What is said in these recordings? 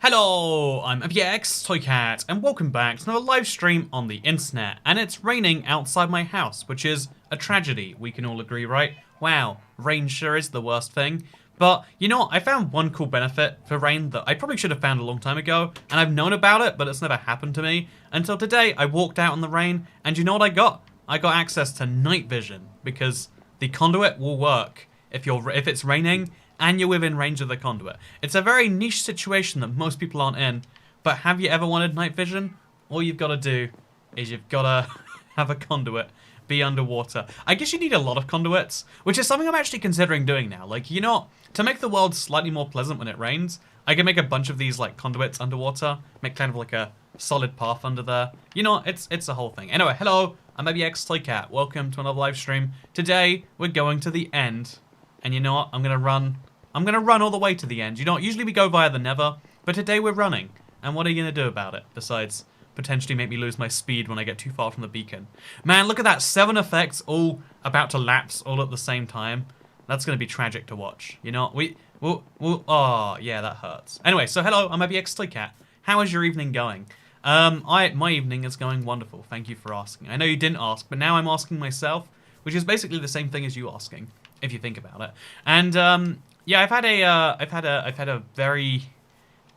Hello, I'm pickaxe Toycat, and welcome back to another live stream on the internet. And it's raining outside my house, which is a tragedy, we can all agree, right? Wow, rain sure is the worst thing. But, you know what, I found one cool benefit for rain that I probably should have found a long time ago, and I've known about it, but it's never happened to me. Until today, I walked out in the rain, and you know what I got? I got access to night vision, because the conduit will work if it's raining, and you're within range of the conduit. It's a very niche situation that most people aren't in, but have you ever wanted night vision? All you've got to do is you've got to have a conduit be underwater. I guess you need a lot of conduits, which is something I'm actually considering doing now. Like, you know, to make the world slightly more pleasant when it rains, I can make a bunch of these like conduits underwater, make kind of like a solid path under there. You know, it's a whole thing. Anyway, hello, I'm pickaxe Toycat. Welcome to another live stream. Today, we're going to the end. And you know what? I'm gonna run all the way to the end. You know, usually we go via the nether, but today we're running. And what are you gonna do about it? Besides, potentially make me lose my speed when I get too far from the beacon. Man, look at that, 7 effects all about to lapse all at the same time. That's gonna be tragic to watch. You know, oh, yeah, that hurts. Anyway, so hello, I'm pickaxe Toycat. How is your evening going? My evening is going wonderful. Thank you for asking. I know you didn't ask, but now I'm asking myself, which is basically the same thing as you asking, if you think about it. And yeah, I've had a very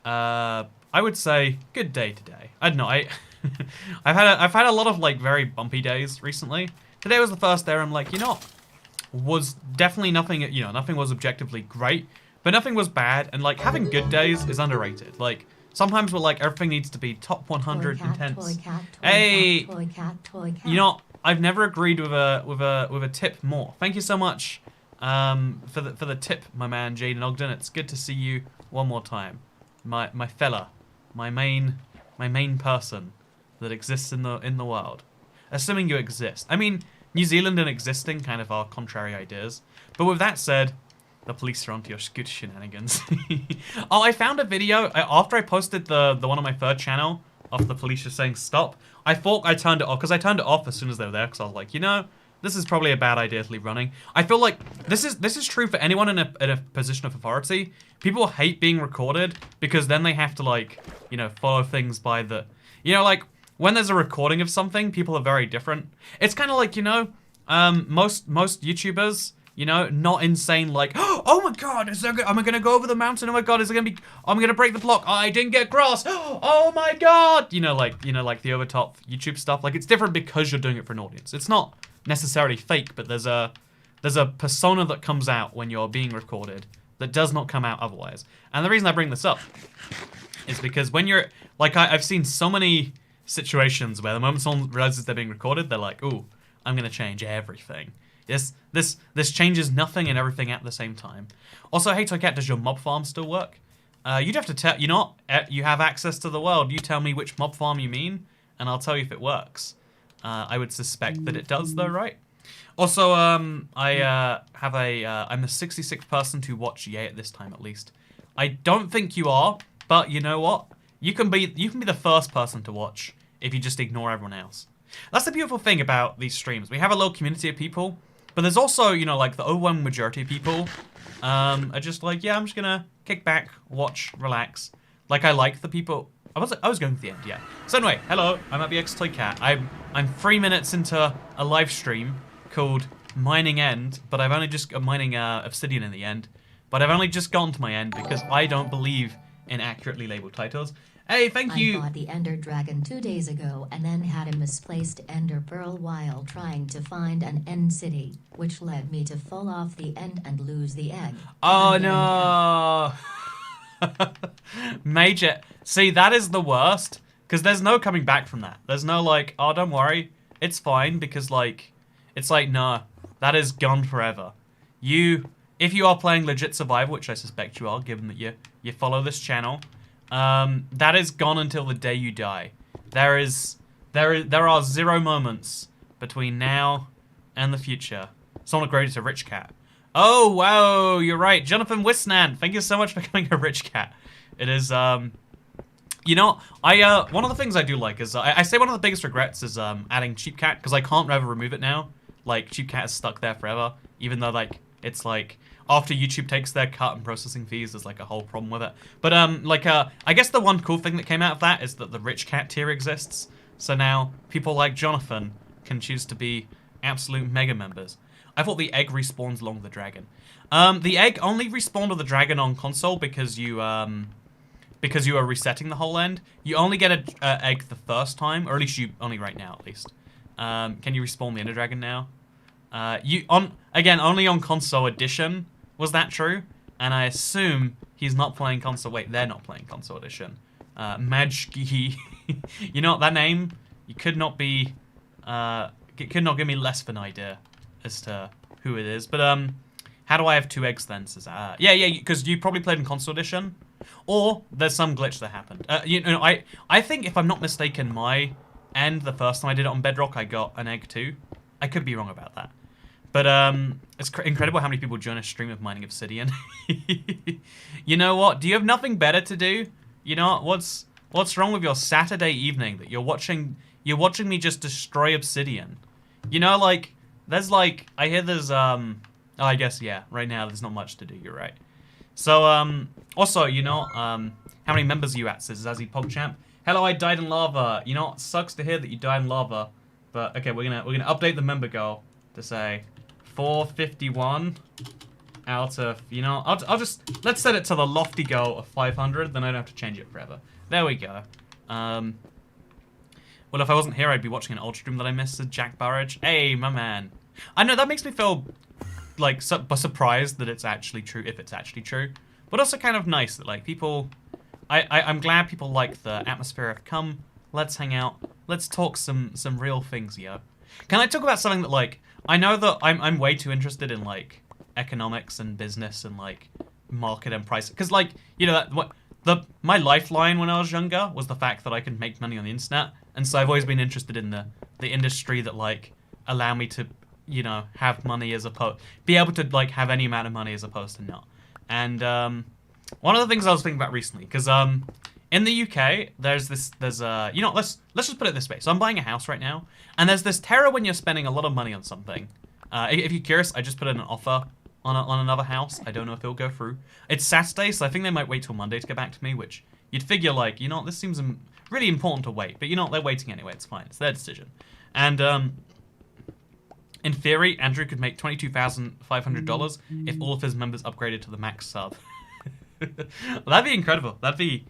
I would say good day today. I don't know. I've had a lot of like very bumpy days recently. Today was the first day I'm like, you know, was definitely nothing. You know, nothing was objectively great, but nothing was bad. And like having good days is underrated. Like sometimes we're like everything needs to be top 100 intense. Hey, you know, I've never agreed with a tip more. Thank you so much. For the tip, my man Jaden Ogden. It's good to see you one more time, my fella, my main person that exists in the world. Assuming you exist. I mean, New Zealand and existing kind of are contrary ideas. But with that said, the police are onto your scooter shenanigans. Oh, I found a video after I posted the one on my third channel of the police just saying stop. I thought I turned it off because I turned it off as soon as they were there because I was like, you know, this is probably a bad idea to leave running. I feel like this is true for anyone in a position of authority. People hate being recorded because then they have to like, you know, follow things by the, you know, like when there's a recording of something, people are very different. It's kind of like, you know, most YouTubers, you know, not insane like, oh my god, am I gonna go over the mountain? Oh my god, I'm gonna break the block. Oh, I didn't get grass. Oh my god, you know, like the over top YouTube stuff. Like it's different because you're doing it for an audience. It's not necessarily fake, but there's a persona that comes out when you're being recorded that does not come out otherwise. And the reason I bring this up is because when you're like I've seen so many situations where the moment someone realizes they're being recorded, they're like, ooh, I'm gonna change everything. This changes nothing and everything at the same time. Also, hey Toycat, does your mob farm still work? You'd have to tell, you know, you have access to the world. You tell me which mob farm you mean, and I'll tell you if it works. I would suspect that it does though, right? Also, I'm the 66th person to watch Yay at this time at least. I don't think you are, but you know what? You can be the first person to watch if you just ignore everyone else. That's the beautiful thing about these streams. We have a little community of people, but there's also, you know, like the overwhelming majority of people are just like, yeah, I'm just gonna kick back, watch, relax. Like I like the people. I was going to the end, yeah. So anyway, hello, I'm pickaxe Toycat. I'm 3 minutes into a live stream called Mining End, but I've only just mining Obsidian in the end. But I've only just gone to my end because I don't believe in accurately labeled titles. Hey, thank you. I bought the Ender Dragon 2 days ago and then had a misplaced Ender Pearl while trying to find an End City, which led me to fall off the end and lose the egg. Oh no. Major. See, that is the worst, because there's no coming back from that. There's no like, oh, don't worry, it's fine, because like, it's like, no, that is gone forever. If you are playing legit survival, which I suspect you are, given that you follow this channel, that is gone until the day you die. There are 0 moments between now and the future. Someone upgraded to rich cat. Oh, wow, you're right. Jonathan Wisnan, thank you so much for becoming a rich cat. It is, you know, one of the things I do like is, I say one of the biggest regrets is, adding cheap cat, because I can't ever remove it now. Like, cheap cat is stuck there forever, even though, like, it's like, after YouTube takes their cut and processing fees, there's like a whole problem with it. But I guess the one cool thing that came out of that is that the rich cat tier exists. So now people like Jonathan can choose to be absolute mega members. I thought the egg respawns along with the dragon. The egg only respawned with the dragon on console because you are resetting the whole end. You only get an egg the first time, or at least you only right now at least. Can you respawn the Ender Dragon now? Only on console edition was that true, and I assume he's not playing console. Wait, they're not playing console edition. Majki, you know what, that name? You could not be. It could not give me less of an idea as to who it is. But how do I have 2 eggs then? Says yeah, because you probably played in console edition, or there's some glitch that happened. I think if I'm not mistaken, my end the first time I did it on Bedrock, I got an egg too. I could be wrong about that. But it's incredible how many people join a stream of mining Obsidian. You know what? Do you have nothing better to do? You know what's wrong with your Saturday evening that you're watching me just destroy Obsidian? You know, like there's like I hear there's oh, I guess yeah. Right now there's not much to do. You're right. So also you know how many members are you at? Says Zazzy PogChamp. Hello, I died in lava. You know, it sucks to hear that you died in lava. But okay, we're gonna update the member goal to say 451 out of, you know, I'll just let's set it to the lofty goal of 500. Then I don't have to change it forever. There we go. Well, if I wasn't here, I'd be watching an old stream that I missed. Said Jack Burridge. Hey, my man. I know that makes me feel like surprised that it's actually true, if it's actually true, but also kind of nice that like people. I'm glad people like the atmosphere of come. Let's hang out. Let's talk some real things, yo. Can I talk about something that like I know that I'm way too interested in like economics and business and like market and price, because like you know my lifeline when I was younger was the fact that I could make money on the internet, and so I've always been interested in the industry that like allow me to you know have money as opposed be able to like have any amount of money as opposed to not. And one of the things I was thinking about recently, because in the UK, there's you know, let's just put it this way. So I'm buying a house right now, and there's this terror when you're spending a lot of money on something. If you're curious, I just put in an offer on another house. I don't know if it'll go through. It's Saturday, so I think they might wait till Monday to get back to me, which you'd figure like, you know, this seems really important to wait. But you know, they're waiting anyway. It's fine. It's their decision. And in theory, Andrew could make $22,500 if all of his members upgraded to the max sub. Well, that'd be incredible. That'd be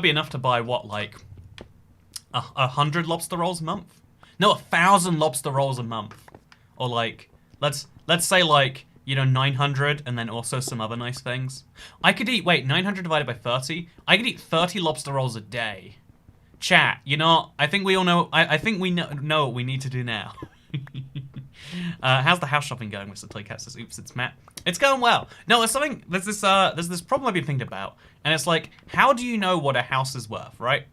enough to buy what, like 100 lobster rolls a month? No, 1,000 lobster rolls a month. Or like let's say like, you know, 900 and then also some other nice things. I could eat 900 divided by 30. I could eat 30 lobster rolls a day. Chat, you know, I think we all know. I think we know what we need to do now. How's the house shopping going, Mr. Toycat says, oops, it's Matt. It's going well. No, there's this problem I've been thinking about, and it's like, how do you know what a house is worth, right?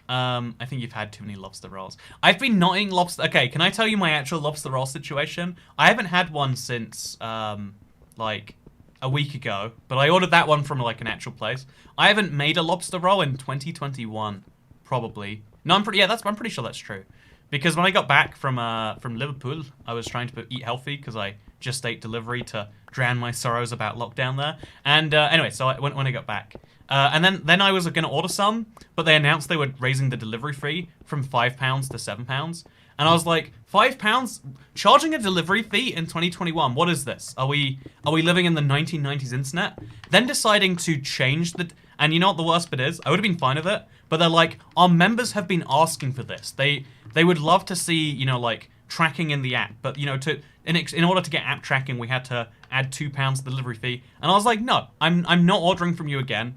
I think you've had too many lobster rolls. I've been not eating lobster. Okay, can I tell you my actual lobster roll situation? I haven't had one since, like, a week ago, but I ordered that one from, like, an actual place. I haven't made a lobster roll in 2021, probably. No, I'm pretty sure that's true. Because when I got back from Liverpool, I was trying to eat healthy because I just ate delivery to drown my sorrows about lockdown there. And anyway, so when I got back, and then I was going to order some, but they announced they were raising the delivery fee from £5 to £7, and I was like, £5 charging a delivery fee in 2021? What is this? Are we living in the 1990s internet? Then deciding to change the. And you know what the worst bit is? I would have been fine with it, but they're like, our members have been asking for this. They would love to see, you know, like, tracking in the app, but, you know, in order to get app tracking, we had to add £2 delivery fee. And I was like, no, I'm not ordering from you again.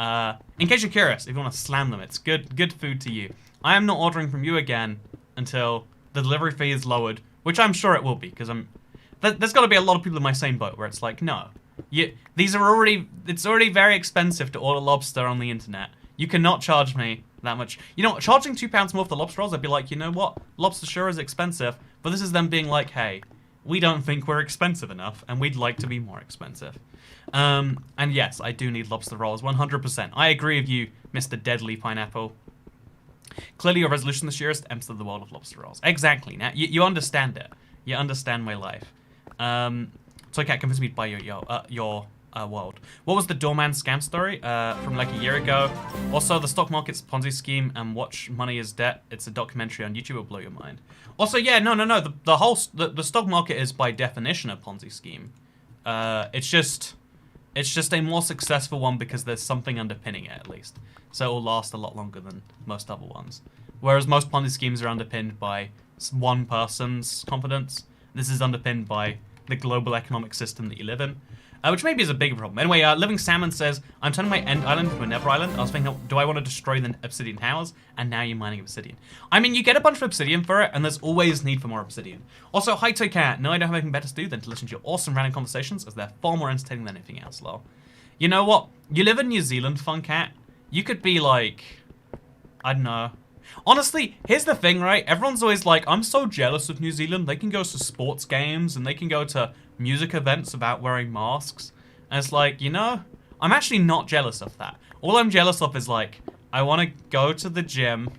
In case you're curious, if you want to slam them, it's good food to you. I am not ordering from you again until the delivery fee is lowered, which I'm sure it will be, because there's got to be a lot of people in my same boat where it's like, no. It's already very expensive to order lobster on the internet. You cannot charge me that much. You know, charging £2 more for the lobster rolls, I'd be like, you know what? Lobster sure is expensive, but this is them being like, hey, we don't think we're expensive enough, and we'd like to be more expensive. And yes, I do need lobster rolls, 100%. I agree with you, Mr. Deadly Pineapple. Clearly your resolution this year is to enter the world of lobster rolls. Exactly. Now, you understand it. You understand my life. Toycat convinced me to buy your world. What was the doorman scam story from like a year ago? Also, the stock market's a Ponzi scheme and watch Money is Debt. It's a documentary on YouTube. Will blow your mind. Also, yeah, no. The stock market is by definition a Ponzi scheme. It's just a more successful one because there's something underpinning it at least. So it will last a lot longer than most other ones. Whereas most Ponzi schemes are underpinned by one person's confidence. This is underpinned by the global economic system that you live in. Which maybe is a bigger problem. Anyway, Living Salmon says, I'm turning my end island into a nether island. I was thinking, do I want to destroy the obsidian towers? And now you're mining obsidian. I mean, you get a bunch of obsidian for it, and there's always need for more obsidian. Also, hi Toycat. No, I don't have anything better to do than to listen to your awesome random conversations, as they're far more entertaining than anything else, lol. You know what? You live in New Zealand, Funcat. You could be like, I don't know. Honestly, here's the thing, right? Everyone's always like, I'm so jealous of New Zealand. They can go to sports games, and they can go to music events without wearing masks. And it's like, you know, I'm actually not jealous of that. All I'm jealous of is like, I want to go to the gym,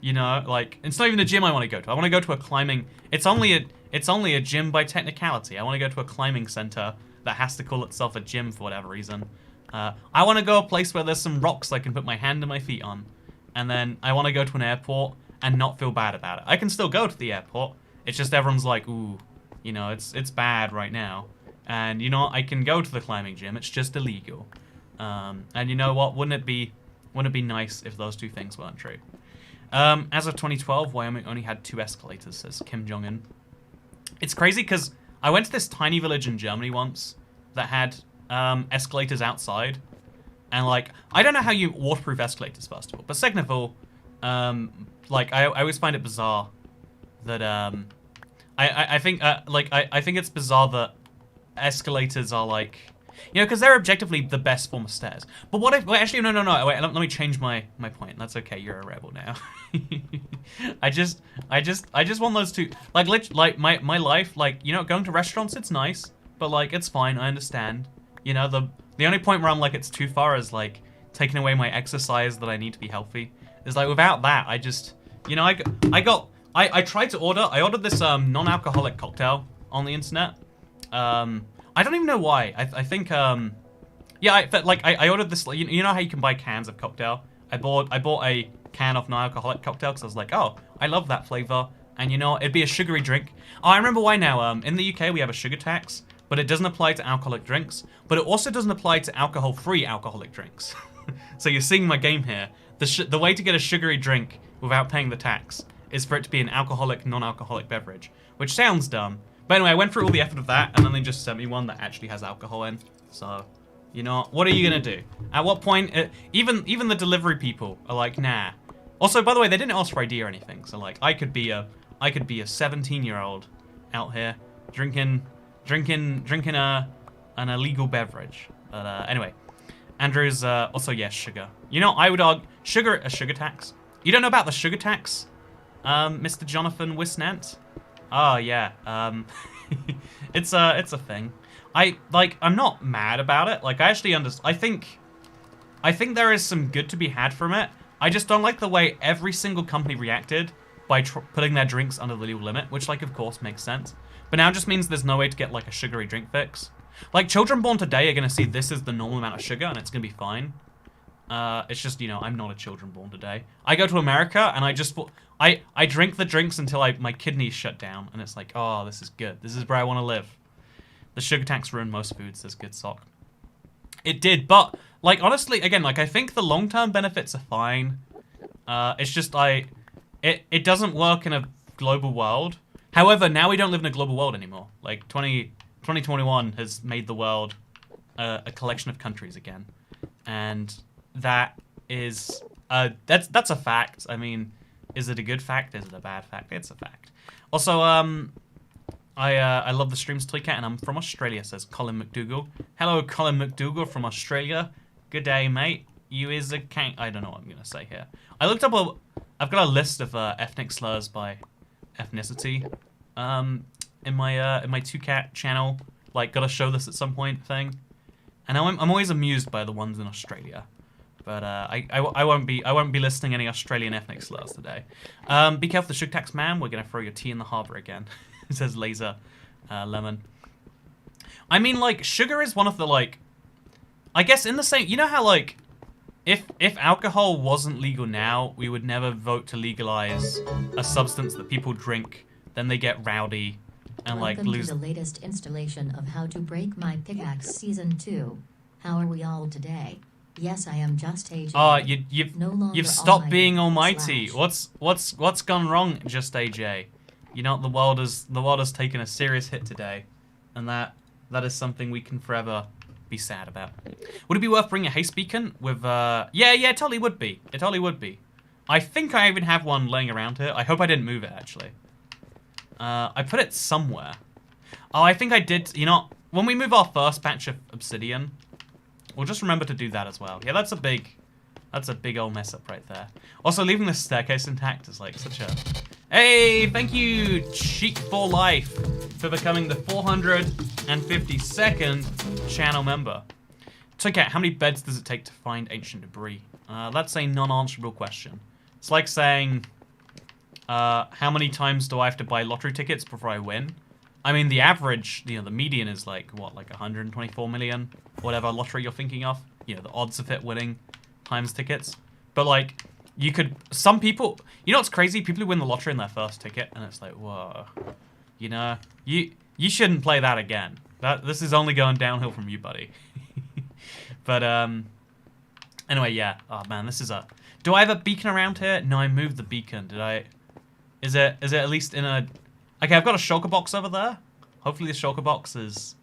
you know, like, it's not even a gym I want to go to. I want to go to a climbing, it's only a gym by technicality. I want to go to a climbing center that has to call itself a gym for whatever reason. I want to go a place where there's some rocks I can put my hand and my feet on. And then I want to go to an airport and not feel bad about it. I can still go to the airport. It's just everyone's like, ooh, you know, it's bad right now. And, you know, I can go to the climbing gym. It's just illegal. And you know what? Wouldn't it be nice if those two things weren't true? As of 2012, Wyoming only had 2 escalators, says Kim Jong-un. It's crazy because I went to this tiny village in Germany once that had escalators outside. And, like, I don't know how you waterproof escalators, first of all. But second of all, like, I always find it bizarre that, I think it's bizarre that escalators are, like, you know, because they're objectively the best form of stairs. But what if, wait, actually, no, wait, let me change my point. That's okay, you're a rebel now. I just want those two, like my life, like, you know, going to restaurants, it's nice, but, like, it's fine, I understand. You know, the only point where I'm like, it's too far is, like, taking away my exercise that I need to be healthy. Is like, without that, I just, you know, I tried to I ordered this, non-alcoholic cocktail on the internet. I don't even know why. I think, yeah, I ordered this, you know how you can buy cans of cocktail? I bought a can of non-alcoholic cocktail because I was like, oh, I love that flavor. And, you know, it'd be a sugary drink. Oh, I remember why now. In the UK, we have a sugar tax, but it doesn't apply to alcoholic drinks. But it also doesn't apply to alcohol-free alcoholic drinks. So you're seeing my game here. The way to get a sugary drink without paying the tax is for it to be an alcoholic, non-alcoholic beverage, which sounds dumb. But anyway, I went through all the effort of that, and then they just sent me one that actually has alcohol in. So, you know, what are you gonna do? At what point, even the delivery people are like, nah. Also, by the way, they didn't ask for ID or anything. So, like, I could be a 17-year-old out here drinking an illegal beverage. But anyway, Andrew's also, yes, sugar. You know, I would argue a sugar tax. You don't know about the sugar tax, Mr. Jonathan Wisnant? Oh yeah, it's a thing. I'm not mad about it. Like, I actually I think there is some good to be had from it. I just don't like the way every single company reacted by putting their drinks under the legal limit, which, like, of course makes sense. But now it just means there's no way to get, like, a sugary drink fix. Like, children born today are gonna see this as the normal amount of sugar, and it's gonna be fine. It's just, you know, I'm not a children born today. I go to America, and I drink the drinks until my kidneys shut down, and it's like, oh, this is good. This is where I want to live. The sugar tax ruined most foods, says Good Sock. It did, but, like, honestly, again, like, I think the long-term benefits are fine. It's just, it doesn't work in a global world. However, now we don't live in a global world anymore. Like, 2021 has made the world a collection of countries again. And that is, that's a fact. I mean, is it a good fact? Is it a bad fact? It's a fact. Also, I love the streams, Toycat, and I'm from Australia, says Colin McDougall. Hello, Colin McDougall from Australia. Good day, mate. You is a king. I don't know what I'm gonna say here. I looked up I've got a list of ethnic slurs by ethnicity in my 2Cat channel. Like, gotta show this at some point thing. And I'm always amused by the ones in Australia. But I won't be listing any Australian ethnic slurs today. Be careful, the sugar tax man. We're gonna throw your tea in the harbour again. It says Laser Lemon. I mean, like, sugar is one of the, like... I guess in the same... You know how, like... If alcohol wasn't legal now, we would never vote to legalize a substance that people drink, then they get rowdy and, like, Welcome lose... to the latest installation of How to Break My Pickaxe Season 2. How are we all today? Yes, I am just AJ. Oh, No longer you've stopped almighty being almighty. slash. What's gone wrong, just AJ? You know, the world has taken a serious hit today, and that is something we can forever be sad about. Would it be worth bringing a haste beacon with? Yeah, it totally would be. It totally would be. I think I even have one laying around here. I hope I didn't move it actually. I put it somewhere. Oh, I think I did. You know, when we move our first batch of obsidian, we'll just remember to do that as well. Yeah, that's a big old mess up right there. Also, leaving the staircase intact is like such a... Hey, thank you, Cheek for Life, for becoming the 452nd channel member. So, Cat, how many beds does it take to find ancient debris? That's a non-answerable question. It's like saying, how many times do I have to buy lottery tickets before I win? I mean, the average, you know, the median is like, what, like 124 million? Whatever lottery you're thinking of. You know, the odds of it winning times tickets. But, like, you could... Some people... You know what's crazy? People who win the lottery in their first ticket, and it's like, whoa. You know, you shouldn't play that again. This is only going downhill from you, buddy. But, anyway, yeah. Oh, man, this is a... Do I have a beacon around here? No, I moved the beacon. Did I... Is it at least in a... Okay, I've got a shulker box over there. Hopefully the shulker box is...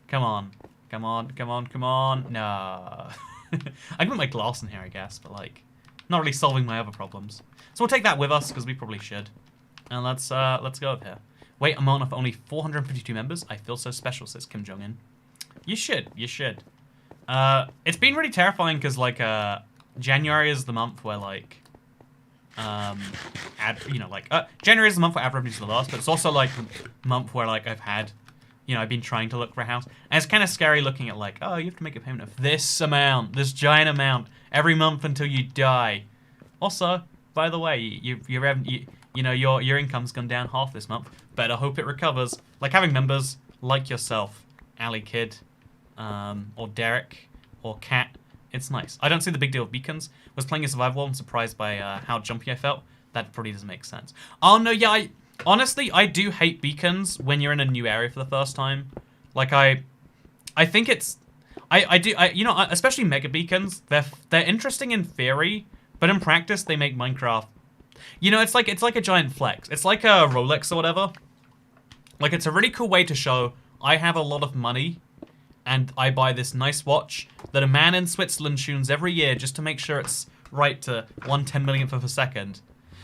Come on. Come on, come on, come on. No. I can put my glass in here, I guess, but, like, not really solving my other problems. So we'll take that with us, because we probably should. And let's go up here. Wait, I'm on with only 452 members. I feel so special, says Kim Jong-un. You should. You should. It's been really terrifying, because, like, January is the month where, like... January is the month where ad revenues are the lowest, but it's also like the month where like I've been trying to look for a house, and it's kind of scary looking at like, oh, you have to make a payment of this amount, this giant amount every month until you die. Also, by the way, your income's gone down half this month. Better hope it recovers. Like having members like yourself, Ali Kid, or Derek, or Kat. It's nice. I don't see the big deal of beacons. Was playing a survival and surprised by how jumpy I felt. That probably doesn't make sense. Oh no, yeah. Honestly, I do hate beacons when you're in a new area for the first time. Like I think it's, especially mega beacons. They're interesting in theory, but in practice they make Minecraft. You know, it's like a giant flex. It's like a Rolex or whatever. Like it's a really cool way to show I have a lot of money. And I buy this nice watch that a man in Switzerland tunes every year just to make sure it's right to 1/10 millionth of a second.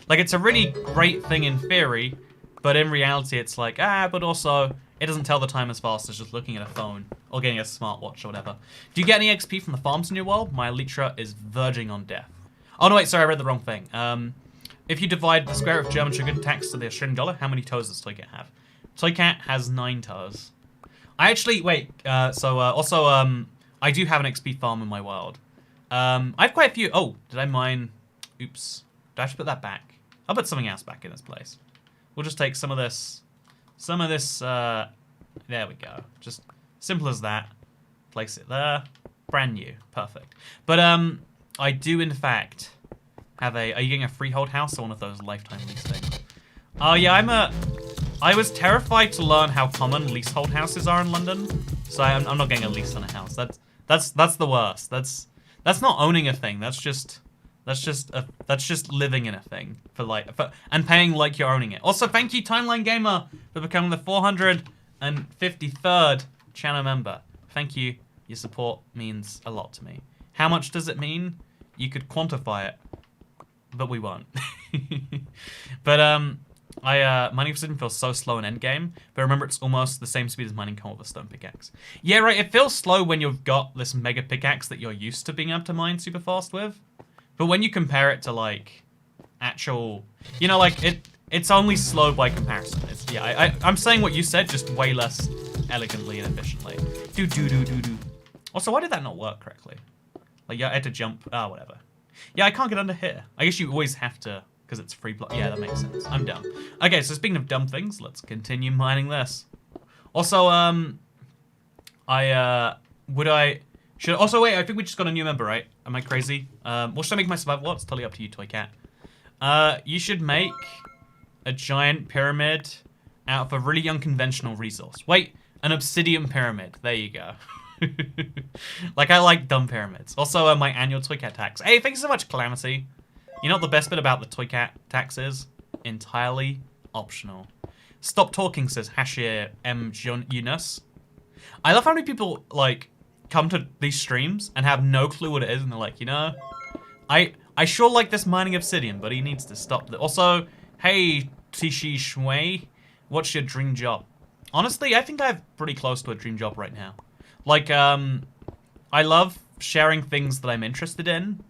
Like, it's a really great thing in theory, but in reality it's like, but also, it doesn't tell the time as fast as just looking at a phone or getting a smartwatch or whatever. Do you get any XP from the farms in your world? My elytra is verging on death. Oh, no, wait, sorry, I read the wrong thing. If you divide the square of German sugar tax to the Australian dollar, how many toes does Toycat have? Toycat has 9 toes. I actually, wait, I do have an XP farm in my world. I have quite a few. Oh, did I mine? Oops. Do I have to put that back? I'll put something else back in this place. We'll just take some of this, there we go. Just simple as that. Place it there. Brand new. Perfect. But, I do, in fact, have are you getting a freehold house or one of those lifetime lease things? Oh, yeah, I was terrified to learn how common leasehold houses are in London, so I'm not getting a lease on a house. That's the worst. That's not owning a thing. That's just living in a thing and paying like you're owning it. Also, thank you Timeline Gamer for becoming the 453rd channel member. Thank you. Your support means a lot to me. How much does it mean? You could quantify it, but we won't. But mining obsidian feels so slow in endgame, but remember it's almost the same speed as mining coal with a stone pickaxe. Yeah, right, it feels slow when you've got this mega pickaxe that you're used to being able to mine super fast with. But when you compare it to, like, actual... You know, like, it's only slow by comparison. I'm saying what you said, just way less elegantly and efficiently. Do. Also, why did that not work correctly? Like, yeah, I had to jump... whatever. Yeah, I can't get under here. I guess you always have to... Because it's free block. Yeah, that makes sense. I'm dumb. Okay, so speaking of dumb things, let's continue mining this. Also, Would I... Should... Also, wait, I think we just got a new member, right? Am I crazy? What should I make my survival? It's totally up to you, Toy Cat. You should make a giant pyramid out of a really unconventional resource. Wait, an obsidian pyramid. There you go. Like, I like dumb pyramids. Also, my annual Toy Cat tax. Hey, thank you so much, Calamity. You know what the best bit about the Toy Cat tax is? Entirely optional. Stop talking, says Hashir M. Yunus. I love how many people, like, come to these streams and have no clue what it is, and they're like, you know, I sure like this mining obsidian, but he needs to stop. Also, hey, Tishi Shui, what's your dream job? Honestly, I think I'm pretty close to a dream job right now. Like, I love sharing things that I'm interested in,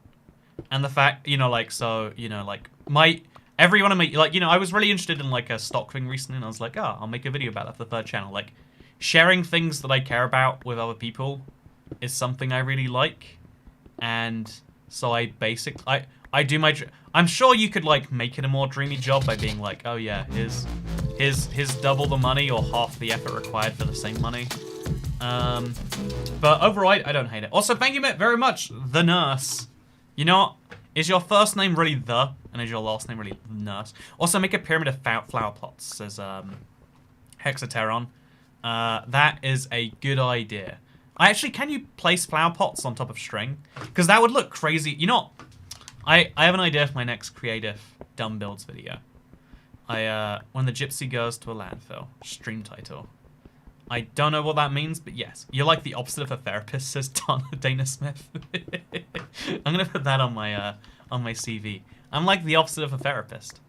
and the fact, you know, like, so, you know, like, every one of my, like, you know, I was really interested in, like, a stock thing recently, and I was like, oh, I'll make a video about that for the third channel. Like, sharing things that I care about with other people is something I really like, and so I do my, I'm sure you could, like, make it a more dreamy job by being like, oh yeah, here's double the money or half the effort required for the same money. But overall, I don't hate it. Also, thank you very much, The Nurse. You know what? Is your first name really The, and is your last name really Nurse? Also, make a pyramid of flower pots, says Hexateron. That is a good idea. Can you place flower pots on top of string? Because that would look crazy. You know, I have an idea for my next creative dumb builds video. When the gypsy goes to a landfill, stream title. I don't know what that means, but yes. You're like the opposite of a therapist, says Dana Smith. I'm gonna put that on my CV. I'm like the opposite of a therapist.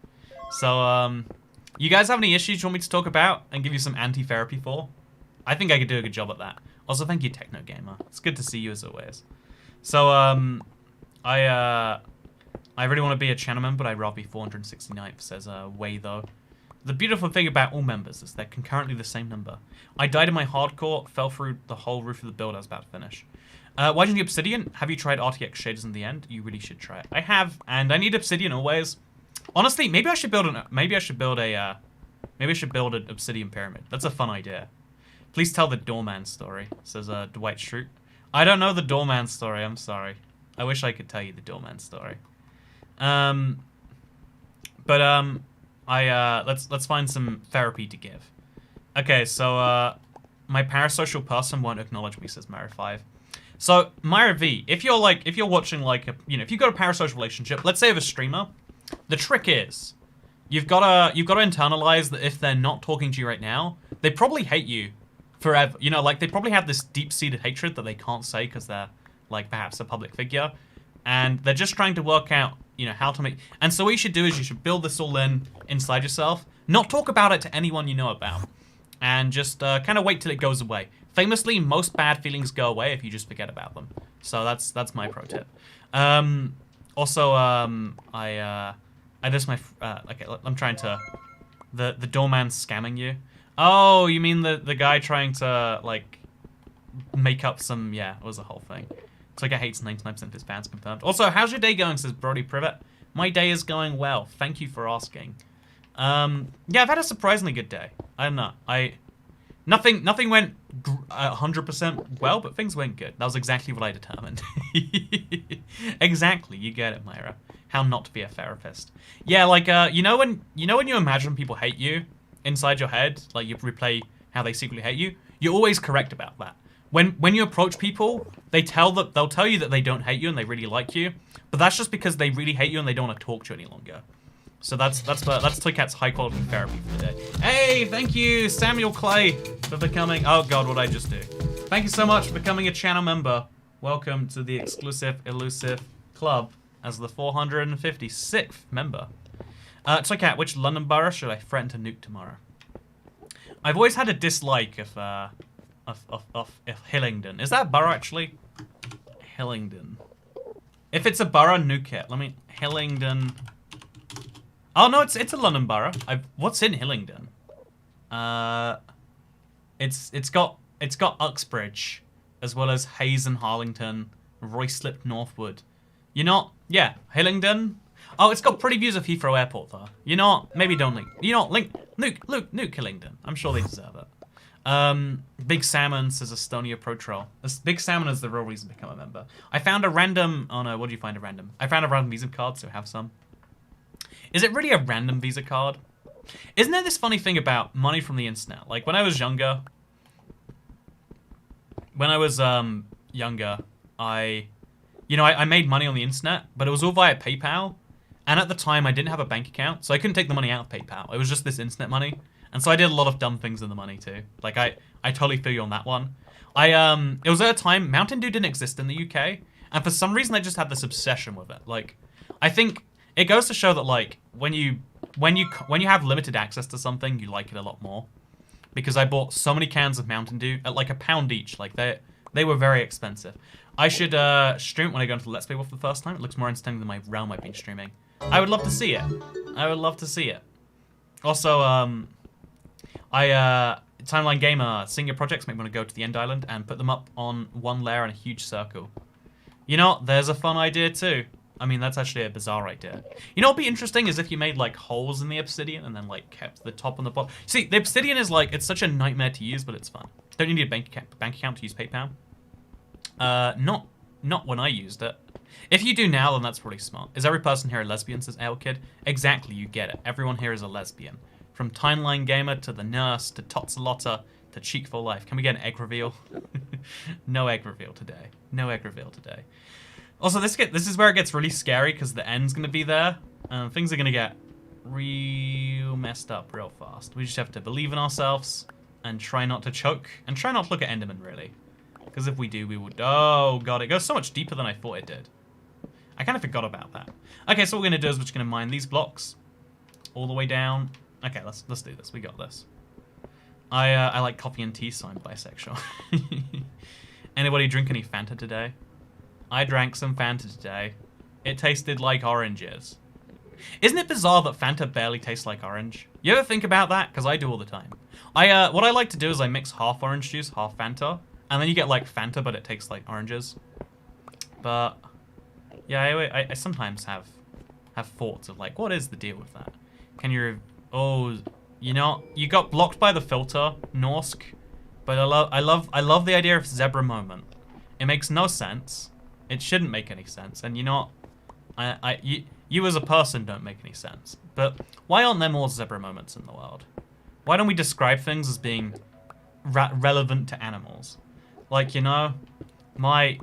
So, you guys have any issues you want me to talk about and give you some anti-therapy for? I think I could do a good job at that. Also, thank you, Techno Gamer. It's good to see you as always. So, I really want to be a channel member, but I'd rather be 469th, says Way though. The beautiful thing about all members is they're concurrently the same number. I died in my hardcore, fell through the whole roof of the build I was about to finish. Why didn't you Obsidian? Have you tried RTX shaders in the end? You really should try it. I have, and I need Obsidian always. Honestly, maybe I should build an Obsidian pyramid. That's a fun idea. Please tell the doorman story, says Dwight Schrute. I don't know the doorman story, I'm sorry. I wish I could tell you the doorman story. Let's find some therapy to give. Okay, so my parasocial person won't acknowledge me, says Myra5. So Myra V, if you're watching like if you've got a parasocial relationship, let's say with a streamer, the trick is you've gotta internalize that if they're not talking to you right now, they probably hate you forever. You know, like they probably have this deep-seated hatred that they can't say because they're like perhaps a public figure, and they're just trying to work out, you know, how to make. And so what you should do is you should build this all inside yourself, not talk about it to anyone you know about, and just kind of wait till it goes away. Famously, most bad feelings go away if you just forget about them. So that's my pro tip. I just okay, I'm trying to. The doorman's scamming you. Oh, you mean the guy trying to like make up some? Yeah, it was a whole thing. It's like I hates 99% of his fans confirmed. Also, how's your day going, says Brody Privet. My day is going well. Thank you for asking. Yeah, I've had a surprisingly good day. I don't know. Nothing went 100% well, but things went good. That was exactly what I determined. Exactly, you get it, Myra. How not to be a therapist. Yeah, like you know when you imagine people hate you inside your head, like you replay how they secretly hate you. You're always correct about that. When you approach people, they'll tell you that they don't hate you and they really like you, but that's just because they really hate you and they don't want to talk to you any longer. So that's Toy Cat's high quality therapy for the day. Hey, thank you, Samuel Clay, for becoming. Oh God, what did I just do? Thank you so much for becoming a channel member. Welcome to the exclusive elusive club as the 456th member. Toy Cat, which London borough should I threaten to nuke tomorrow? I've always had a dislike of Hillingdon. Is that a borough actually? Hillingdon. If it's a borough, nuke it. Let me Hillingdon. Oh no, it's a London borough. What's in Hillingdon? It's got Uxbridge, as well as Hayes and Harlington, Ruislip, Northwood. You know, yeah, Hillingdon. Oh, it's got pretty views of Heathrow Airport though. You know what? Maybe don't link. You know, nuke Hillingdon. I'm sure they deserve it. Big Salmon says Estonia Pro Troll. This Big Salmon is the real reason to become a member. I found a random... Oh no, what do you find a random? I found a random Visa card, so have some. Is it really a random Visa card? Isn't there this funny thing about money from the internet? Like, when I was younger... I made money on the internet, but it was all via PayPal. And at the time, I didn't have a bank account, so I couldn't take the money out of PayPal. It was just this internet money. And so I did a lot of dumb things in the money, too. Like, I totally feel you on that one. It was at a time, Mountain Dew didn't exist in the UK. And for some reason, I just had this obsession with it. Like, I think it goes to show that, like, when you have limited access to something, you like it a lot more. Because I bought so many cans of Mountain Dew at, like, £1 each. Like, they were very expensive. I should stream it when I go into the Let's Play for the first time. It looks more interesting than my realm I've been streaming. I would love to see it. I would love to see it. Also, Timeline Gamer, seeing your projects make me want to go to the End Island and put them up on one layer in a huge circle. You know, there's a fun idea too. I mean, that's actually a bizarre idea. You know what'd be interesting is if you made, like, holes in the obsidian and then, like, kept the top and the bottom. See, the obsidian is, like, it's such a nightmare to use, but it's fun. Don't you need a bank account to use PayPal? Not when I used it. If you do now, then that's pretty smart. Is every person here a lesbian, says Ale Kid? Exactly, you get it. Everyone here is a lesbian. From Timeline Gamer to the Nurse to Totsalotta to Cheek for Life. Can we get an egg reveal? No egg reveal today. No egg reveal today. Also, this is where it gets really scary because the end's going to be there. Things are going to get real messed up real fast. We just have to believe in ourselves and try not to choke. And try not to look at Enderman, really. Because if we do, we would... Oh, God, it goes so much deeper than I thought it did. I kind of forgot about that. Okay, so what we're going to do is we're just going to mine these blocks all the way down. Okay, let's do this. We got this. I like coffee and tea, so I'm bisexual. Anybody drink any Fanta today? I drank some Fanta today. It tasted like oranges. Isn't it bizarre that Fanta barely tastes like orange? You ever think about that? Because I do all the time. What I like to do is I mix half orange juice, half Fanta. And then you get, like, Fanta, but it tastes like oranges. But, yeah, I sometimes have thoughts of, like, what is the deal with that? Can you... Oh, you know, you got blocked by the filter, Norsk. But I love the idea of zebra moment. It makes no sense. It shouldn't make any sense. And, you know, you as a person don't make any sense. But why aren't there more zebra moments in the world? Why don't we describe things as being relevant to animals? Like, you know,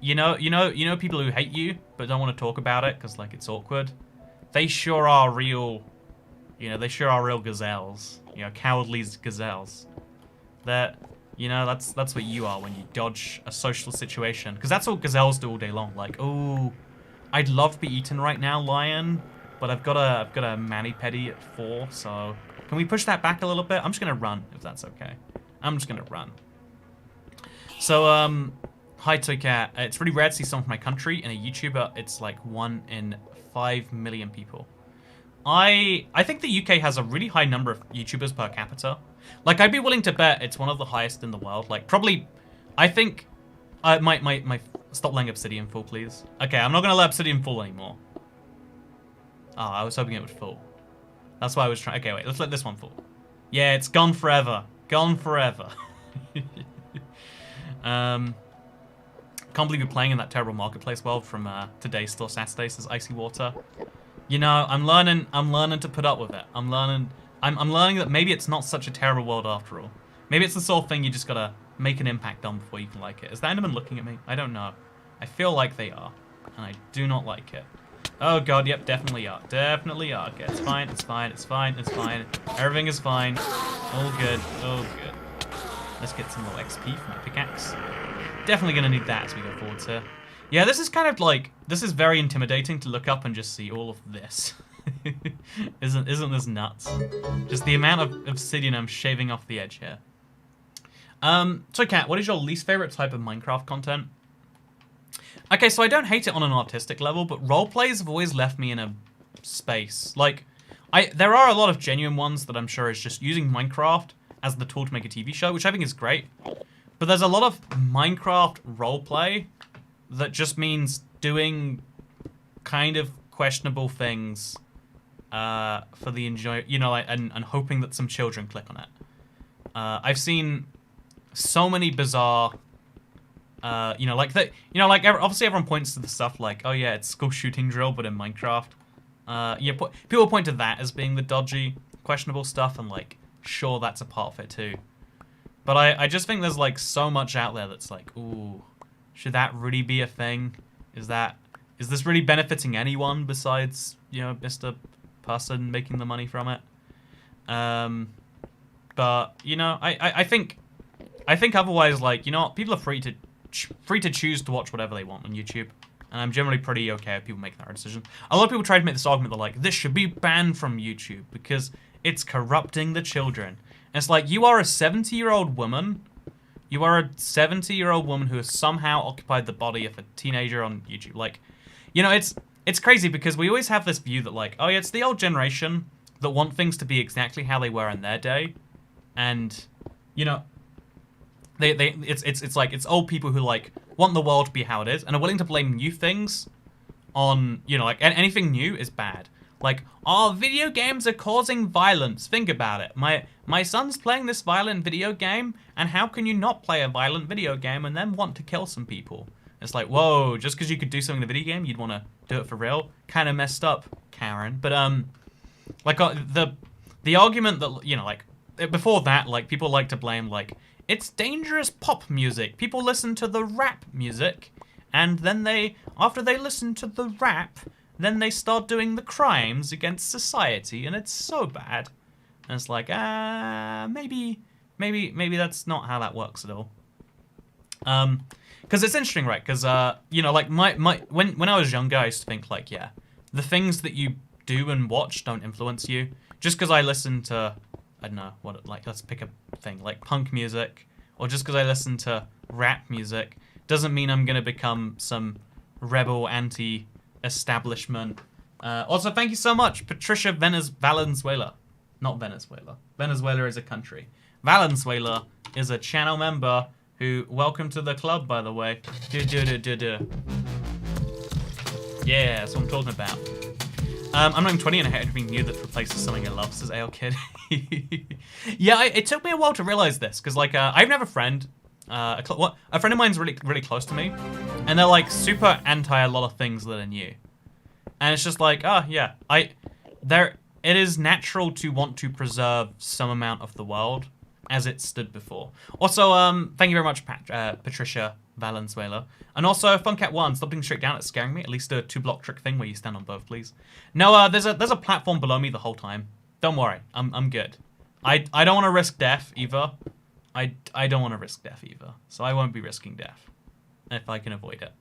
you know people who hate you but don't want to talk about it because, like, it's awkward. They sure are real, you know, they sure are real gazelles. You know, cowardly gazelles. That, you know, that's what you are when you dodge a social situation. Because that's what gazelles do all day long. Like, oh, I'd love to be eaten right now, lion, but I've got a mani-pedi at 4, so can we push that back a little bit? I'm just gonna run if that's okay. I'm just gonna run. So, hi Toycat. It's really rare to see someone from my country, and a YouTuber, it's like 1 in 5 million people. I think the UK has a really high number of YouTubers per capita. Like, I'd be willing to bet it's one of the highest in the world. Like, probably, I think, stop letting Obsidian fall, please. Okay, I'm not gonna let Obsidian fall anymore. Oh, I was hoping it would fall. That's why I was trying. Okay, wait, let's let this one fall. Yeah, it's gone forever. Gone forever. Can't believe you're playing in that terrible marketplace world from Today's Still Saturday, says Icy Water. You know, I'm learning to put up with it. I'm learning that maybe it's not such a terrible world after all. Maybe it's the sort of thing you just gotta make an impact on before you can like it. Is the Enderman looking at me? I don't know. I feel like they are, and I do not like it. Oh god, yep, definitely are. Definitely are. Okay, it's fine, it's fine, it's fine, it's fine. Everything is fine. All good, all good. Let's get some more XP from my pickaxe. Definitely gonna need that as we go forwards here. Yeah, this is kind of like, this is very intimidating to look up and just see all of this. Isn't this nuts? Just the amount of obsidian I'm shaving off the edge here. So Kat, what is your least favorite type of Minecraft content? Okay, so I don't hate it on an artistic level, but roleplays have always left me in a space. Like, there are a lot of genuine ones that I'm sure is just using Minecraft as the tool to make a TV show, which I think is great. But there's a lot of Minecraft roleplay that just means doing kind of questionable things for the enjoy, you know, like, and hoping that some children click on it. I've seen so many bizarre, you know, like like obviously everyone points to the stuff like, oh yeah, it's school shooting drill, but in Minecraft. Yeah, people point to that as being the dodgy, questionable stuff, and like, sure, that's a part of it too. But I just think there's like so much out there that's like, ooh, should that really be a thing? Is this really benefiting anyone besides, you know, Mr. Person making the money from it? But you know, I think otherwise, like, you know what, people are free to choose to watch whatever they want on YouTube. And I'm generally pretty okay with people making their own decisions. A lot of people try to make this argument that, like, this should be banned from YouTube because it's corrupting the children. And it's like, you are a 70-year-old woman. You are a 70-year-old woman who has somehow occupied the body of a teenager on YouTube. Like, you know, it's crazy because we always have this view that, like, oh yeah, it's the old generation that want things to be exactly how they were in their day. And, you know, it's like, it's old people who, like, want the world to be how it is and are willing to blame new things on, you know, like, anything new is bad. Like, oh, video games are causing violence. Think about it. My son's playing this violent video game, and how can you not play a violent video game and then want to kill some people? It's like, whoa, just because you could do something in a video game, you'd want to do it for real? Kind of messed up, Karen. But, like, the argument that, you know, like, before that, like, people like to blame, like, it's dangerous pop music. People listen to the rap music, and then after they listen to the rap, then they start doing the crimes against society, and it's so bad. And it's like, maybe that's not how that works at all. Because it's interesting, right? Because, you know, like, when I was younger, I used to think, like, yeah, the things that you do and watch don't influence you. Just because I listen to, I don't know, like, let's pick a thing, like punk music, or just because I listen to rap music, doesn't mean I'm going to become some rebel anti-establishment. Also, thank you so much, Patricia Valenzuela. Not Venezuela. Venezuela is a country. Valenzuela is a channel member who, welcome to the club, by the way. Yeah, that's what I'm talking about. I'm not 20 and I hate everything new that replaces something I love, says AL Kid. Yeah, it took me a while to realize this, because, like, I have a friend, a friend of mine's really close to me, and they're, like, super anti a lot of things that are new. And it's just like, oh, yeah, it is natural to want to preserve some amount of the world as it stood before. Also, thank you very much, Patricia Valenzuela. And also, Funcat1, stop being straight down, it's scaring me. At least a 2-block trick thing where you stand on both, please. No, there's a platform below me the whole time. Don't worry, I'm good. I don't want to risk death either. I don't want to risk death either. So I won't be risking death if I can avoid it.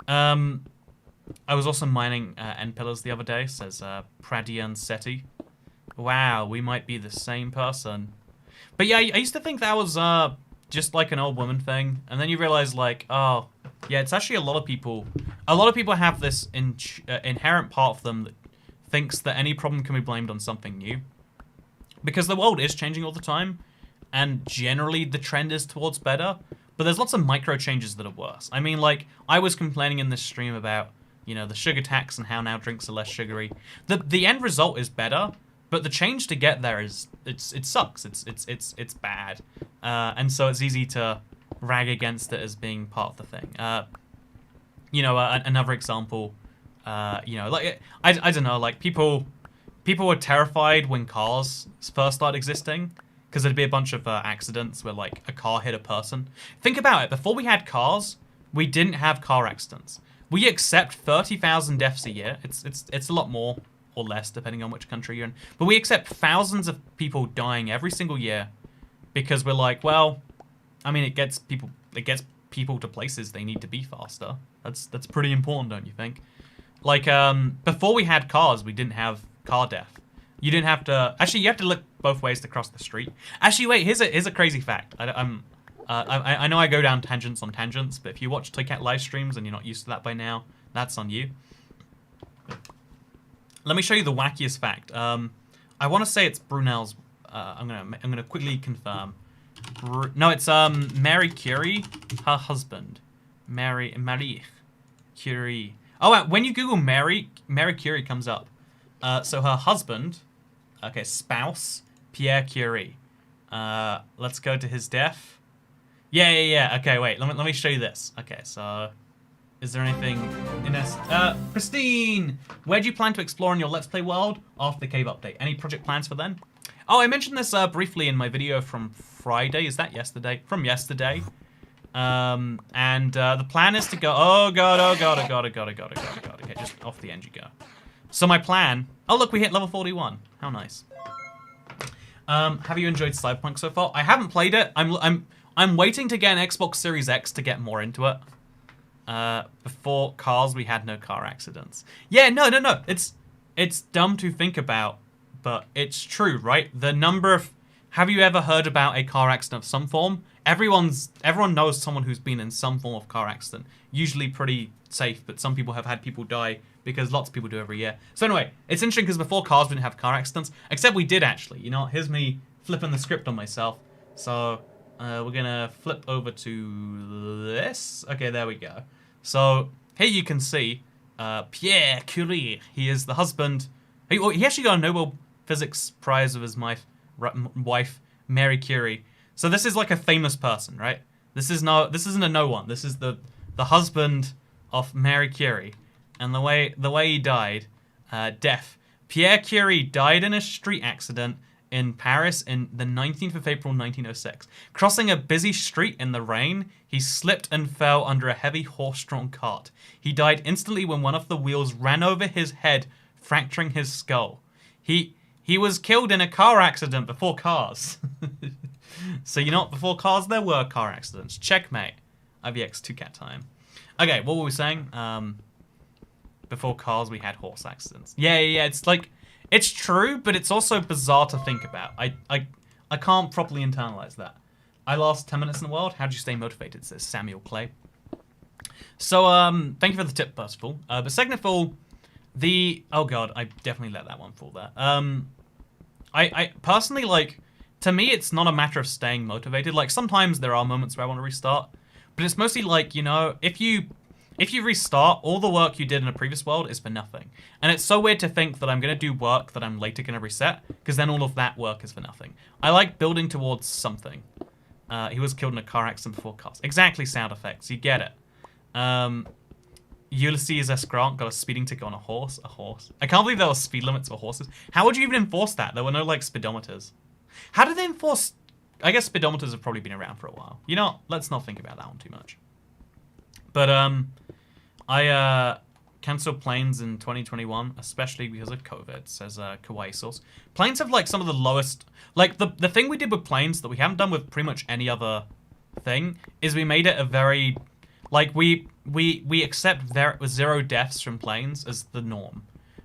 I was also mining end pillars the other day, says Pradian Seti. Wow, we might be the same person. But yeah, I used to think that was just like an old woman thing, and then you realize, like, oh, yeah, it's actually a lot of people have this inherent part of them that thinks that any problem can be blamed on something new. Because the world is changing all the time, and generally the trend is towards better, but there's lots of micro changes that are worse. I mean, like, I was complaining in this stream about, you know, the sugar tax and how now drinks are less sugary. The end result is better, but the change to get there is it sucks. It's bad, and so it's easy to rag against it as being part of the thing. You know, another example. You know, like I don't know, like people were terrified when cars first started existing because there'd be a bunch of accidents where, like, a car hit a person. Think about it. Before we had cars, we didn't have car accidents. We accept 30,000 deaths a year. It's a lot more or less depending on which country you're in. But we accept thousands of people dying every single year because we're like, well, I mean, it gets people to places they need to be faster. That's pretty important, don't you think? Like, before we had cars, we didn't have car death. You didn't have to. Actually, you have to look both ways to cross the street. Actually, wait. Here's a crazy fact. I know I go down tangents on tangents, but if you watch Toycat live streams and you're not used to that by now, that's on you. Let me show you the wackiest fact. I want to say it's Brunel's. I'm gonna quickly confirm. No, it's Marie Curie, her husband, Marie Curie. Oh, when you Google Marie Curie comes up. So her husband, okay, spouse, Pierre Curie. Let's go to his death. Yeah. Okay, wait. Let me show you this. Okay, so is there anything in this? Pristine! Where do you plan to explore in your Let's Play world after the cave update? Any project plans for then? Oh, I mentioned this briefly in my video from Friday. Is that yesterday? From yesterday. The plan is to go. Oh god! Okay, just off the end you go. So my plan. Oh look, we hit level 41. How nice. Have you enjoyed Cyberpunk so far? I haven't played it. I'm waiting to get an Xbox Series X to get more into it. Before cars, we had no car accidents. Yeah, no. It's dumb to think about, but it's true, right? The number of... Have you ever heard about a car accident of some form? Everyone knows someone who's been in some form of car accident. Usually pretty safe, but some people have had people die because lots of people do every year. So anyway, it's interesting because before cars we didn't have car accidents, except we did actually. You know, here's me flipping the script on myself. So we're gonna flip over to this. Okay, there we go. So here you can see Pierre Curie. He is the husband. He actually got a Nobel Physics Prize with his wife Mary Curie. So this is like a famous person, right? This isn't a no one. This is the husband of Mary Curie, and the way he died, death. Pierre Curie died in a street accident in Paris in the 19th of April 1906. Crossing a busy street in the rain, he slipped and fell under a heavy horse-drawn cart. He died instantly when one of the wheels ran over his head, fracturing his skull. He was killed in a car accident before cars. So you know what? Before cars, there were car accidents. Checkmate. IVX 2cat time. Okay, what were we saying? Before cars, we had horse accidents. Yeah. It's like, it's true, but it's also bizarre to think about. I can't properly internalize that. I lost 10 minutes in the world. How do you stay motivated? Says Samuel Clay. So, thank you for the tip, first of all. But second of all, oh god, I definitely let that one fall there. I personally, like, to me, it's not a matter of staying motivated. Like, sometimes there are moments where I want to restart, but it's mostly like, you know, if you restart, all the work you did in a previous world is for nothing. And it's so weird to think that I'm going to do work that I'm later going to reset, because then all of that work is for nothing. I like building towards something. He was killed in a car accident before cars. Exactly, sound effects. You get it. Ulysses S. Grant got a speeding ticket on a horse. A horse. I can't believe there were speed limits for horses. How would you even enforce that? There were no, like, speedometers. How did they enforce... I guess speedometers have probably been around for a while. You know what? Let's not think about that one too much. But, I cancelled planes in 2021, especially because of COVID, says Kawaii Source. Planes have, like, some of the lowest... Like, the thing we did with planes that we haven't done with pretty much any other thing is we made it a very... Like, we accept zero deaths from planes as the norm.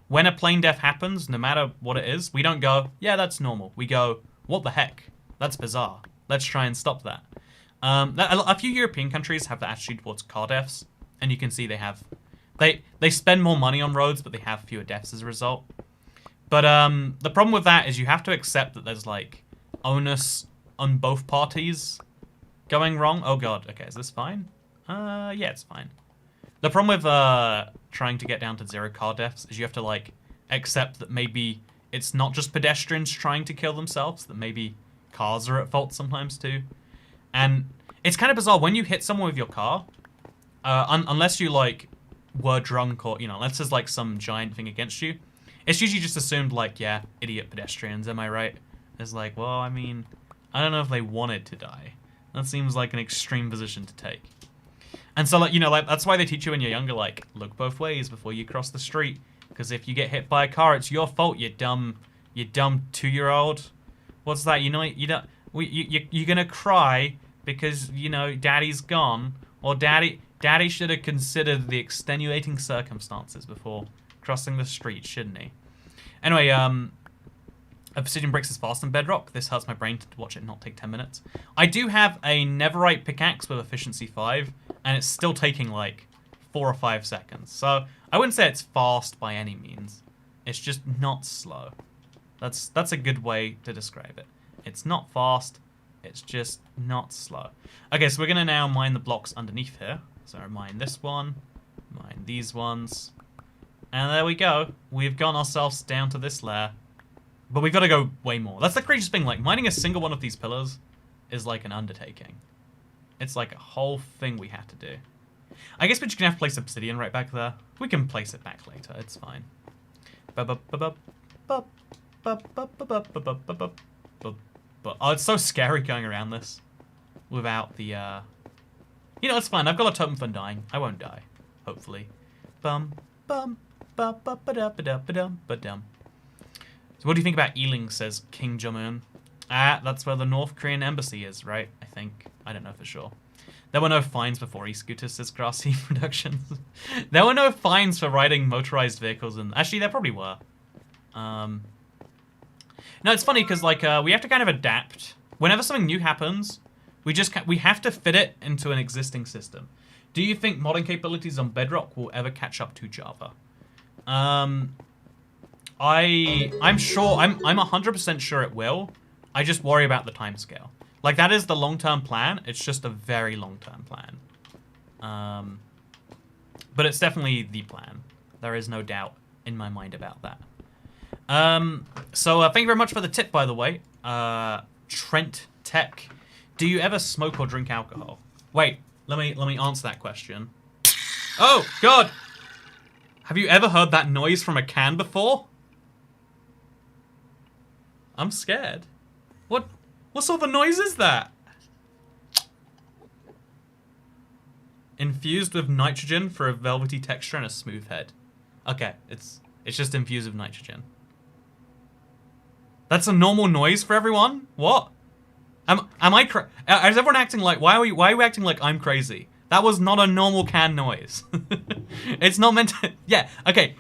When a plane death happens, no matter what it is, we don't go, yeah, that's normal. We go, what the heck? That's bizarre. Let's try and stop that. A few European countries have the attitude towards car deaths, and you can see they have... They spend more money on roads, but they have fewer deaths as a result. But the problem with that is you have to accept that there's, like, onus on both parties going wrong. Oh god, okay, is this fine? Yeah, it's fine. The problem with trying to get down to zero car deaths is you have to, like, accept that maybe it's not just pedestrians trying to kill themselves, that maybe cars are at fault sometimes too. And it's kind of bizarre when you hit someone with your car, unless you, like, were drunk or, you know, unless there's, like, some giant thing against you, it's usually just assumed, like, yeah, idiot pedestrians, am I right? It's like, well, I mean, I don't know if they wanted to die. That seems like an extreme position to take. And so, like, you know, like, that's why they teach you when you're younger, like, look both ways before you cross the street. Because if you get hit by a car, it's your fault, you dumb 2-year-old. What's that? You know, you're gonna cry because, you know, daddy's gone. Or daddy should have considered the extenuating circumstances before crossing the street, shouldn't he? Anyway, Obsidian bricks is fast in Bedrock. This hurts my brain to watch it not take 10 minutes. I do have a netherite pickaxe with efficiency 5, and it's still taking like 4 or 5 seconds. So I wouldn't say it's fast by any means. It's just not slow. That's a good way to describe it. It's not fast, it's just not slow. Okay, so we're gonna now mine the blocks underneath here. So mine this one, mine these ones, and there we go. We've gotten ourselves down to this layer. But we've got to go way more. That's the craziest thing. Like, mining a single one of these pillars is like an undertaking. It's like a whole thing we have to do. I guess we're just gonna have to place obsidian right back there. We can place it back later. It's fine. Oh, it's so scary going around this without the. You know, it's fine. I've got a totem for dying. I won't die, hopefully. Bum bum ba ba ba da ba da ba dum ba dum. So what do you think about Ealing? Says King Jong-un. That's where the North Korean embassy is, right? I think. I don't know for sure. There were no fines before e-scooters, says Grassy Productions. There were no fines for riding motorized vehicles, and actually there probably were. No, it's funny because like we have to kind of adapt. Whenever something new happens, we have to fit it into an existing system. Do you think modern capabilities on Bedrock will ever catch up to Java? I'm sure. I'm 100% sure it will. I just worry about the timescale. Like, that is the long-term plan. It's just a very long-term plan. But it's definitely the plan. There is no doubt in my mind about that. So thank you very much for the tip, by the way. Trent Tech. Do you ever smoke or drink alcohol? Wait, let me answer that question. Oh, God! Have you ever heard that noise from a can before? I'm scared. What sort of a noise is that? Infused with nitrogen for a velvety texture and a smooth head. Okay, it's just infused with nitrogen. That's a normal noise for everyone? What? Am I is everyone acting like why are you acting like I'm crazy? That was not a normal can noise. It's not meant to. Yeah, okay.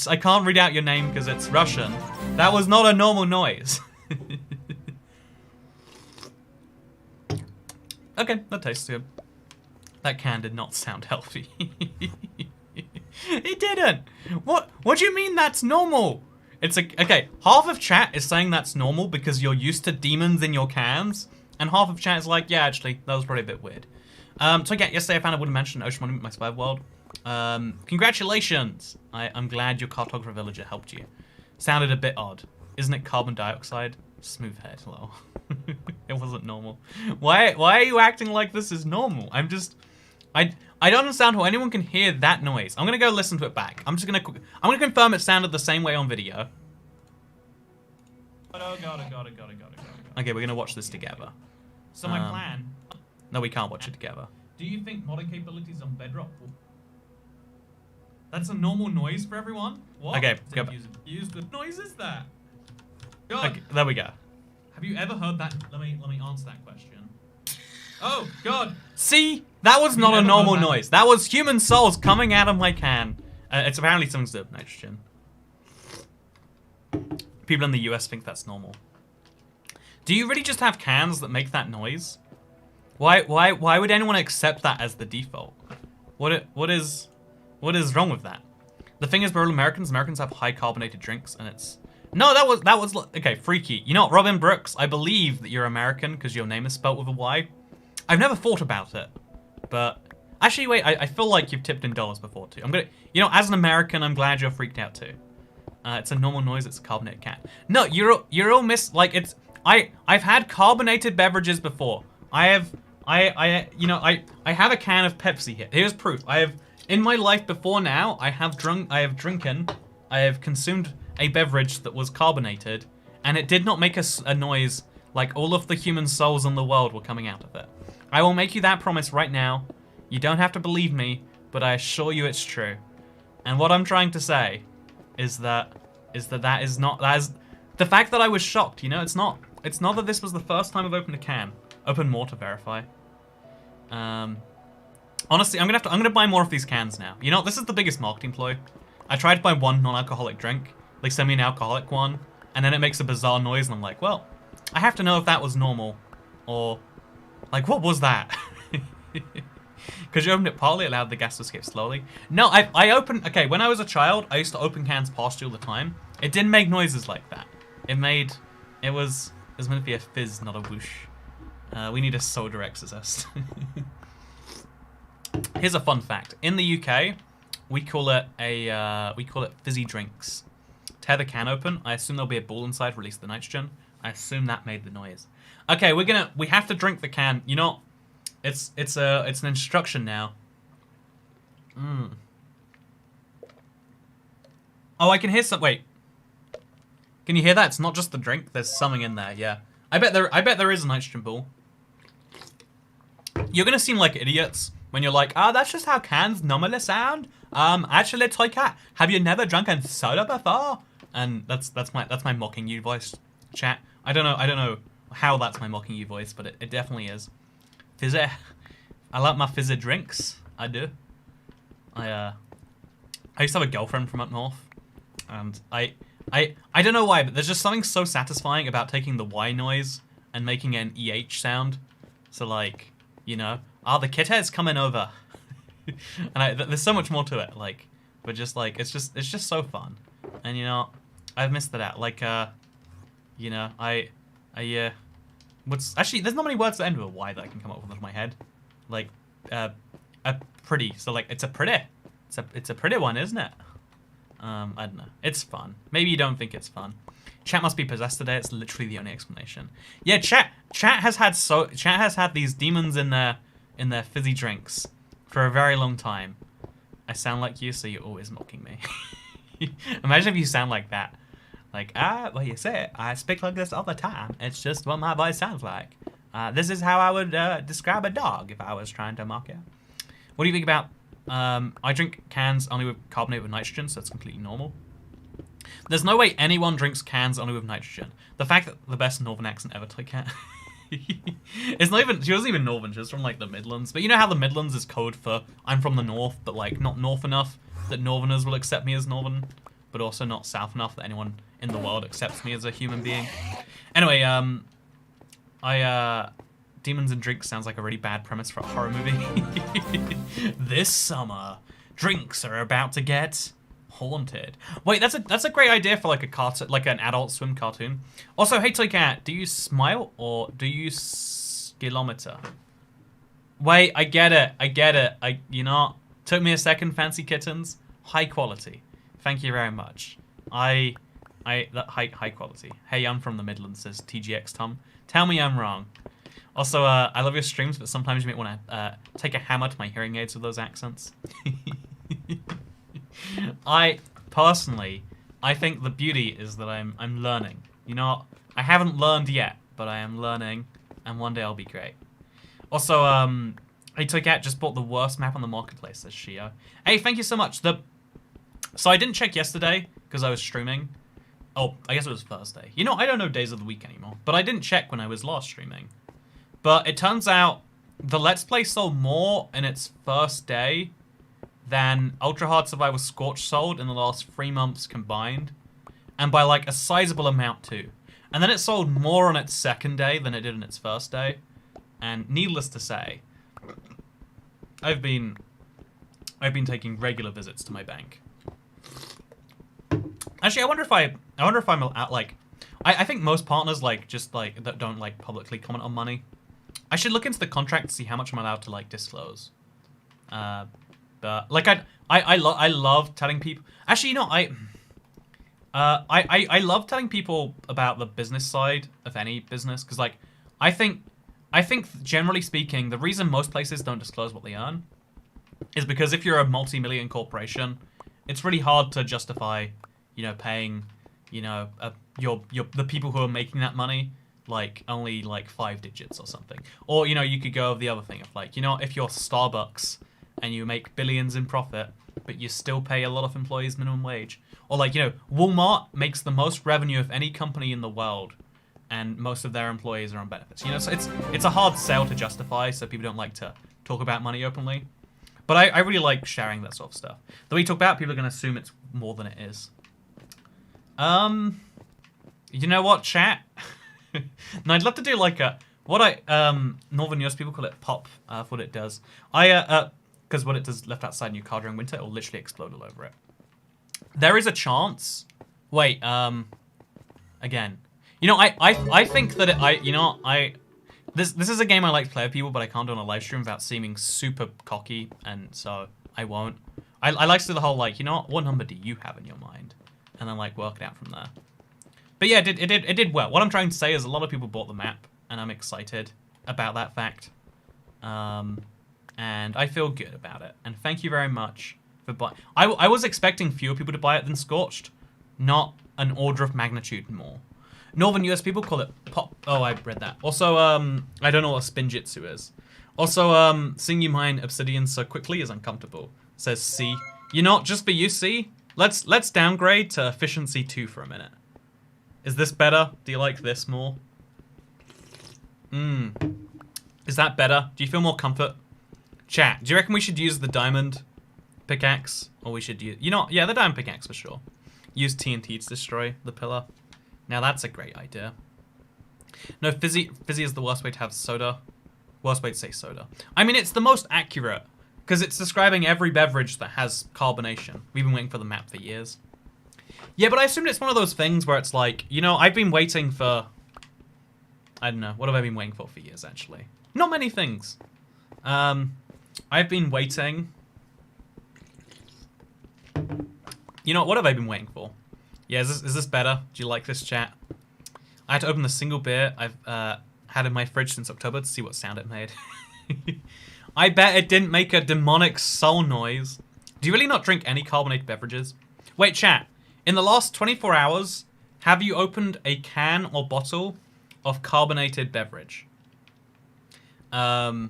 I can't read out your name because it's Russian. That was not a normal noise. Okay, that tastes good. That can did not sound healthy. It didn't. What do you mean that's normal? It's like, okay, half of chat is saying that's normal because you're used to demons in your cans, and half of chat is like, yeah, actually, that was probably a bit weird. So yeah, yesterday I found a wooden mansion, Ocean Monument, my survival world. Congratulations! I'm glad your cartographer villager helped you. Sounded a bit odd. Isn't it carbon dioxide? Smooth head, lol. It wasn't normal. Why are you acting like this is normal? I don't understand how anyone can hear that noise. I'm gonna go listen to it back. I'm gonna confirm it sounded the same way on video. Got it. Okay, we're gonna watch this together. So my plan. No, we can't watch it together. Do you think modern capabilities on Bedrock will... That's a normal noise for everyone? What? Okay, go back. Used with noise is that? God. Okay, there we go. Have you ever heard that? Let me answer that question. Oh, God. See? That was not a normal noise. That was human souls coming out of my can. It's apparently something to do with nitrogen. People in the US think that's normal. Do you really just have cans that make that noise? Why would anyone accept that as the default? What is wrong with that? The thing is, we're all Americans. Americans have high carbonated drinks, and it's... No, that was okay, freaky. You know what, Robin Brooks? I believe that you're American because your name is spelt with a Y. I've never thought about it, but actually, wait. I feel like you've tipped in dollars before too. You know, as an American, I'm glad you're freaked out too. It's a normal noise. It's a carbonated can. No, you're all like it's. I've had carbonated beverages before. I have a can of Pepsi here. Here's proof. I have in my life before now. I have consumed a beverage that was carbonated, and it did not make a noise like all of the human souls in the world were coming out of it. I will make you that promise right now. You don't have to believe me, but I assure you it's true. And what I'm trying to say is that the fact that I was shocked. You know, it's not that this was the first time I've opened a can. Open more to verify. Honestly, I'm gonna buy more of these cans now. You know, this is the biggest marketing ploy. I tried to buy one non-alcoholic drink. They send me an alcoholic one, and then it makes a bizarre noise, and I'm like, well, I have to know if that was normal, or, like, what was that? Because you opened it partly, it allowed the gas to escape slowly. No, I opened, okay, when I was a child, I used to open cans past you all the time. It didn't make noises like that. It was meant to be a fizz, not a whoosh. We need a soda exorcist. Here's a fun fact. In the UK, we call it fizzy drinks. Tear the can open. I assume there'll be a ball inside, release the nitrogen. I assume that made the noise. Okay, we have to drink the can. You know, It's an instruction now. Oh, I can hear some. Wait, can you hear that? It's not just the drink. There's something in there. Yeah, I bet there is a nitrogen ball. You're gonna seem like idiots when you're like, that's just how cans normally sound. Actually, Toy Cat, have you never drunken soda before? And that's my mocking you voice, chat. I don't know how that's my mocking you voice, but it definitely is. Fizzy. I like my fizzy drinks. I do. I used to have a girlfriend from up north, and I don't know why, but there's just something so satisfying about taking the Y noise and making an EH sound. So like, you know, the kitty's coming over, and there's so much more to it. Like, but just like it's just so fun, and you know, I've missed that out. Like, you know, what's actually there's not many words at the end of a Y that I can come up with off my head. Like, a pretty. So like, it's a pretty one, isn't it? I don't know. It's fun. Maybe you don't think it's fun. Chat must be possessed today. It's literally the only explanation. Yeah, chat has had these demons in their fizzy drinks for a very long time. I sound like you, so you're always mocking me. Imagine if you sound like that. Like, well, you say it. I speak like this all the time. It's just what my voice sounds like. This is how I would describe a dog if I was trying to mock it. What do you think about... I drink cans only with carbonate with nitrogen, so it's completely normal. There's no way anyone drinks cans only with nitrogen. The fact that the best northern accent ever, Toy Cat. It's not even... She wasn't even northern. She was from, like, the Midlands. But you know how the Midlands is code for I'm from the north, but, like, not north enough that northerners will accept me as northern, but also not south enough that anyone in the world accepts me as a human being. Anyway, Demons and Drinks sounds like a really bad premise for a horror movie. This summer, drinks are about to get haunted. Wait, that's a great idea for like a cartoon, like an Adult Swim cartoon. Also, hey Toy Cat, do you smile or do you skilometer? Wait, I get it. You know, took me a second, fancy kittens. High quality. Thank you very much. That high quality. Hey, I'm from the Midlands, says TGX Tom. Tell me I'm wrong. Also, I love your streams, but sometimes you might want to take a hammer to my hearing aids with those accents. I think the beauty is that I'm learning. You know, I haven't learned yet, but I am learning, and one day I'll be great. Also, hey Toy Cat just bought the worst map on the marketplace, says Shio. Hey, thank you so much. So I didn't check yesterday because I was streaming. Oh, I guess it was Thursday. You know, I don't know days of the week anymore, but I didn't check when I was last streaming. But it turns out the Let's Play sold more in its first day than Ultra Hard Survival Scorch sold in the last 3 months combined. And by like a sizable amount too. And then it sold more on its second day than it did in its first day. And needless to say, I've been taking regular visits to my bank. Actually, I wonder if I'm out, like, I think most partners like just like that don't like publicly comment on money. I should look into the contract to see how much I'm allowed to like disclose. But like I love telling people. Actually, you know, I love telling people about the business side of any business because like I think generally speaking, the reason most places don't disclose what they earn is because if you're a multi-million corporation, it's really hard to justify, you know, paying, you know, the people who are making that money like only like 5 digits or something. Or, you know, you could go of the other thing of like, you know, if you're Starbucks and you make billions in profit, but you still pay a lot of employees minimum wage. Or like, you know, Walmart makes the most revenue of any company in the world, and most of their employees are on benefits. You know, so it's a hard sell to justify, so people don't like to talk about money openly. But I really like sharing that sort of stuff. The way you talk about it, people are going to assume it's more than it is. You know what, chat? No, I'd love to do like a Northern US people call it pop for what it does. Because what it does left outside in your car during winter, it will literally explode all over it. There is a chance. Wait, again. You know, I think that this is a game I like to play with people, but I can't do on a live stream without seeming super cocky, and so I won't. I like to do the whole like, you know what number do you have in your mind, and then like work it out from there. But yeah, it did well. What I'm trying to say is a lot of people bought the map, and I'm excited about that fact. And I feel good about it. And thank you very much for buying. I was expecting fewer people to buy it than Scorched, not an order of magnitude more. Northern US people call it pop. Oh, I read that. Also, I don't know what spinjitzu is. Also, seeing you mine Obsidian so quickly is uncomfortable. Says C. You know, just for you, C. Let's downgrade to efficiency 2 for a minute. Is this better? Do you like this more? Is that better? Do you feel more comfort? Chat, do you reckon we should use the diamond pickaxe? Or we should use... You know, yeah, the diamond pickaxe for sure. Use TNT to destroy the pillar. Now that's a great idea. No, fizzy is the worst way to have soda. Worst way to say soda. I mean, it's the most accurate. Because it's describing every beverage that has carbonation. We've been waiting for the map for years. Yeah, but I assumed it's one of those things where it's like, you know, I've been waiting for... I don't know. What have I been waiting for years, actually? Not many things. I've been waiting... You know, what have I been waiting for? Yeah, is this better? Do you like this, chat? I had to open the single beer I've had in my fridge since October to see what sound it made. I bet it didn't make a demonic soul noise. Do you really not drink any carbonated beverages? Wait, chat. In the last 24 hours, have you opened a can or bottle of carbonated beverage? Have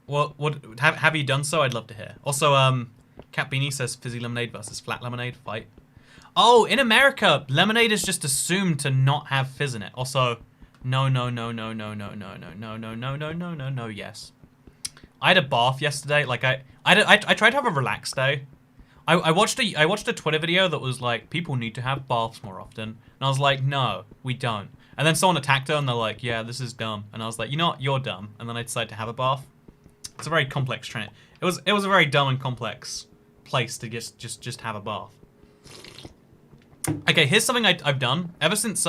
you done so? I'd love to hear. Also, Cat Beanie says fizzy lemonade versus flat lemonade. Fight. Oh, in America, lemonade is just assumed to not have fizz in it. Also, no, yes. I had a bath yesterday. Like I tried to have a relaxed day. I watched a Twitter video that was like, people need to have baths more often. And I was like, no, we don't. And then someone attacked her and they're like, yeah, this is dumb. And I was like, you know what, you're dumb. And then I decided to have a bath. It's a very complex trend. It was a very dumb and complex place to just have a bath. Okay, here's something I've done. Ever since,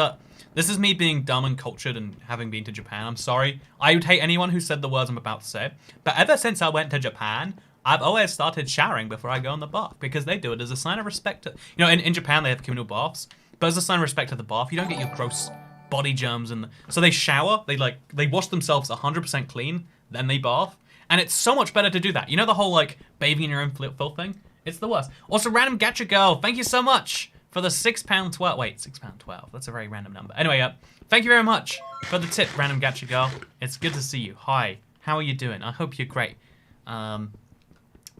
this is me being dumb and cultured and having been to Japan. I'm sorry. I would hate anyone who said the words I'm about to say. But ever since I went to Japan, I've always started showering before I go in the bath because they do it as a sign of respect to, you know, in Japan they have communal baths, but as a sign of respect to the bath, you don't get your gross body germs and so they shower, they wash themselves 100% clean, then they bath, and it's so much better to do that. You know the whole like bathing in your own filth thing? It's the worst. Also, random gacha girl, thank you so much for the £6.12. Wait, £6.12. That's a very random number. Anyway, thank you very much for the tip, random gacha girl. It's good to see you. Hi, how are you doing? I hope you're great.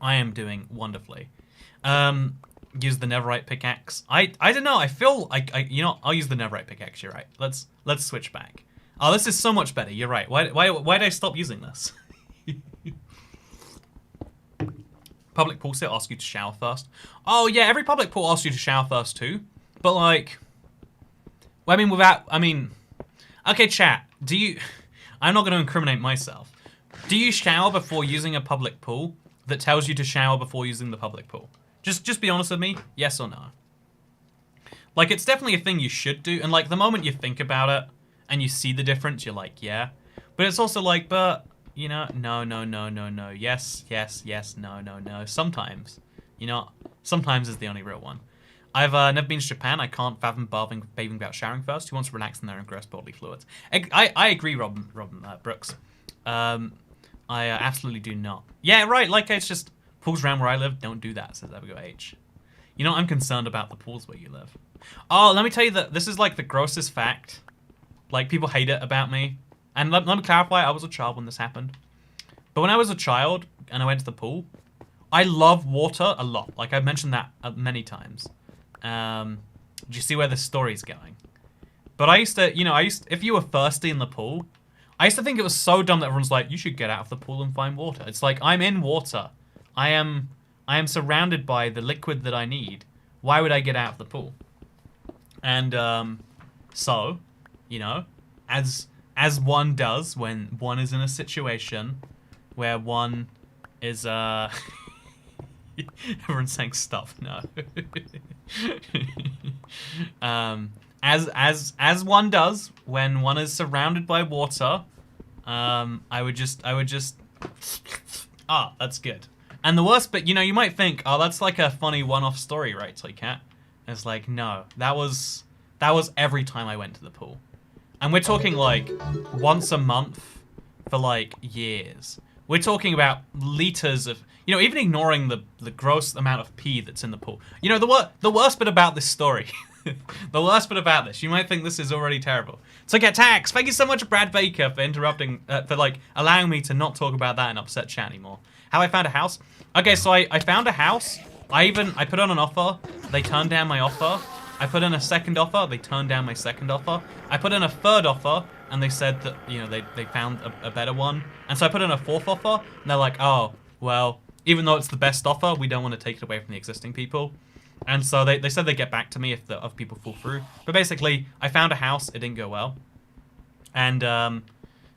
I am doing wonderfully. Use the netherite pickaxe. I don't know. I feel like you know, I'll use the netherite pickaxe. You're right. Let's switch back. Oh, this is so much better. You're right. Why did I stop using this? Public pool still asks you to shower first. Oh yeah, every public pool asks you to shower first too. But like, well, I mean, okay, chat. Do you? I'm not going to incriminate myself. Do you shower before using a public pool that tells you to shower before using the public pool? Just be honest with me, yes or no? Like, it's definitely a thing you should do, and like, the moment you think about it, and you see the difference, you're like, yeah. But it's also like, but, you know, no, yes, no. Sometimes, you know, sometimes is the only real one. I've never been to Japan. I can't fathom bathing without showering first. Who wants to relax in their own gross bodily fluids? I agree, Robin Brooks. I absolutely do not. Yeah, right, like, it's just, pools around where I live, don't do that, says Abigail H. You know, I'm concerned about the pools where you live. Oh, let me tell you that this is like the grossest fact. Like, people hate it about me. And let me clarify, I was a child when this happened. But when I was a child and I went to the pool, I love water a lot. Like, I've mentioned that many times. Do you see where this story's going? But I used to, you know, if you were thirsty in the pool, I used to think it was so dumb that everyone's like, you should get out of the pool and find water. It's like, I'm in water. I am surrounded by the liquid that I need. Why would I get out of the pool? And so, you know, as one does when one is in a situation where one is everyone's saying stuff. No. As one does when one is surrounded by water, I would just that's good. And the worst bit, you know, you might think, oh, that's like a funny one-off story, right, Toy Cat? It's like, no, that was every time I went to the pool. And we're talking like once a month for like years. We're talking about liters of, you know, even ignoring the gross amount of pee that's in the pool. You know, the worst bit about this story, the worst bit about this, you might think this is already terrible. So get tax. Thank you so much, Brad Baker, for interrupting, for like allowing me to not talk about that and upset chat anymore. How I found a house? Okay, so I found a house. I put on an offer. They turned down my offer. I put in a second offer. They turned down my second offer. I put in a third offer, and they said that, you know, they found a better one. And so I put in a fourth offer, and they're like, oh, well, even though it's the best offer, we don't want to take it away from the existing people. And so they said they'd get back to me if the other people fall through. But basically, I found a house. It didn't go well. And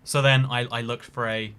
so then I looked for I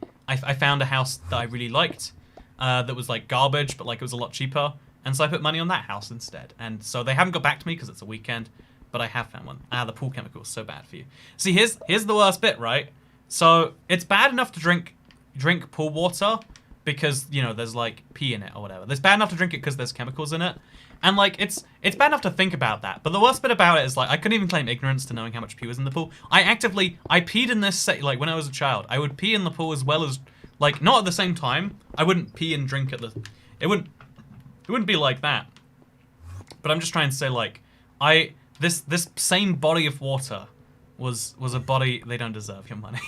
found a house that I really liked that was like garbage, but like it was a lot cheaper. And so I put money on that house instead. And so they haven't got back to me because it's a weekend, but I have found one. The pool chemical is so bad for you. See, here's the worst bit, right? So it's bad enough to drink pool water because, you know, there's like pee in it or whatever. It's bad enough to drink it because there's chemicals in it. And like it's bad enough to think about that. But the worst bit about it is like I couldn't even claim ignorance to knowing how much pee was in the pool. I peed in this like when I was a child. I would pee in the pool as well as, like, not at the same time. I wouldn't pee and drink it wouldn't be like that. But I'm just trying to say, like, this same body of water was a body. They don't deserve your money.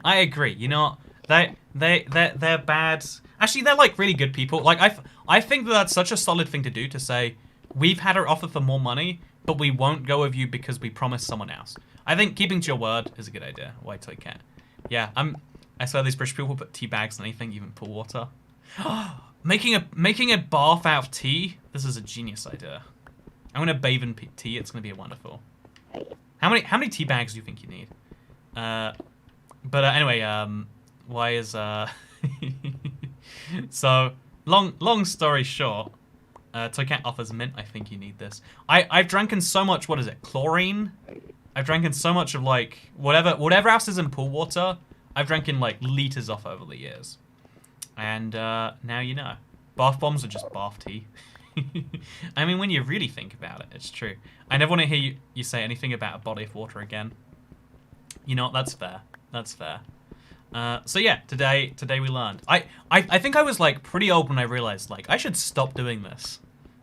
I agree. You know, they're bad. Actually, they're like really good people. Like I think that's such a solid thing to do, to say we've had our offer for more money, but we won't go with you because we promised someone else. I think keeping to your word is a good idea. White toy cat. Yeah, I swear these British people put tea bags in anything, even pool water. Making a bath out of tea. This is a genius idea. I'm gonna bathe in tea. It's gonna be wonderful. How many tea bags do you think you need? Anyway, why is so long story short, Toycat offers mint. I think you need this. I've drank so much. What is it? Chlorine. I've drank so much of like whatever else is in pool water. I've drank like liters off over the years. And now you know. Bath bombs are just bath tea. I mean, when you really think about it, it's true. I never want to hear you say anything about a body of water again. You know, that's fair. That's fair. So yeah, today we learned. I think I was like pretty old when I realized like I should stop doing this.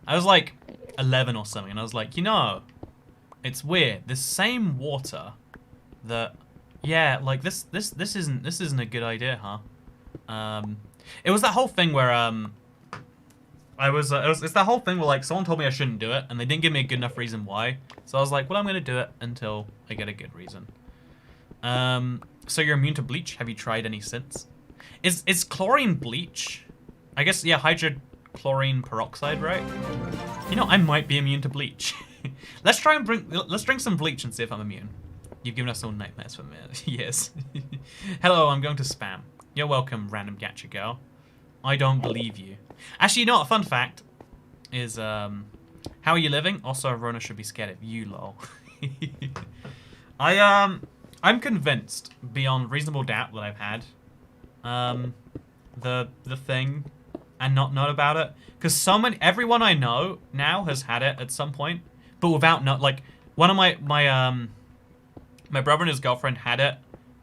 I was like 11 or something, and I was like, you know, it's weird. This same water that, yeah, like this isn't a good idea, huh? It was that whole thing where it's that whole thing where like someone told me I shouldn't do it, and they didn't give me a good enough reason why. So I was like, well, I'm gonna do it until I get a good reason. So you're immune to bleach? Have you tried any since? Is chlorine bleach? I guess, yeah, hydrochlorine peroxide, right? You know, I might be immune to bleach. let's drink some bleach and see if I'm immune. You've given us all nightmares for years. Hello, I'm going to spam. You're welcome, random gacha girl. I don't believe you. Actually, you know what? A fun fact is, how are you living? Also, Rona should be scared of you, lol. I'm convinced, beyond reasonable doubt, that I've had the thing and not known about it. Because everyone I know now has had it at some point, but without like one of my brother and his girlfriend had it,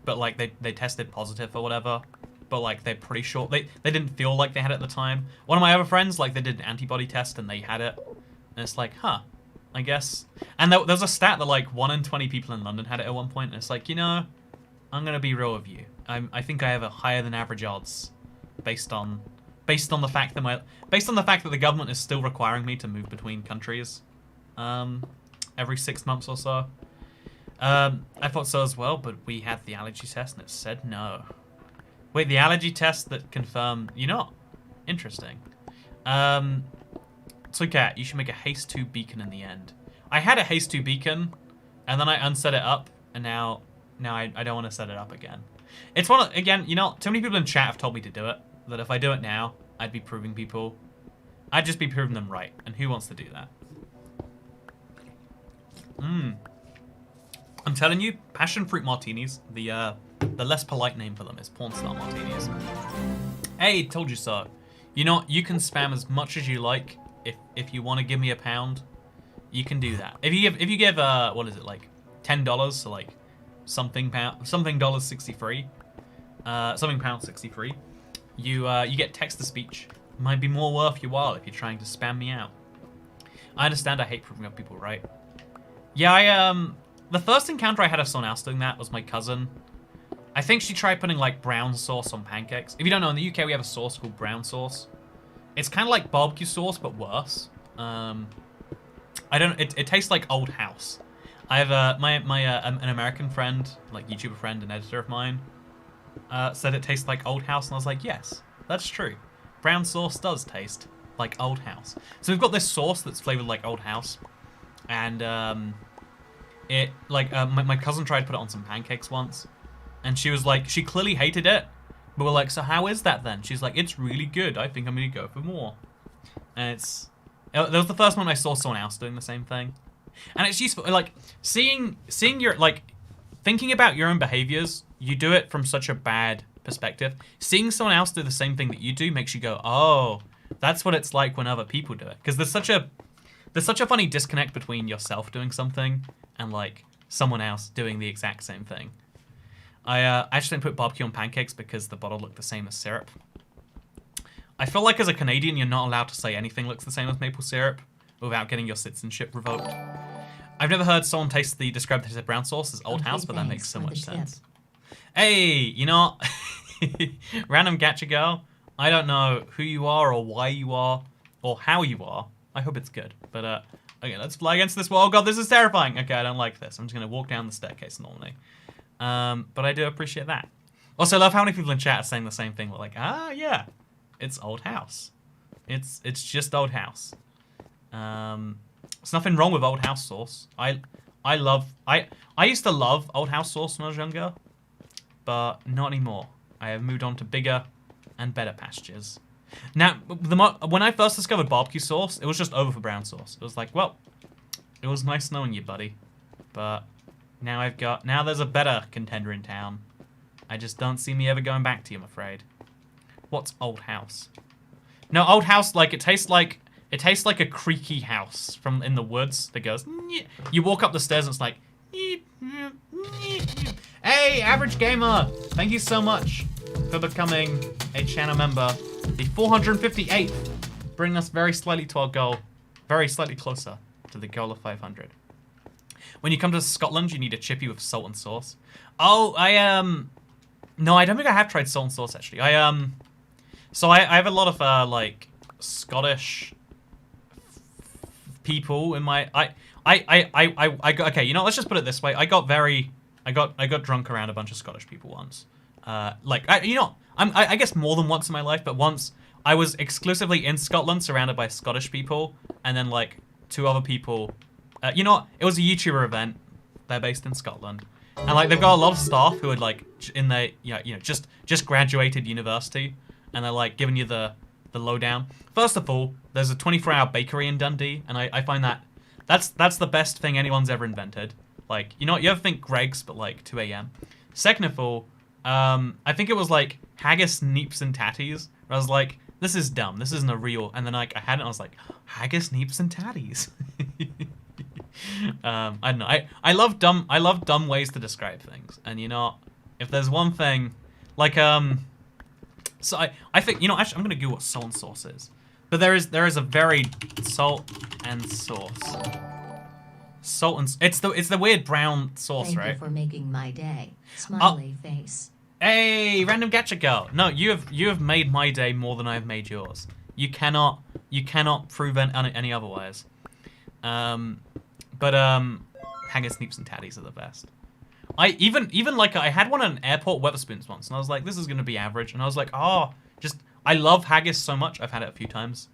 but like they tested positive or whatever. But like they're pretty sure they didn't feel like they had it at the time. One of my other friends, like, they did an antibody test and they had it, and it's like, huh, I guess. And there's a stat that like 1 in 20 people in London had it at one point, and it's like, you know, I'm gonna be real with you. I think I have a higher than average odds, based on the fact that the government is still requiring me to move between countries, every 6 months or so. I thought so as well, but we had the allergy test and it said no. Wait, the allergy test that confirmed... You know, interesting. So, Kat, you should make a Haste 2 beacon in the end. I had a Haste 2 beacon, and then I unset it up, and now I don't want to set it up again. It's one of... Again, you know, too many people in chat have told me to do it, that if I do it now, I'd be proving people... I'd just be proving them right, and who wants to do that? I'm telling you, passion fruit martinis, the less polite name for them is porn star martinis. Hey, told you so. You know, you can spam as much as you like. If you want to give me £1, you can do that. If you give what is it, like $10, so like something pound, something dollars 63, something pound 63, you get text to speech. Might be more worth your while if you're trying to spam me out. I understand I hate proving up people, right? Yeah, the first encounter I had of someone else doing that was my cousin. I think she tried putting like brown sauce on pancakes. If you don't know, in the UK we have a sauce called brown sauce. It's kind of like barbecue sauce, but worse. It tastes like Old House. I have an American friend, like YouTuber friend and editor of mine, said it tastes like Old House, and I was like, yes, that's true. Brown sauce does taste like Old House. So we've got this sauce that's flavored like Old House, and my cousin tried to put it on some pancakes once, and she was like, she clearly hated it, but we're like, so how is that then? She's like, it's really good. I think I'm gonna go for more. And that was the first time I saw someone else doing the same thing, and it's useful. Like seeing your thinking about your own behaviors. You do it from such a bad perspective. Seeing someone else do the same thing that you do makes you go, oh, that's what it's like when other people do it. Because there's such a funny disconnect between yourself doing something and like someone else doing the exact same thing. I actually didn't put barbecue on pancakes because the bottle looked the same as syrup. I feel like as a Canadian, you're not allowed to say anything looks the same as maple syrup without getting your citizenship revoked. I've never heard someone describe the taste of brown sauce as Old House, but that makes so much sense. Hey, you know, random gacha girl. I don't know who you are or why you are or how you are. I hope it's good. But, okay, let's fly against this wall. Oh, God, this is terrifying. Okay, I don't like this. I'm just going to walk down the staircase normally. But I do appreciate that. Also, I love how many people in chat are saying the same thing. They're like, ah, yeah, it's Old House. It's just Old House. There's nothing wrong with Old House sauce. I used to love Old House sauce when I was younger, but not anymore. I have moved on to bigger and better pastures. Now, when I first discovered barbecue sauce, it was just over for brown sauce. It was like, well, it was nice knowing you, buddy. But now there's a better contender in town. I just don't see me ever going back to you, I'm afraid. What's Old House? No, Old House, like, it tastes like a creaky house from in the woods that goes, nyeh. You walk up the stairs and it's like, nyeh, nyeh, nyeh. Hey, Average Gamer, thank you so much for becoming a channel member. The 458th, bringing us very slightly to our goal, very slightly closer to the goal of 500. When you come to Scotland, you need a chippy with salt and sauce. Oh, no, I don't think I have tried salt and sauce actually. So I have a lot of like Scottish people in my okay, you know, let's just put it this way. I got drunk around a bunch of Scottish people once. I guess more than once in my life, but once I was exclusively in Scotland surrounded by Scottish people, and then like two other people. You know what? It was a YouTuber event. They're based in Scotland, and like they've got a lot of staff who had like in their just graduated university, and they're like giving you the lowdown. First of all, there's a 24-hour bakery in Dundee, and I find that's the best thing anyone's ever invented. Like, you know what? You ever think Greg's, but like 2 a.m. Second of all, I think it was like haggis, neeps, and tatties. Where I was like, this is dumb. This isn't a real. And then like I had it, and I was like, haggis, neeps, and tatties. I don't know. I love dumb ways to describe things. And you know, if there's one thing, like so I think, you know, actually I'm gonna Google what salt and sauce is. But there is a very salt and sauce. Salt and it's the weird brown sauce, Thank right? Thank you for making my day. Smiley face. Hey, random gacha girl. No, you have made my day more than I have made yours. You cannot prove any otherwise. But haggis, sneeps, and tatties are the best. I even like I had one at an airport Weatherspoons once, and I was like, this is gonna be average, and I was like, oh, I love haggis so much. I've had it a few times.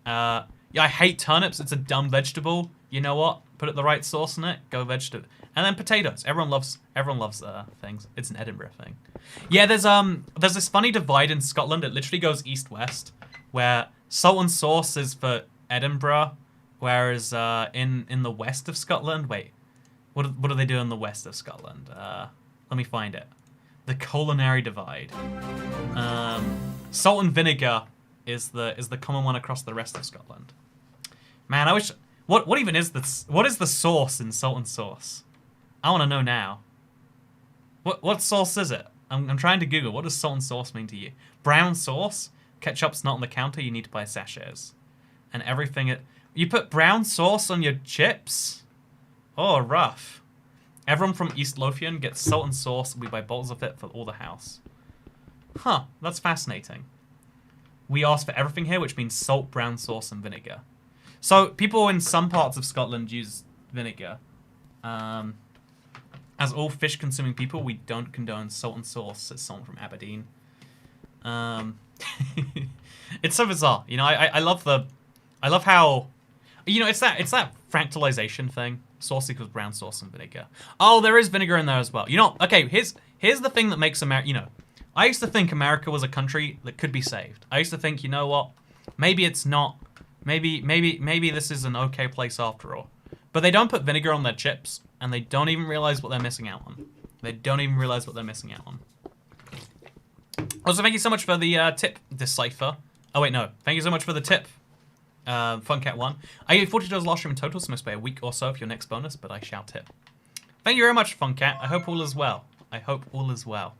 Yeah, I hate turnips. It's a dumb vegetable. You know what? Put the right sauce in it. Go vegetable. And then potatoes. Everyone loves things. It's an Edinburgh thing. Yeah, there's this funny divide in Scotland. It literally goes east-west, where salt and sauce is for Edinburgh, whereas in the west of Scotland, wait, what do they do in the west of Scotland? Let me find it. The culinary divide. Salt and vinegar is the common one across the rest of Scotland. Man, I wish. What even is this? What is the sauce in salt and sauce? I want to know now. What sauce is it? I'm trying to Google. What does salt and sauce mean to you? Brown sauce? Ketchup's not on the counter. You need to buy sachets. And everything... You put brown sauce on your chips? Oh, rough. Everyone from East Lothian gets salt and sauce. We buy bottles of it for all the house. Huh, that's fascinating. We ask for everything here, which means salt, brown sauce, and vinegar. So people in some parts of Scotland use vinegar. As all fish-consuming people, we don't condone salt and sauce, says someone from Aberdeen. It's so bizarre. You know, I love how, you know, it's that fractalization thing. Sauce equals brown sauce and vinegar. Oh, there is vinegar in there as well. You know, okay, here's the thing that makes America, you know, I used to think America was a country that could be saved. I used to think, you know what, maybe it's not. Maybe this is an okay place after all. But they don't put vinegar on their chips, and they don't even realize what they're missing out on. They don't even realize what they're missing out on. Also, thank you so much for the tip, Decipher. Oh, wait, no. Thank you so much for the tip, Funcat1. I gave $40 last stream in total, so must be a week or so for your next bonus, but I shall tip. Thank you very much, Funcat. I hope all is well. I hope all is well.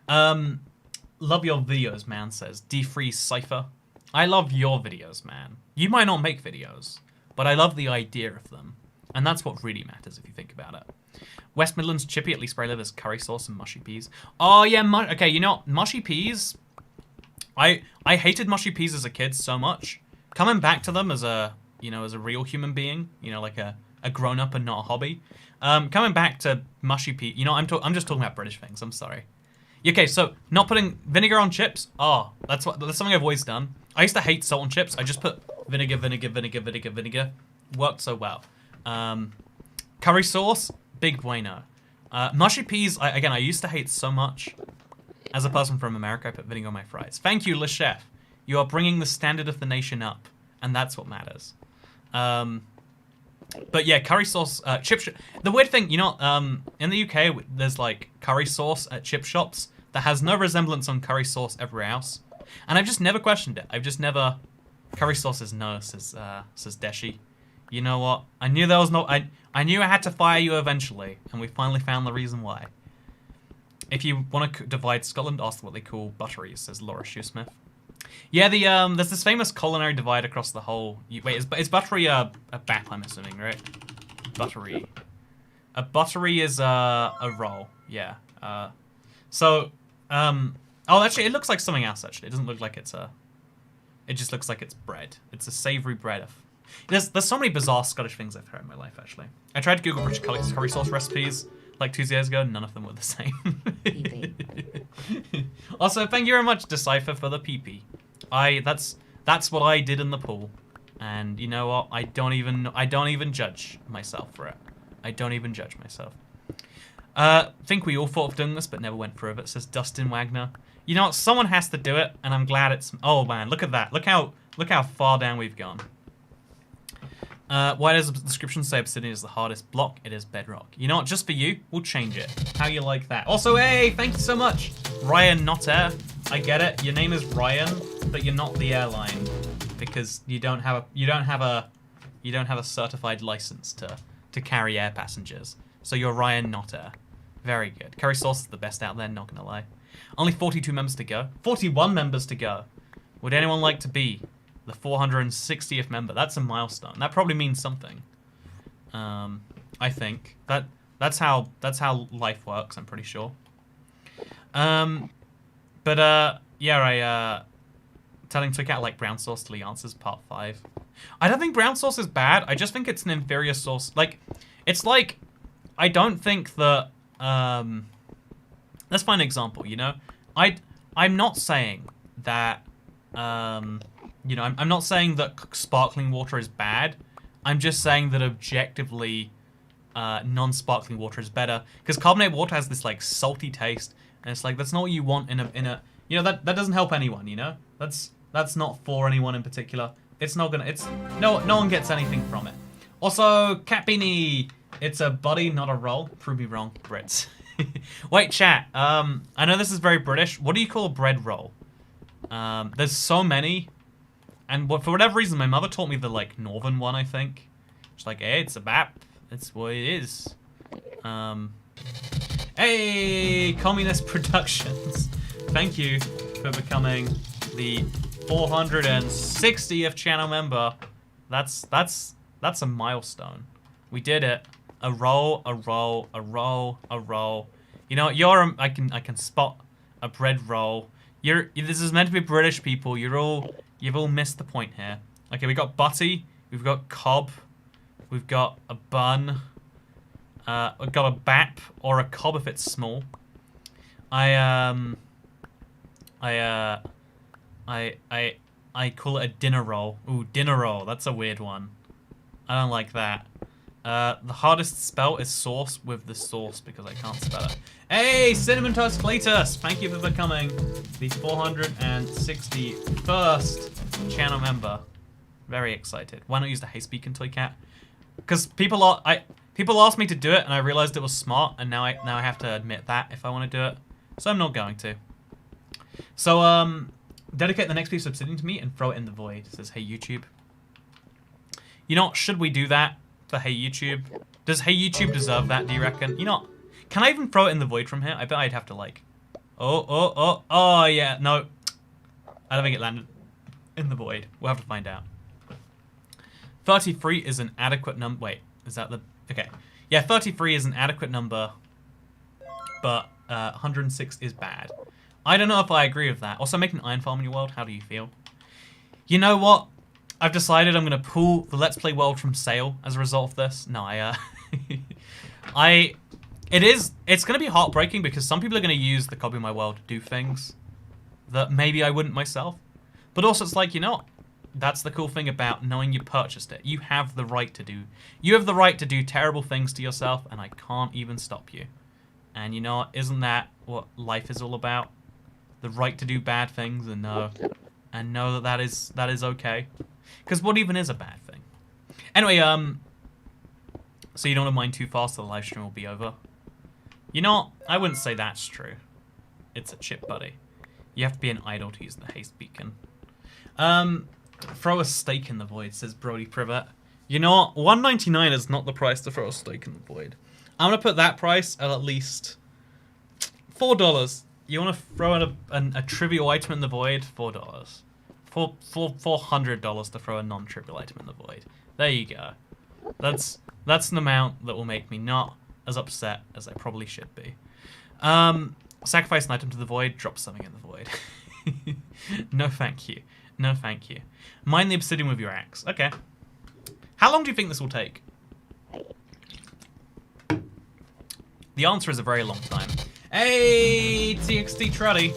Love your videos, man, says Defreeze Cypher. I love your videos, man. You might not make videos, but I love the idea of them. And that's what really matters if you think about it. West Midlands chippy, at least where I live, is curry sauce and mushy peas. Oh, yeah, okay, you know, mushy peas... I hated mushy peas as a kid so much. Coming back to them as a, you know, as a real human being, you know, like a grown-up and not a hobby. Coming back to mushy peas... You know, I'm just talking about British things, I'm sorry. Okay, so not putting vinegar on chips. Oh, that's something I've always done. I used to hate salt on chips. I just put vinegar. Worked so well. Curry sauce, big bueno. Mushy peas, I used to hate so much. As a person from America, I put vinegar on my fries. Thank you, Le Chef. You are bringing the standard of the nation up, and that's what matters. But yeah, curry sauce, chip shop. The weird thing, you know, in the UK, there's like curry sauce at chip shops that has no resemblance on curry sauce everywhere else. And I've just never questioned it. I've just never... Curry sauce is no, says Deshi. You know what? I knew there was no... I knew I had to fire you eventually, and we finally found the reason why. If you want to divide Scotland, ask what they call butteries, says Laura Shoesmith. Yeah, there's this famous culinary divide across the whole... Wait, is buttery a bap, I'm assuming, right? Buttery. A buttery is a roll, yeah. Oh, actually, it looks like something else, actually. It doesn't look like it's a... It just looks like it's bread. It's a savoury bread. There's so many bizarre Scottish things I've heard in my life, actually. I tried to Google British curry sauce recipes like 2 years ago. None of them were the same. Also, thank you very much, Decipher, for the pee-pee. That's what I did in the pool. And you know what? I don't even judge myself for it. I don't even judge myself. Think we all thought of doing this, but never went through it, says Dustin Wagner. You know what? Someone has to do it, and I'm glad it's... Oh, man, look at that. Look how far down we've gone. Why does the description say Obsidian is the hardest block? It is Bedrock. You know what? Just for you, we'll change it. How you like that? Also, hey, thank you so much. Ryan, not air. I get it. Your name is Ryan, but you're not the airline because you don't have a certified license to carry air passengers. So you're Ryan, not air. Very good. Curry sauce is the best out there, not gonna lie. Only 42 members to go. 41 members to go. Would anyone like to be the 460th member? That's a milestone. That probably means something. I think that's how life works. I'm pretty sure. Yeah, telling Twiccat I like brown sauce till he answers part 5. I don't think brown sauce is bad. I just think it's an inferior sauce. Like, it's like I don't think that. Let's find an example. You know, I'm not saying that. You know, I'm not saying that sparkling water is bad. I'm just saying that objectively, non-sparkling water is better because carbonated water has this like salty taste, and it's like that's not what you want in a. You know, that doesn't help anyone. You know, that's not for anyone in particular. It's not gonna. It's no one gets anything from it. Also, Cat Beanie, it's a buddy, not a roll. Prove me wrong, Brits. Wait, chat. I know this is very British. What do you call a bread roll? There's so many, and for whatever reason, my mother taught me the like northern one. I think. She's like, hey, it's a bap. That's what it is. Hey, Communist Productions. Thank you for becoming the 460th channel member. That's a milestone. We did it. A roll, a roll, a roll, a roll. You know, I can spot a bread roll. This is meant to be British people. You've all missed the point here. Okay, we got butty, we've got cob, we've got a bun, we've got a bap or a cob if it's small. I call it a dinner roll. Ooh, dinner roll. That's a weird one. I don't like that. The hardest spell is sauce with the sauce because I can't spell it. Hey, Cinnamon Toast Cletus! Thank you for becoming the 461st channel member. Very excited. Why not use the haste beacon, Toy Cat? Because people asked me to do it, and I realized it was smart, and now I have to admit that if I want to do it. So I'm not going to. So dedicate the next piece of obsidian to me and throw it in the void. It says, hey YouTube. You know, should we do that for Hey YouTube? Does Hey YouTube deserve that, do you reckon? You know, can I even throw it in the void from here? I bet I'd have to like... Oh, yeah, no. I don't think it landed in the void. We'll have to find out. 33 is an adequate number. Wait, is that the... Okay. Yeah, 33 is an adequate number, but 106 is bad. I don't know if I agree with that. Also, make an iron farm in your world. How do you feel? You know what? I've decided I'm going to pull the Let's Play world from sale as a result of this. No, it's going to be heartbreaking because some people are going to use the copy of my world to do things that maybe I wouldn't myself. But also it's like, you know, that's the cool thing about knowing you purchased it. You have the right to do terrible things to yourself, and I can't even stop you. And you know, isn't that what life is all about? The right to do bad things and know that is okay. Because what even is a bad thing? Anyway, so you don't want to mine too fast, the live stream will be over. You know, I wouldn't say that's true. It's a chip, buddy. You have to be an idol to use the haste beacon. Throw a stake in the void, says Brody Privet. You know what? $1.99 is not the price to throw a stake in the void. I'm gonna put that price at least $4. You want to throw in a trivial item in the void? $4. $400 to throw a non-trivial item in the void. There you go. That's an amount that will make me not as upset as I probably should be. Sacrifice an item to the void, drop something in the void. No thank you. No thank you. Mine the obsidian with your axe. Okay. How long do you think this will take? The answer is a very long time. Hey, TXT Truddy.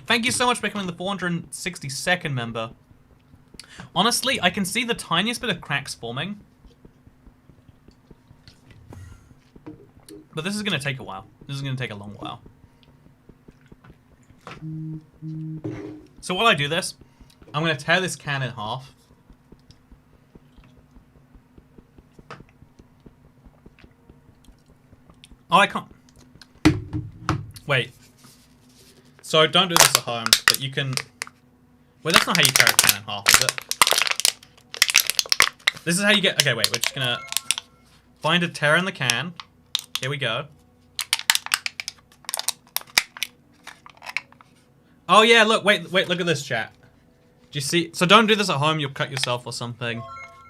Thank you so much for becoming the 462nd member. Honestly, I can see the tiniest bit of cracks forming. But this is going to take a while. This is going to take a long while. So while I do this, I'm going to tear this can in half. Oh, I can't. Wait. So don't do this at home, but you can... Wait, that's not how you tear a can in half, is it? This is how you get... Okay, wait, we're just gonna find a tear in the can. Here we go. Oh yeah, look, wait, look at this, chat. Do you see? So don't do this at home, you'll cut yourself or something.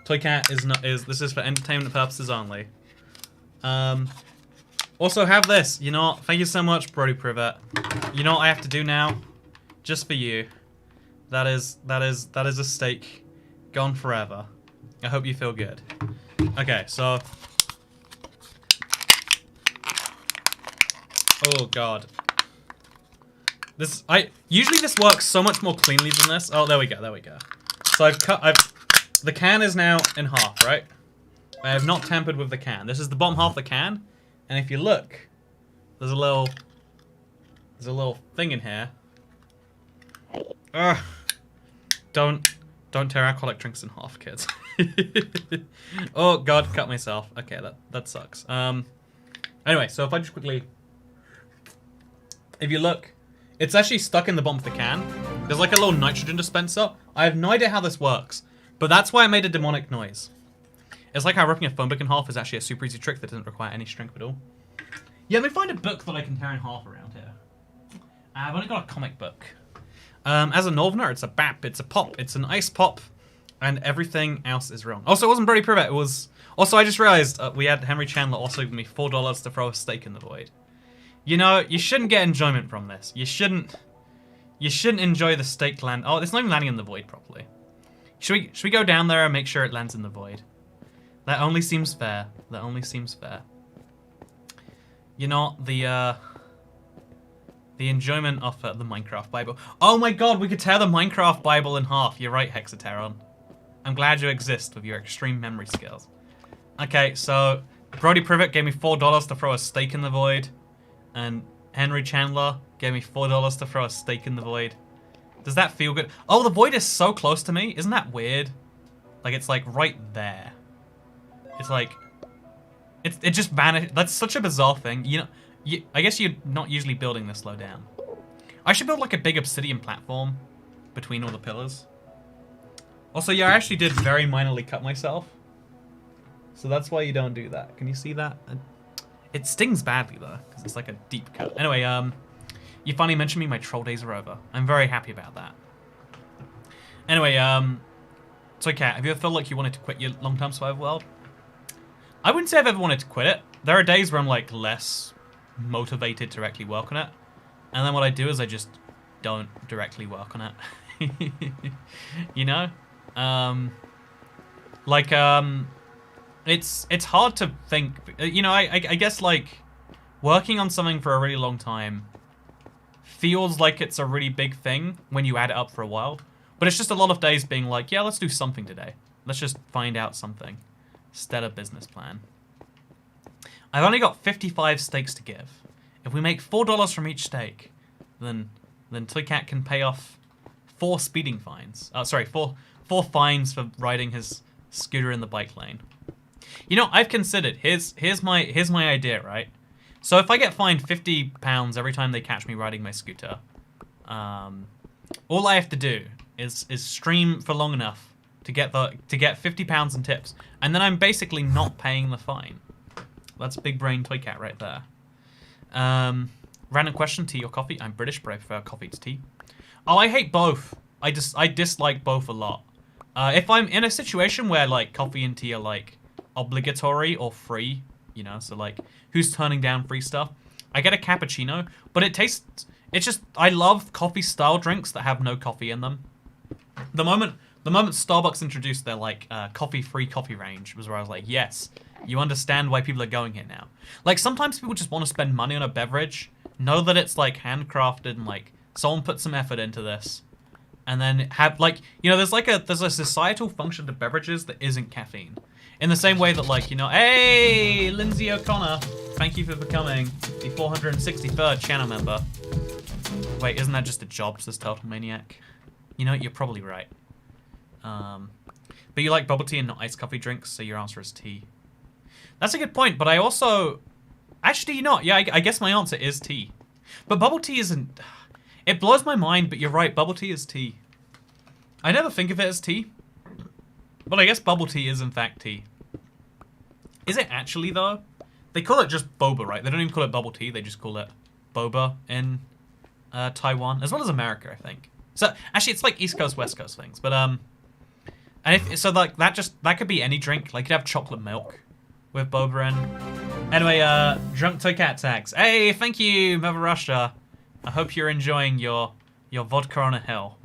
Toy Cat this is for entertainment purposes only. Also have this, you know, thank you so much, Brody Privet. You know what I have to do now? Just for you. That is a steak gone forever. I hope you feel good. Okay, so... Oh god. Usually this works so much more cleanly than this. Oh, there we go. So the can is now in half, right? I have not tampered with the can. This is the bottom half of the can, and if you look, there's a little thing in here. Ugh. Don't tear alcoholic drinks in half, kids. Oh god, cut myself. Okay, that sucks. Anyway, so if I just quickly, if you look, it's actually stuck in the bottom of the can. There's like a little nitrogen dispenser. I have no idea how this works, but that's why I made a demonic noise. It's like how ripping a phone book in half is actually a super easy trick that doesn't require any strength at all. Yeah, let me find a book that I can tear in half around here. I've only got a comic book. As a Northerner, it's a BAP, it's a pop, it's an ice pop, and everything else is wrong. Also, it wasn't Brody Privet, it was... Also, I just realized we had Henry Chandler also give me $4 to throw a stake in the void. You know, you shouldn't get enjoyment from this. You shouldn't enjoy the stake land. Oh, it's not even landing in the void properly. Should we go down there and make sure it lands in the void? That only seems fair. That only seems fair. You know, the enjoyment of the Minecraft Bible. Oh my god, we could tear the Minecraft Bible in half. You're right, Hexateron. I'm glad you exist with your extreme memory skills. Okay, so Brody Privet gave me $4 to throw a stake in the void. And Henry Chandler gave me $4 to throw a stake in the void. Does that feel good? Oh, the void is so close to me. Isn't that weird? Like, it's like right there. It's like... It just vanished. That's such a bizarre thing. You know, I guess you're not usually building this low down. I should build like a big obsidian platform between all the pillars. Also, yeah, I actually did very minorly cut myself. So that's why you don't do that. Can you see that? It stings badly though, because it's like a deep cut. Anyway, you finally mentioned me, my troll days are over. I'm very happy about that. Anyway, so Kat, have you ever felt like you wanted to quit your long-term survival world? I wouldn't say I've ever wanted to quit it. There are days where I'm like less motivated to directly work on it. And then what I do is I just don't directly work on it. You know? It's hard to think, you know, I guess like working on something for a really long time feels like it's a really big thing when you add it up for a while. But it's just a lot of days being like, yeah, let's do something today. Let's just find out something. Instead of business plan. I've only got 55 stakes to give. If we make $4 from each stake, then Toycat can pay off 4 speeding fines. Sorry, four fines for riding his scooter in the bike lane. You know, I've considered, here's my idea, right? So if I get fined £50 every time they catch me riding my scooter, all I have to do is stream for long enough to get £50 in tips, and then I'm basically not paying the fine. That's big brain Toycat right there. Random question: tea or coffee? I'm British, but I prefer coffee to tea. Oh, I hate both. I dislike both a lot. If I'm in a situation where like coffee and tea are like obligatory or free, you know, so like who's turning down free stuff? I get a cappuccino, but it tastes. It's just I love coffee style drinks that have no coffee in them. The moment Starbucks introduced their like coffee-free coffee range was where I was like, yes, you understand why people are going here now. Like sometimes people just want to spend money on a beverage, know that it's like handcrafted and like someone put some effort into this, and then have like, you know, there's a societal function to beverages that isn't caffeine. In the same way that like, you know, hey, Lindsay O'Connor, thank you for becoming the 463rd channel member. Wait, isn't that just a job, says Turtle Maniac? You know, you're probably right. But you like bubble tea and not iced coffee drinks, so your answer is tea. That's a good point, but I also... Actually, you're not. Yeah, I guess my answer is tea. But bubble tea isn't... It blows my mind, but you're right, bubble tea is tea. I never think of it as tea. But I guess bubble tea is in fact tea. Is it actually, though? They call it just boba, right? They don't even call it bubble tea, they just call it boba in Taiwan, as well as America, I think. So, actually, it's like East Coast, West Coast things, but, and if, so like that could be any drink. Like you'd have chocolate milk with boba in. Anyway, drunk Toycat tags. Hey, thank you, Mother Russia. I hope you're enjoying your vodka on a hill.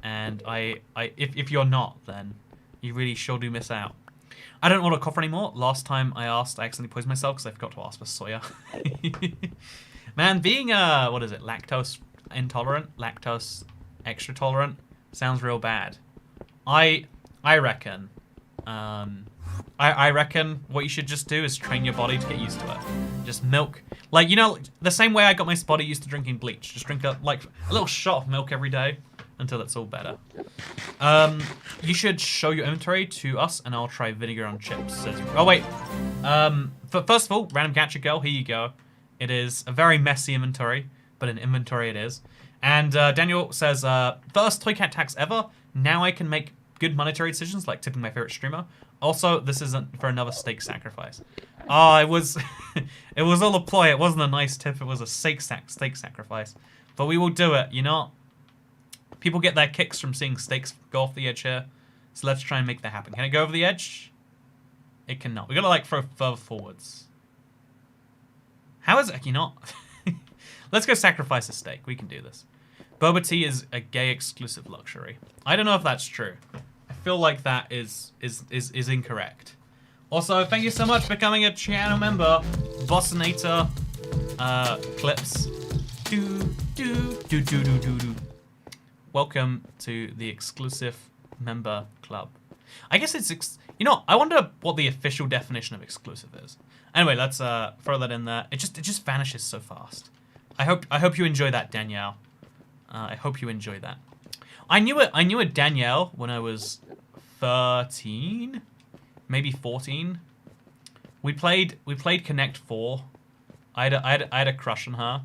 And if you're not, then you really sure do miss out. I don't order coffee anymore. Last time I asked, I accidentally poisoned myself because I forgot to ask for soya. Man, being what is it? Lactose intolerant, lactose extra tolerant sounds real bad. I reckon I reckon what you should just do is train your body to get used to it. Just milk, like, you know, the same way I got my body used to drinking bleach. Just drink a little shot of milk every day until it's all better. You should show your inventory to us and I'll try vinegar on chips. Oh wait, first of all, random gadget girl, here you go. It is a very messy inventory, but an inventory it is. And Daniel says, first Toycat tax ever. Now I can make good monetary decisions, like tipping my favorite streamer. Also, this isn't for another steak sacrifice. Oh, it was, it was all a ploy. It wasn't a nice tip. It was a steak sacrifice. But we will do it, you know? People get their kicks from seeing steaks go off the edge here. So let's try and make that happen. Can it go over the edge? It cannot. We gotta, like, throw further forwards. How is it? You know? Let's go sacrifice a steak. We can do this. Boba tea is a gay exclusive luxury. I don't know if that's true. I feel like that is incorrect. Also, thank you so much for becoming a channel member. Bossinator clips. Welcome to the exclusive member club. I guess it's you know, I wonder what the official definition of exclusive is. Anyway, let's throw that in there. It just vanishes so fast. I hope you enjoy that, Danielle. I hope you enjoy that. I knew a Danielle when I was 13, maybe 14. We played Connect 4. I had a crush on her,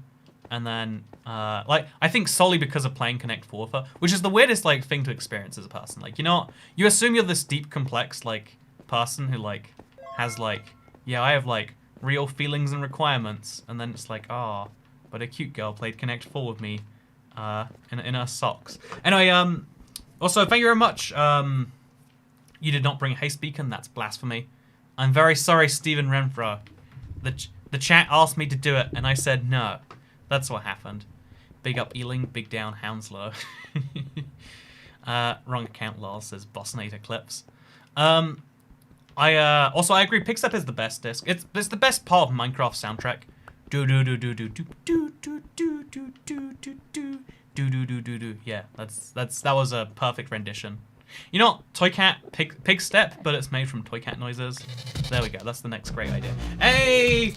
and then like I think solely because of playing Connect 4 with her, which is the weirdest like thing to experience as a person. Like, you know, you assume you're this deep, complex like person who like has like, yeah, I have like real feelings and requirements, and then it's like, ah, oh, but a cute girl played Connect 4 with me in her socks. Anyway, also thank you very much. You did not bring a haste beacon. That's blasphemy. I'm very sorry, Stephen Renfro. The chat asked me to do it, and I said no. That's what happened. Big up Ealing, big down Hounslow. Wrong account, lol, says Bossinator Clips. Also, I agree, Pixep is the best disc. It's the best part of Minecraft soundtrack. Yeah, that was a perfect rendition. You know what? Toy Cat pig step, but it's made from Toy Cat noises. There we go. That's the next great idea. Hey,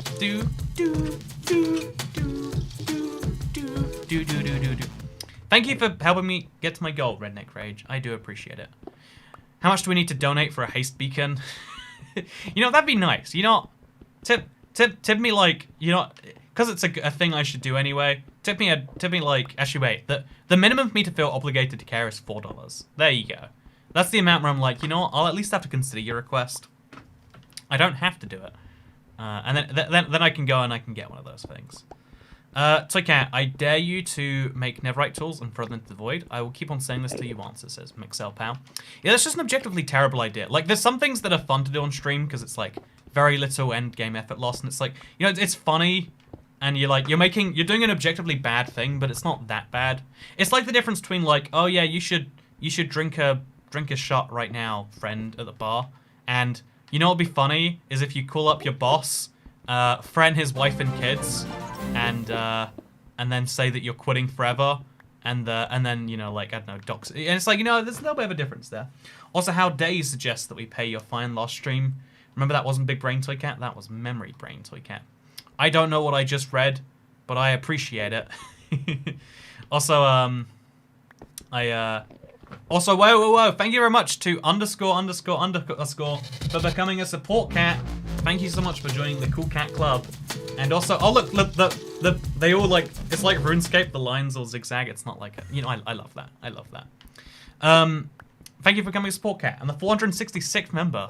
Thank you for helping me get to my goal, Redneck Rage. I do appreciate it. How much do we need to donate for a haste beacon? You know, that'd be nice. You know, tip me like, you know, because it's a thing I should do anyway. Tip me like, actually wait, the minimum for me to feel obligated to care is $4. There you go. That's the amount where I'm like, you know what, I'll at least have to consider your request. I don't have to do it. And then I can go and I can get one of those things. Toycat, I dare you to make netherite tools and throw them into the void. I will keep on saying this till you answer, says Mixel Pal. Yeah, that's just an objectively terrible idea. Like, there's some things that are fun to do on stream because it's like very little end game effort loss, and it's like, you know, it's funny, and you're like, you're doing an objectively bad thing, but it's not that bad. It's like the difference between like, oh yeah, you should drink a shot right now, friend, at the bar, and you know what'd be funny is if you call up your boss, friend his wife and kids, and then say that you're quitting forever, and then, you know, like, I don't know, docs. And it's like, you know, there's a little bit of a difference there. Also, how dare you suggest that we pay your fine lost stream? Remember, that wasn't Big Brain Toy Cat, that was Memory Brain Toy Cat. I don't know what I just read, but I appreciate it. Also, also, whoa, thank you very much to ___ for becoming a support cat. Thank you so much for joining the Cool Cat Club. And also, oh look, they all like, it's like RuneScape, the lines all zigzag. It's not like, you know, I love that. I love that. Thank you for becoming a support cat. And the 466th member.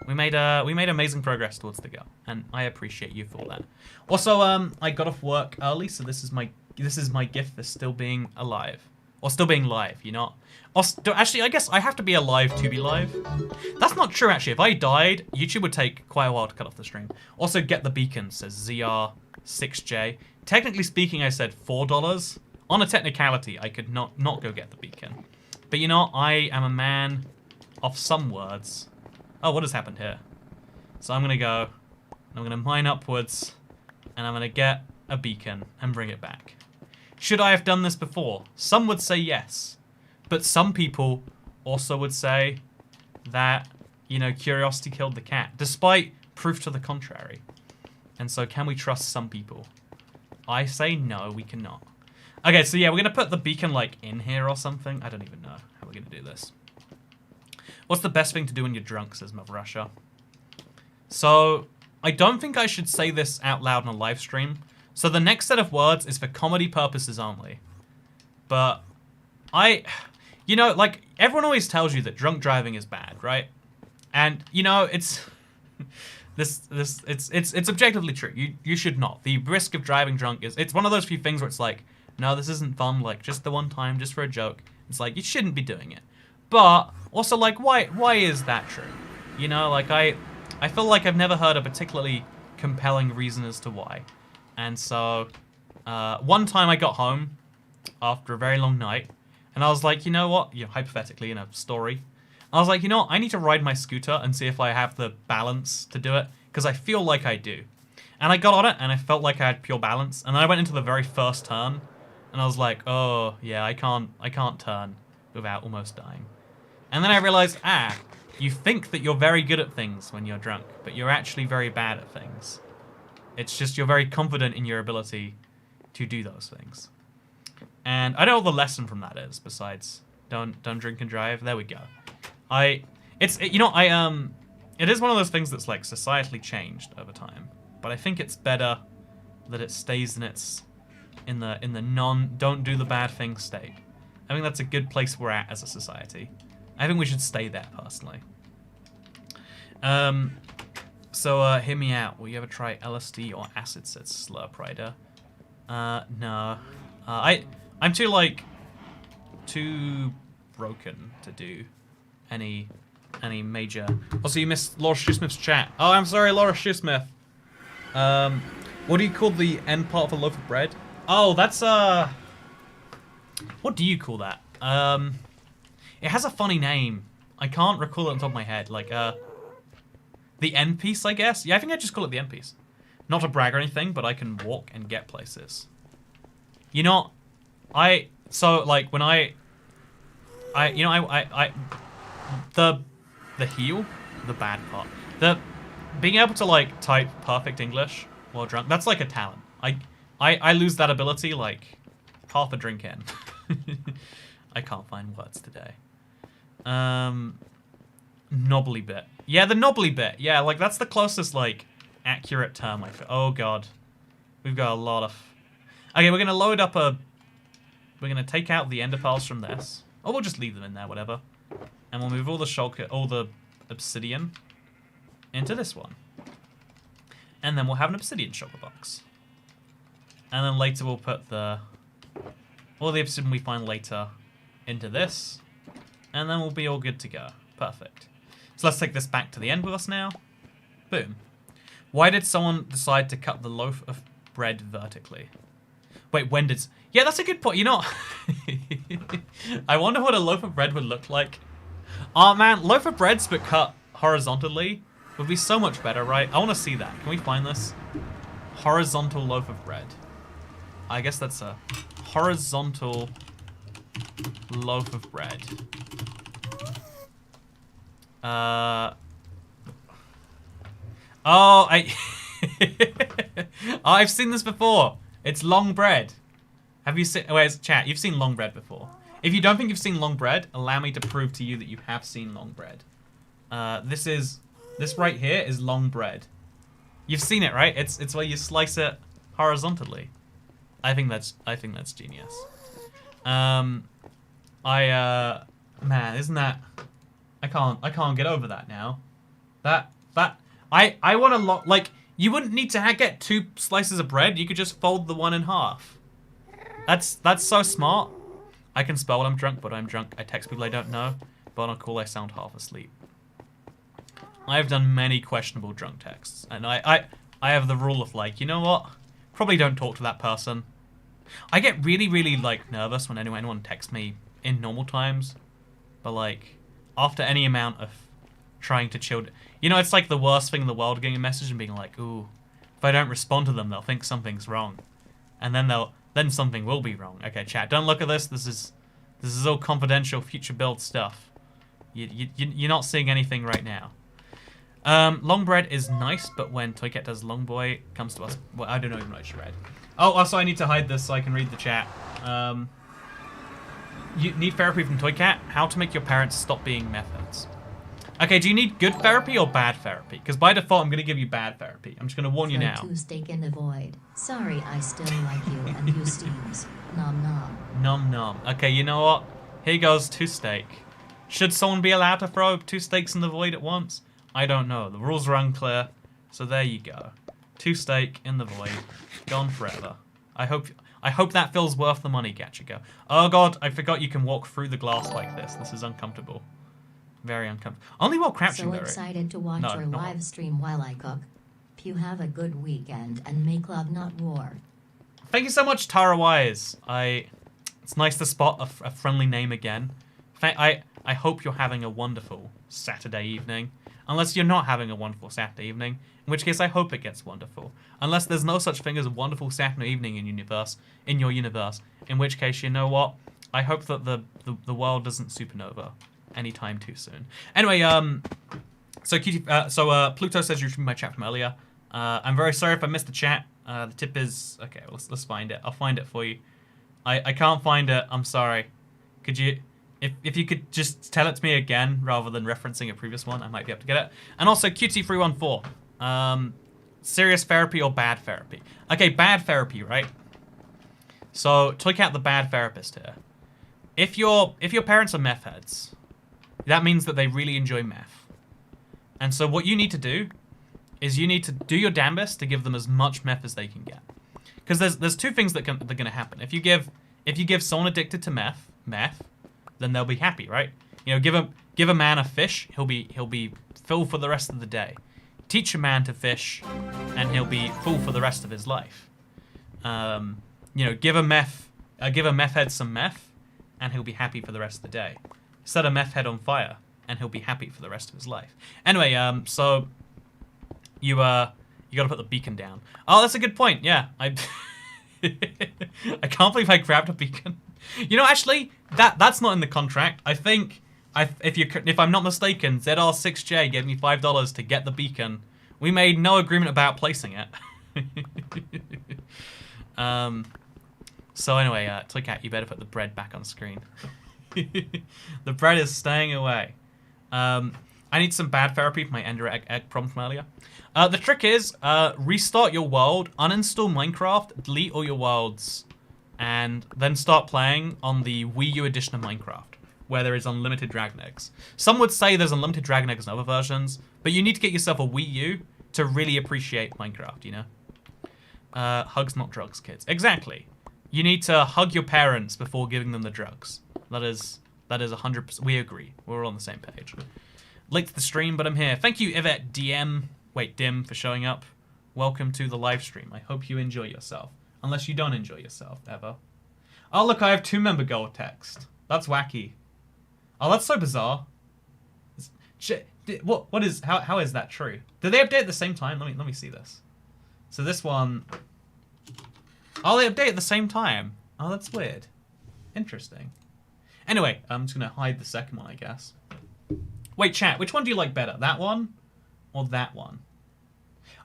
We made amazing progress towards the goal, and I appreciate you for that. Also, I got off work early, so this is my gift for still being alive. Or still being live, you know? Actually, I guess I have to be alive to be live. That's not true, actually. If I died, YouTube would take quite a while to cut off the stream. Also, get the beacon, says ZR6J. Technically speaking, I said $4. On a technicality, I could not go get the beacon. But you know, I am a man of some words. Oh, what has happened here? So I'm going to go, I'm going to mine upwards, and I'm going to get a beacon and bring it back. Should I have done this before? Some would say yes, but some people also would say that, you know, curiosity killed the cat, despite proof to the contrary. And so can we trust some people? I say no, we cannot. Okay, so yeah, we're going to put the beacon, like, in here or something. I don't even know how we're going to do this. What's the best thing to do when you're drunk, says Mother Russia. So, I don't think I should say this out loud on a live stream. So the next set of words is for comedy purposes only. But You know, like, everyone always tells you that drunk driving is bad, right? And, you know, it's... It's objectively true. You should not. The risk of driving drunk is... It's one of those few things where it's like, no, this isn't fun, like, just the one time, just for a joke. It's like, you shouldn't be doing it. But, also, like, why is that true? You know, like, I feel like I've never heard a particularly compelling reason as to why. And so, one time I got home after a very long night, and I was like, you know what? You know, hypothetically, in a story, I was like, you know what? I need to ride my scooter and see if I have the balance to do it, because I feel like I do. And I got on it, and I felt like I had pure balance, and then I went into the very first turn, and I was like, oh, yeah, I can't turn without almost dying. And then I realized, you think that you're very good at things when you're drunk, but you're actually very bad at things. It's just you're very confident in your ability to do those things. And I don't know what the lesson from that is, besides don't drink and drive. There we go. It is one of those things that's like societally changed over time, but I think it's better that it stays in the don't do the bad thing state. I think that's a good place we're at as a society. I think we should stay there personally. So hear me out. Will you ever try LSD or acid? Said Slurp Rider. No. I'm too broken to do any major. Also, you missed Laura Shoesmith's chat. Oh, I'm sorry, Laura Shoesmith. What do you call the end part of a loaf of bread? Oh, that's what do you call that? It has a funny name. I can't recall it on top of my head. Like the end piece, I guess. Yeah, I think I just call it the end piece. Not to brag or anything, but I can walk and get places. You know, so like when the heel, the bad part, being able to like type perfect English while drunk, that's like a talent. I lose that ability like half a drink in. I can't find words today. Knobbly bit. Yeah, the knobbly bit. Yeah, like that's the closest like accurate term I feel. Oh god. We've got a lot of... Okay, we're gonna load up we're gonna take out the ender pearls from this. Or we'll just leave them in there, whatever. And we'll move all the obsidian into this one. And then we'll have an obsidian shulker box. And then later we'll put all the obsidian we find later into this. And then we'll be all good to go. Perfect. So let's take this back to the end with us now. Boom. Why did someone decide to cut the loaf of bread vertically? Wait, when did... Yeah, that's a good point. You know, I wonder what a loaf of bread would look like. Oh, man, loaf of breads but cut horizontally would be so much better, right? I want to see that. Can we find this? Horizontal loaf of bread. I guess that's a horizontal loaf of bread. Oh, oh, I've seen this before. It's long bread. Have you seen... Where's chat? You've seen long bread before. If you don't think you've seen long bread, allow me to prove to you that you have seen long bread. This right here is long bread. You've seen it, right? It's where you slice it horizontally. I think that's genius. Man, isn't that... I can't get over that now. I want to like, you wouldn't need to get 2 slices of bread. You could just fold the one in half. That's so smart. I can spell when I'm drunk, but I'm drunk. I text people I don't know, but on a call I sound half asleep. I've done many questionable drunk texts, and I have the rule of like, you know what? Probably don't talk to that person. I get really, really like nervous when anyone texts me in normal times, but like after any amount of trying to chill, you know, it's like the worst thing in the world getting a message and being like, ooh, if I don't respond to them, they'll think something's wrong, and then something will be wrong. Okay, chat, don't look at this. This is all confidential, future build stuff. You're not seeing anything right now. Long bread is nice, but when Toycat does long boy comes to us, well, I don't even know what she read. Oh, also I need to hide this so I can read the chat. You need therapy from Toycat. How to make your parents stop being methods. Okay, do you need good therapy or bad therapy? Because by default, I'm going to give you bad therapy. I'm just going to warn you now. To stake in the void. Sorry, I still like you and you steams. Nom nom. Nom nom. Okay, you know what? Here goes 2 steak. Should someone be allowed to throw 2 steaks in the void at once? I don't know. The rules are unclear. So there you go. 2 steak in the void. Gone forever. I hope that feels worth the money, Gachigo. Oh god, I forgot you can walk through the glass like this. This is uncomfortable. Very uncomfortable. Only while crouching, So though. excited to watch your live stream while I cook. You have a good weekend and make love, not war. Thank you so much, Tara Wise. It's nice to spot a friendly name again. I hope you're having a wonderful Saturday evening. Unless you're not having a wonderful Saturday evening, in which case I hope it gets wonderful. Unless there's no such thing as a wonderful Saturday evening in your universe, in which case, you know what? I hope that the world doesn't supernova anytime too soon. Anyway, so Pluto says you retrieved my chat from earlier. I'm very sorry if I missed the chat. The tip is okay. Let's find it. I'll find it for you. I can't find it. I'm sorry. Could you? If you could just tell it to me again rather than referencing a previous one, I might be able to get it. And also QT314. Serious therapy or bad therapy? Okay, bad therapy, right? So take out the bad therapist here. If your parents are meth heads, that means that they really enjoy meth. And so what you need to do is you need to do your damnedest to give them as much meth as they can get. Because there's 2 things that are going to happen. If you give someone addicted to meth, then they'll be happy, right? You know, give a man a fish, he'll be full for the rest of the day. Teach a man to fish, and he'll be full for the rest of his life. You know, give a meth head some meth, and he'll be happy for the rest of the day. Set a meth head on fire, and he'll be happy for the rest of his life. Anyway, so you got to put the beacon down. Oh, that's a good point. Yeah, I can't believe I grabbed a beacon. You know, actually, that's not in the contract. I think if I'm not mistaken, ZR6J gave me $5 to get the beacon. We made no agreement about placing it. So anyway, Toycat, you better put the bread back on screen. The bread is staying away. I need some bad therapy for my Ender egg problem from earlier. The trick is, restart your world, uninstall Minecraft, delete all your worlds, and then start playing on the Wii U edition of Minecraft, where there is unlimited dragon eggs. Some would say there's unlimited dragon eggs in other versions, but you need to get yourself a Wii U to really appreciate Minecraft, you know? Hugs, not drugs, kids. Exactly. You need to hug your parents before giving them the drugs. That is 100%. We agree. We're all on the same page. Late to the stream, but I'm here. Thank you, Yvette Dim, for showing up. Welcome to the live stream. I hope you enjoy yourself. Unless you don't enjoy yourself, ever. Oh, look, I have 2 member goal text. That's wacky. Oh, that's so bizarre. What is, how is that true? Did they update at the same time? Let me see this. So this one... Oh, they update at the same time. Oh, that's weird. Interesting. Anyway, I'm just going to hide the second one, I guess. Wait, chat, which one do you like better? That one or that one?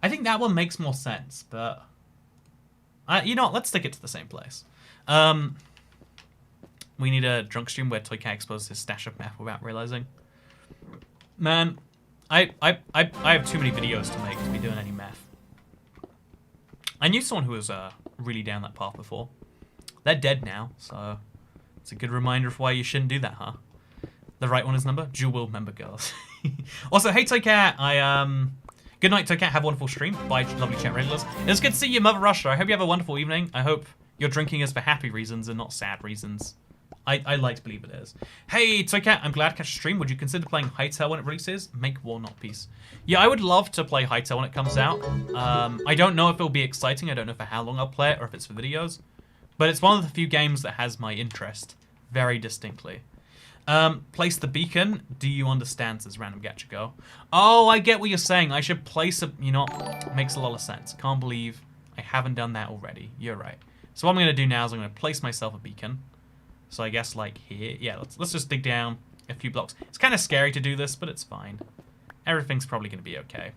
I think that one makes more sense, but... you know what, let's stick it to the same place. We need a drunk stream where Toycat exposes his stash of meth without realizing. Man, I have too many videos to make to be doing any meth. I knew someone who was really down that path before. They're dead now, so it's a good reminder of why you shouldn't do that, huh? The right one is number? Dual member girls. Also, hey Toycat, good night, Toycat. Have a wonderful stream. Bye, lovely chat regulars. It was good to see you, Mother Russia. I hope you have a wonderful evening. I hope your drinking is for happy reasons and not sad reasons. I like to believe it is. Hey, Toycat, I'm glad to catch a stream. Would you consider playing Hytale when it releases? Make war, not peace. Yeah, I would love to play Hytale when it comes out. I don't know if it'll be exciting. I don't know for how long I'll play it or if it's for videos. But it's one of the few games that has my interest very distinctly. Place the beacon. Do you understand, says Random Gachigo. Oh, I get what you're saying. I should place a... You know, makes a lot of sense. Can't believe I haven't done that already. You're right. So what I'm going to do now is I'm going to place myself a beacon. So I guess like here. Yeah, let's just dig down a few blocks. It's kind of scary to do this, but it's fine. Everything's probably going to be okay.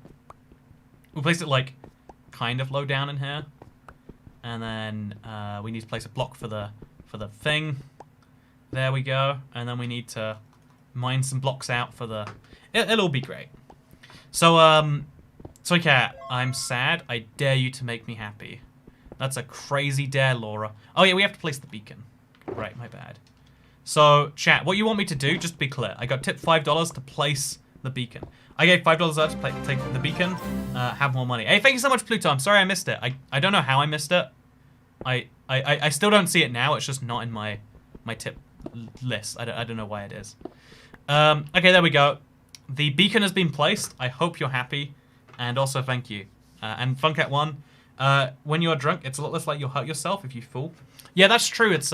We'll place it like kind of low down in here. And then we need to place a block for the thing. There we go. And then we need to mine some blocks out for the... It'll all be great. So, Toycat, I'm sad. I dare you to make me happy. That's a crazy dare, Laura. Oh, yeah, we have to place the beacon. Right, my bad. So, chat, what you want me to do, just to be clear, I got tipped $5 to place the beacon. I gave $5 out to take the beacon, have more money. Hey, thank you so much, Pluto. I'm sorry I missed it. I don't know how I missed it. I still don't see it now. It's just not in my tip list. I don't know why it is. Okay, there we go. The beacon has been placed. I hope you're happy. And also, thank you. And Funcat1, when you're drunk, it's a lot less like you'll hurt yourself if you fall. Yeah, that's true. It's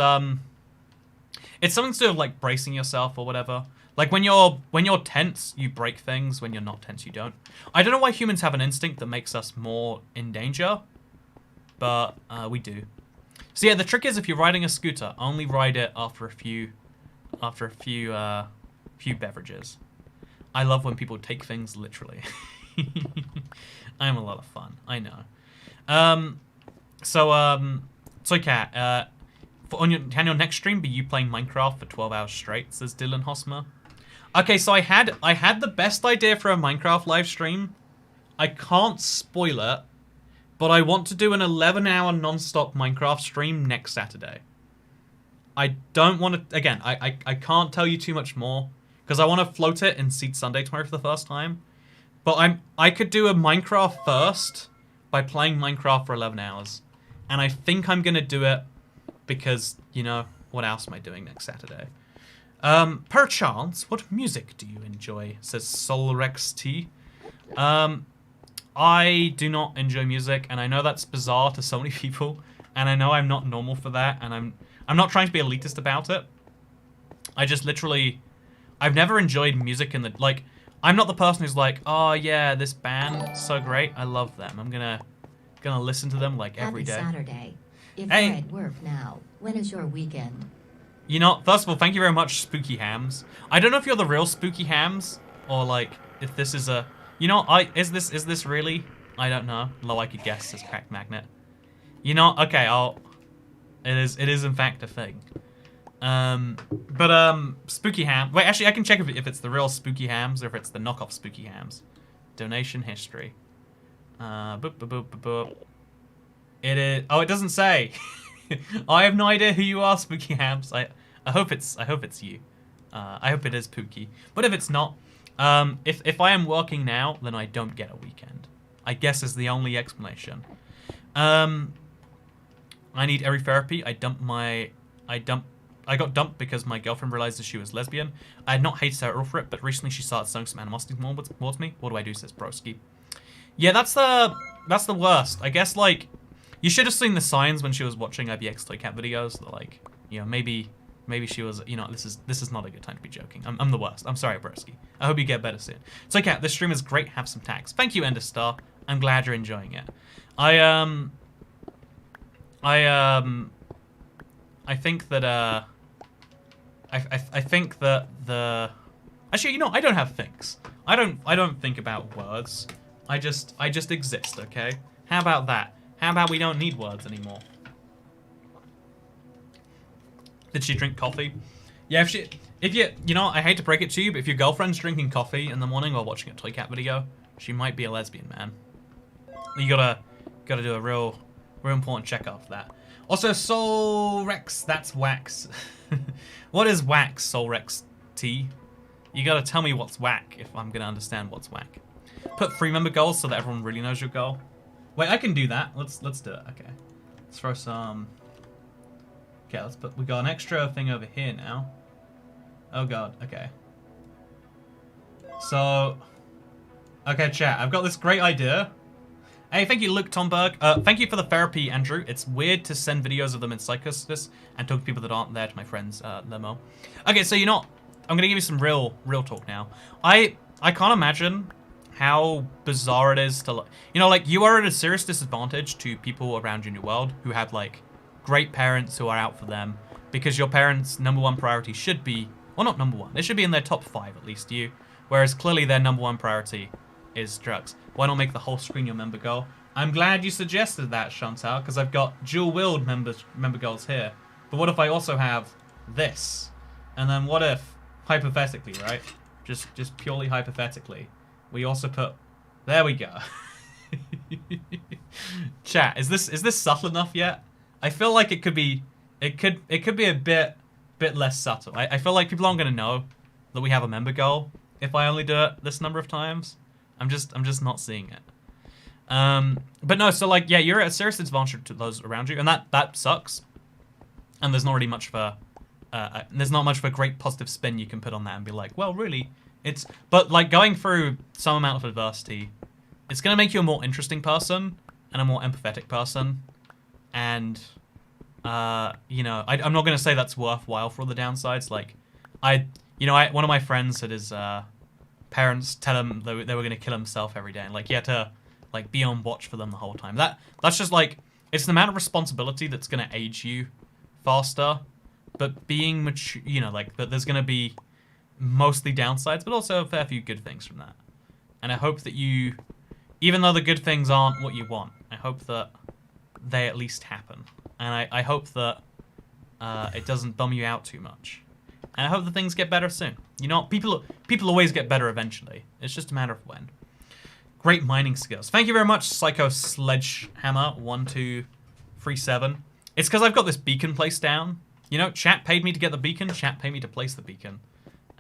something to do with, like, bracing yourself or whatever. Like, when you're tense, you break things. When you're not tense, you don't. I don't know why humans have an instinct that makes us more in danger. But we do. So yeah, the trick is if you're riding a scooter, only ride it after a few beverages. I love when people take things literally. I'm a lot of fun. I know. Soy Cat, can your next stream be you playing Minecraft for 12 hours straight? Says Dylan Hosmer. Okay, so I had the best idea for a Minecraft live stream. I can't spoil it, but I want to do an 11-hour non-stop Minecraft stream next Saturday. I don't want to... Again, I can't tell you too much more, because I want to float it in Seed Sunday tomorrow for the first time. But I could do a Minecraft first by playing Minecraft for 11 hours. And I think I'm going to do it because, you know, what else am I doing next Saturday? Perchance, what music do you enjoy? Says Solrex T. I do not enjoy music, and I know that's bizarre to so many people, and I know I'm not normal for that, and I'm not trying to be elitist about it. I just literally, I've never enjoyed music in the, like, I'm not the person who's like, oh yeah, this band, so great, I love them. I'm gonna listen to them like every day. Happy Saturday. If Hey. you're at work now, when is your weekend? You know, first of all, thank you very much, Spooky Hams. I don't know if you're the real Spooky Hams, or like, if this is a, you know, is this really? I don't know. Low I could guess, says Cracked Magnet. You know, okay, it is in fact a thing. Spooky Ham, wait, actually I can check if it's the real Spooky Hams or if it's the knockoff Spooky Hams. Donation history. Boop, boop, boop, boop, boop. It is, oh, it doesn't say. I have no idea who you are, Spooky Hams. I hope it's you. I hope it is Pookie. But if it's not, if I am working now, then I don't get a weekend. I guess is the only explanation. I need every therapy. I got dumped because my girlfriend realized that she was lesbian. I had not hated her at all for it, but recently she started showing some animosity towards me. What do I do, says Broski. Yeah, that's the worst. I guess, like, you should have seen the signs when she was watching IBX Toy Cat videos. That, like, you know, maybe she was, you know, this is not a good time to be joking. I'm the worst. I'm sorry, Broski. I hope you get better soon. Toy Cat, this stream is great. Have some tags. Thank you, Enderstar. I'm glad you're enjoying it. I think that I think that the actually, you know, I don't have things. I don't think about words. I just exist, okay? How about that? How about we don't need words anymore? Did she drink coffee? Yeah, if you know, I hate to break it to you, but if your girlfriend's drinking coffee in the morning while watching a Toy Cat video, she might be a lesbian, man. You gotta do a real important check-up for that. Also, Soul Rex, that's wax. What is wax, Soul Rex T? You gotta tell me what's whack if I'm gonna understand what's whack. Put 3 member goals so that everyone really knows your goal. Wait, I can do that. Let's do it. Okay. Let's throw some. Okay, we got an extra thing over here now. Oh god, okay. So, okay, chat, I've got this great idea. Hey, thank you, Luke Tomberg. Thank you for the therapy, Andrew. It's weird to send videos of them in psychosis and talk to people that aren't there, to my friends, Lemo. Okay, so you know, I'm gonna give you some real talk now. I can't imagine how bizarre it is to, you know, like, you are at a serious disadvantage to people around you in your world who have, like, great parents who are out for them, because your parents' #1 priority should be, well, not #1, they should be in their top 5, at least you, whereas clearly their #1 priority is drugs. Why not make the whole screen your member goal? I'm glad you suggested that, Chantal, because I've got dual-willed member goals here. But what if I also have this? And then what if, hypothetically, right? Just purely hypothetically, we also put, there we go. Chat, is this subtle enough yet? I feel like it could be a bit bit less subtle. I feel like people aren't going to know that we have a member goal if I only do it this number of times. I'm just not seeing it. But no, so like, yeah, you're at a serious disadvantage to those around you, and that sucks. And there's not really much of a great positive spin you can put on that and be like, well, really, but like going through some amount of adversity, it's gonna make you a more interesting person and a more empathetic person, and you know, I'm not gonna say that's worthwhile for all the downsides. Like, one of my friends had his parents tell him they were gonna kill himself every day, and like he had to like be on watch for them the whole time. That's just like, it's the amount of responsibility that's gonna age you faster, but being mature, you know, like that there's gonna be mostly downsides, but also a fair few good things from that. And I hope that you, even though the good things aren't what you want, I hope that they at least happen. And I hope that it doesn't bum you out too much. And I hope that things get better soon. You know, people always get better eventually. It's just a matter of when. Great mining skills. Thank you very much, Psycho Sledgehammer 1237. It's because I've got this beacon placed down. You know, chat paid me to get the beacon. Chat paid me to place the beacon.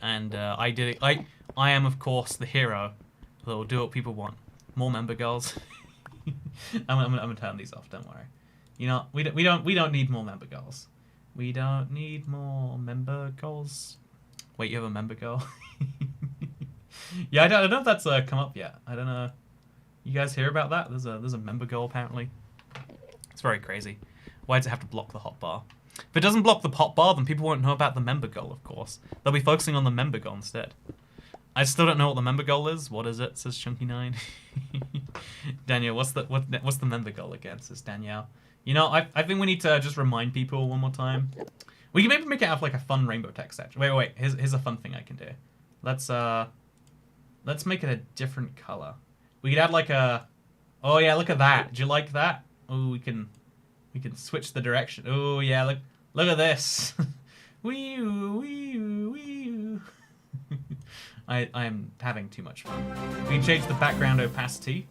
And I did it. I am, of course, the hero that will do what people want. More member goals. I'm gonna turn these off. Don't worry. You know, we don't need more member goals. We don't need more member goals. Wait, you have a member goal? Yeah, I don't know if that's come up yet. I don't know. You guys hear about that? There's a member goal apparently. It's very crazy. Why does it have to block the hotbar? If it doesn't block the hotbar, then people won't know about the member goal, of course. They'll be focusing on the member goal instead. I still don't know what the member goal is. What is it? Says Chunky9. Daniel, what's the member goal again? Says Danielle. You know, I think we need to just remind people one more time. We can maybe make it have like a fun rainbow text section. Wait. Here's a fun thing I can do. Let's make it a different color. We could add like a. Oh yeah, look at that. Do you like that? Oh, we can switch the direction. Oh yeah, look at this. Wee wee. I am having too much fun. We can change the background opacity.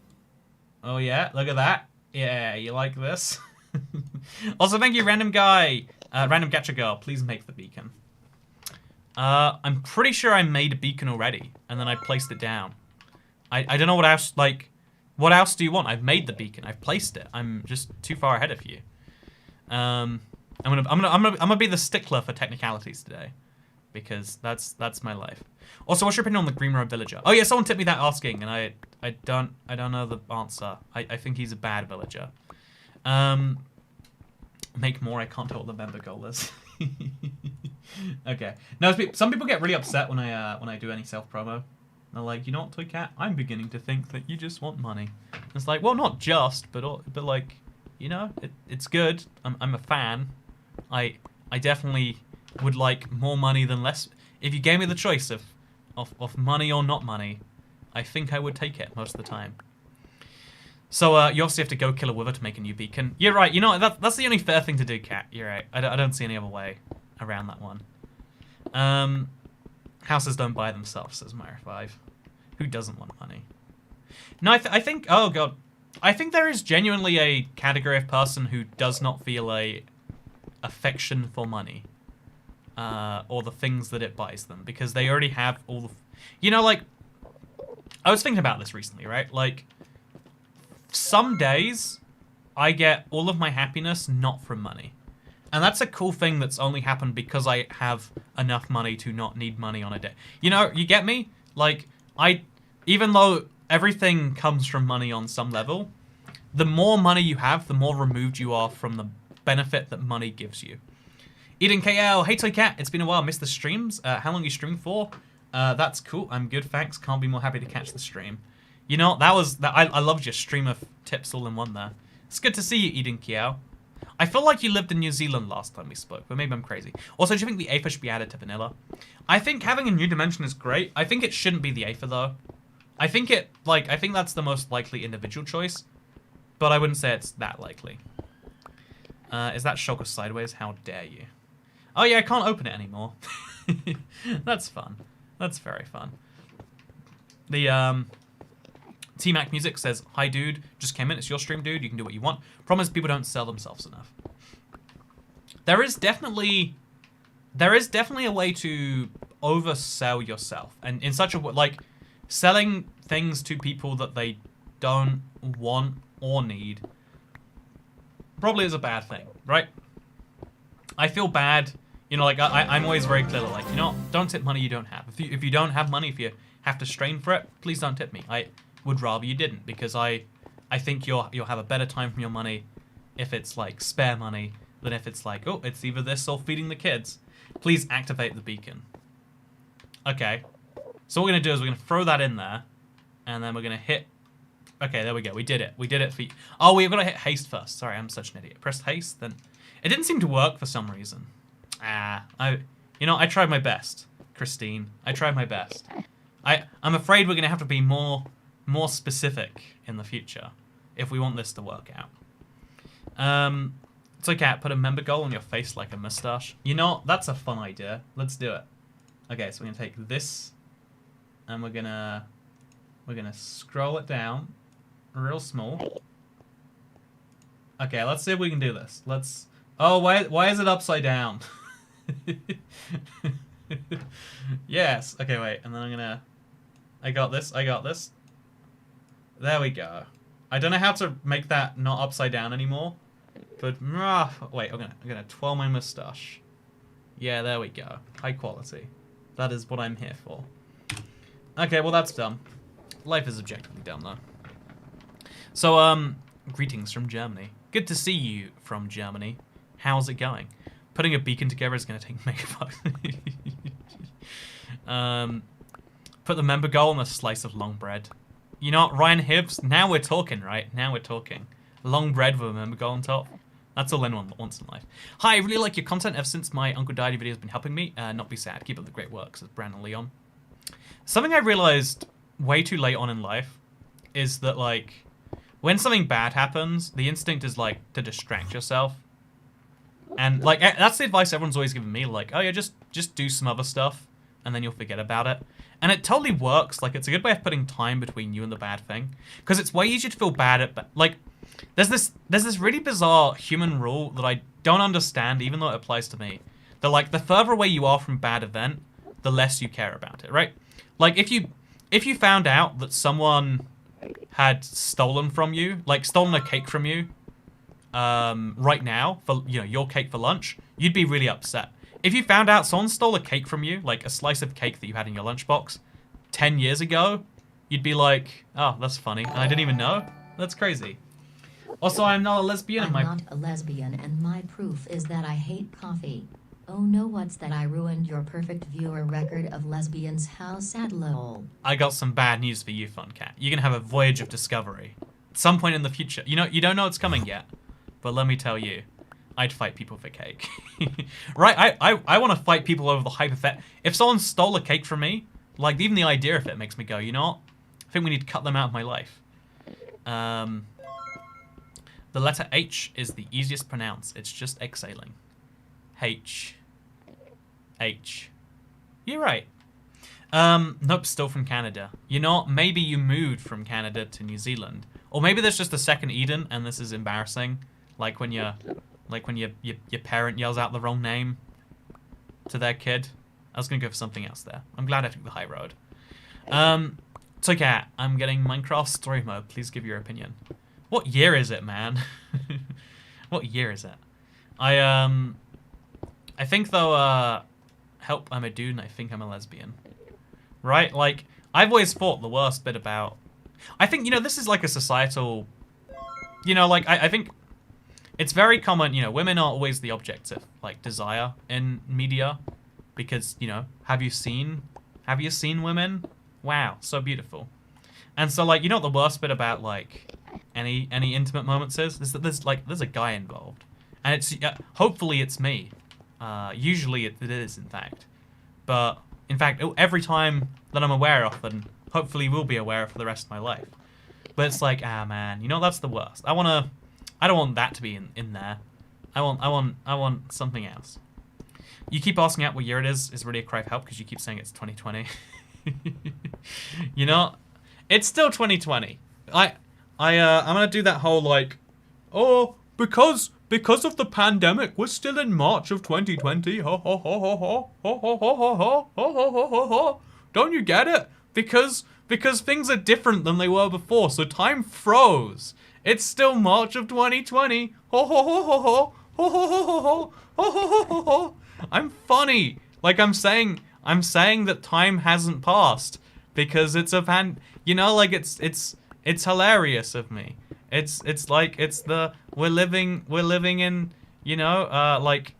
Oh yeah, look at that. Yeah, you like this? Also, thank you, random guy, random gacha girl. Please make the beacon. I'm pretty sure I made a beacon already, and then I placed it down. I don't know what else. Like, what else do you want? I've made the beacon. I've placed it. I'm just too far ahead of you. I'm gonna be the stickler for technicalities today, because that's my life. Also, what's your opinion on the Green Road Villager? Oh yeah, someone tipped me that asking, and I don't know the answer. I think he's a bad villager. Make more. I can't tell what the member goal is. Okay. Now, some people get really upset when I do any self promo. They're like, you know what, Toy Cat? I'm beginning to think that you just want money. And it's like, well, not just, but like, you know, it's good. I'm a fan. I definitely would like more money than less. If you gave me the choice of money or not money, I think I would take it most of the time. So you obviously have to go kill a wither to make a new beacon. You're right. You know, that's the only fair thing to do, Cat. You're right. I don't see any other way around that one. Houses don't buy themselves, says Myra5. Who doesn't want money? No, I think... Oh, God. I think there is genuinely a category of person who does not feel a affection for money. Or the things that it buys them. Because they already have all the... You know, like... I was thinking about this recently, right? Like... Some days, I get all of my happiness not from money. And that's a cool thing that's only happened because I have enough money to not need money on a day. You know, you get me? Like, even though everything comes from money on some level, the more money you have, the more removed you are from the benefit that money gives you. Eden KL, hey Toy Cat, it's been a while, missed the streams. How long you streamed for? That's cool, I'm good, thanks. Can't be more happy to catch the stream. You know, I loved your stream of tips all in one there. It's good to see you, Eden Kiao. I feel like you lived in New Zealand last time we spoke, but maybe I'm crazy. Also, do you think the Aether should be added to vanilla? I think having a new dimension is great. I think it shouldn't be the Aether, though. I think that's the most likely individual choice, but I wouldn't say it's that likely. Is that Shulker sideways? How dare you? Oh yeah, I can't open it anymore. That's fun. That's very fun. The, T-Mac Music says, hi dude, just came in, it's your stream dude, you can do what you want. Problem is people don't sell themselves enough. There is definitely there is definitely a way to oversell yourself, and in such a way, like selling things to people that they don't want or need probably is a bad thing, right? I feel bad, you know, like I'm always very clear, like, you know, don't tip money you don't have. If you don't have money, if you have to strain for it, please don't tip me. I would rather you didn't, because I think you'll have a better time from your money if it's like spare money than if it's like, oh, it's either this or feeding the kids. Please activate the beacon. Okay. So what we're going to do is we're going to throw that in there, and then we're going to hit... Okay, there we go. We did it. We did it for... Oh, we've got to hit haste first. Sorry, I'm such an idiot. Press haste, then... It didn't seem to work for some reason. You know, I tried my best, Christine. I tried my best. I'm afraid we're going to have to be more specific in the future if we want this to work out. It's okay, put a member goal on your face like a mustache. You know, that's a fun idea. Let's do it. Okay, so we're going to take this, and we're gonna scroll it down real small. Okay, let's see if we can do this. Let's... Oh, why is it upside down? Yes. Okay, wait. And then I'm gonna... I got this. There we go. I don't know how to make that not upside down anymore. But... wait, I'm gonna twirl my mustache. Yeah, there we go. High quality. That is what I'm here for. Okay, well that's dumb. Life is objectively dumb, though. So, greetings from Germany. Good to see you from Germany. How's it going? Putting a beacon together is going to take megabucks. Put the member goal on a slice of long bread. You know what, Ryan Hibbs? Now we're talking, right? Now we're talking. Long bread with a member goal on top. That's all anyone wants in life. Hi, I really like your content ever since my Uncle Daddy video has been helping me. Not be sad. Keep up the great work, says Brandon Leon. Something I realized way too late on in life is that, like, when something bad happens, the instinct is, like, to distract yourself. And, like, that's the advice everyone's always given me. Like, oh, yeah, just do some other stuff, and then you'll forget about it. And it totally works. Like, it's a good way of putting time between you and the bad thing. Because it's way easier to feel bad at... Like, there's this really bizarre human rule that I don't understand, even though it applies to me. That, like, the further away you are from a bad event, the less you care about it, right? Like, if you found out that someone had stolen from you, like, stolen a cake from you, right now, for, you know, your cake for lunch, you'd be really upset. If you found out someone stole a cake from you, like a slice of cake that you had in your lunchbox 10 years ago, you'd be like, oh, that's funny. I didn't even know. That's crazy. Also, I'm not a lesbian. I'm not a lesbian, and my proof is that I hate coffee. Oh no, what's that? I ruined your perfect viewer record of lesbians. How sad, lol. I got some bad news for you, Funcat. You're gonna have a voyage of discovery. At some point in the future. You know, you don't know it's coming yet. But let me tell you, I'd fight people for cake. Right? I want to fight people over the hypothetical. If someone stole a cake from me, like, even the idea of it makes me go, you know what? I think we need to cut them out of my life. The letter H is the easiest to pronounce. It's just exhaling. H. You're right. Nope, still from Canada. You know, maybe you moved from Canada to New Zealand. Or maybe there's just a second Eden and this is embarrassing. Like when your parent yells out the wrong name to their kid. I was gonna go for something else there. I'm glad I took the high road. Toycat, I'm getting Minecraft story mode. Please give your opinion. What year is it, man? What year is it? I think though, help, I'm a dude and I think I'm a lesbian. Right? Like, I've always thought the worst bit about... I think, you know, this is like a societal... You know, like, I think it's very common, you know, women are always the objects of, like, desire in media. Because, you know, have you seen women? Wow, so beautiful. And so, like, you know what the worst bit about, like, any intimate moments is that there's a guy involved. And it's, hopefully it's me. Usually it is, in fact. But, in fact, every time that I'm aware of, and hopefully will be aware of for the rest of my life. But it's like, ah, man, you know, that's the worst. I don't want that to be in there. I want something else. You keep asking out what year it is really a cry for help because you keep saying it's 2020. You know, it's still 2020. I'm gonna do that whole, like, oh, because of the pandemic, we're still in March of 2020. Ho ho ho ho ho ho ho ho ho ho ho ho ho ho. Don't you get it? Because things are different than they were before, so time froze. It's still March of 2020. Ho ho ho ho ho ho ho ho ho ho ho ho ho ho. I'm funny. Like I'm saying that time hasn't passed because it's a you know, like it's hilarious of me. It's like we're living in, you know, like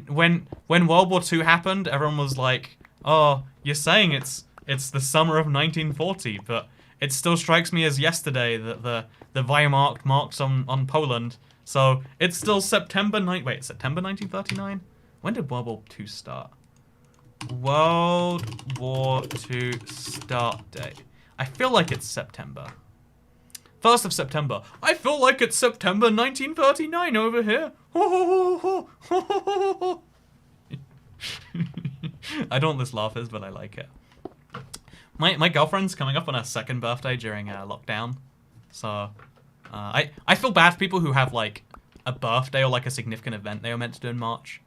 when World War II happened, everyone was like, oh, you're saying it's the summer of 1940, but it still strikes me as yesterday that the Weimar marks on Poland. So it's still September 1939? When did World War II start? World War II start date. I feel like it's September. 1st of September. I feel like it's September 1939 over here. I don't know what this laugh is, but I like it. My girlfriend's coming up on her 2nd birthday during lockdown. So I feel bad for people who have like a birthday or like a significant event they were meant to do in March.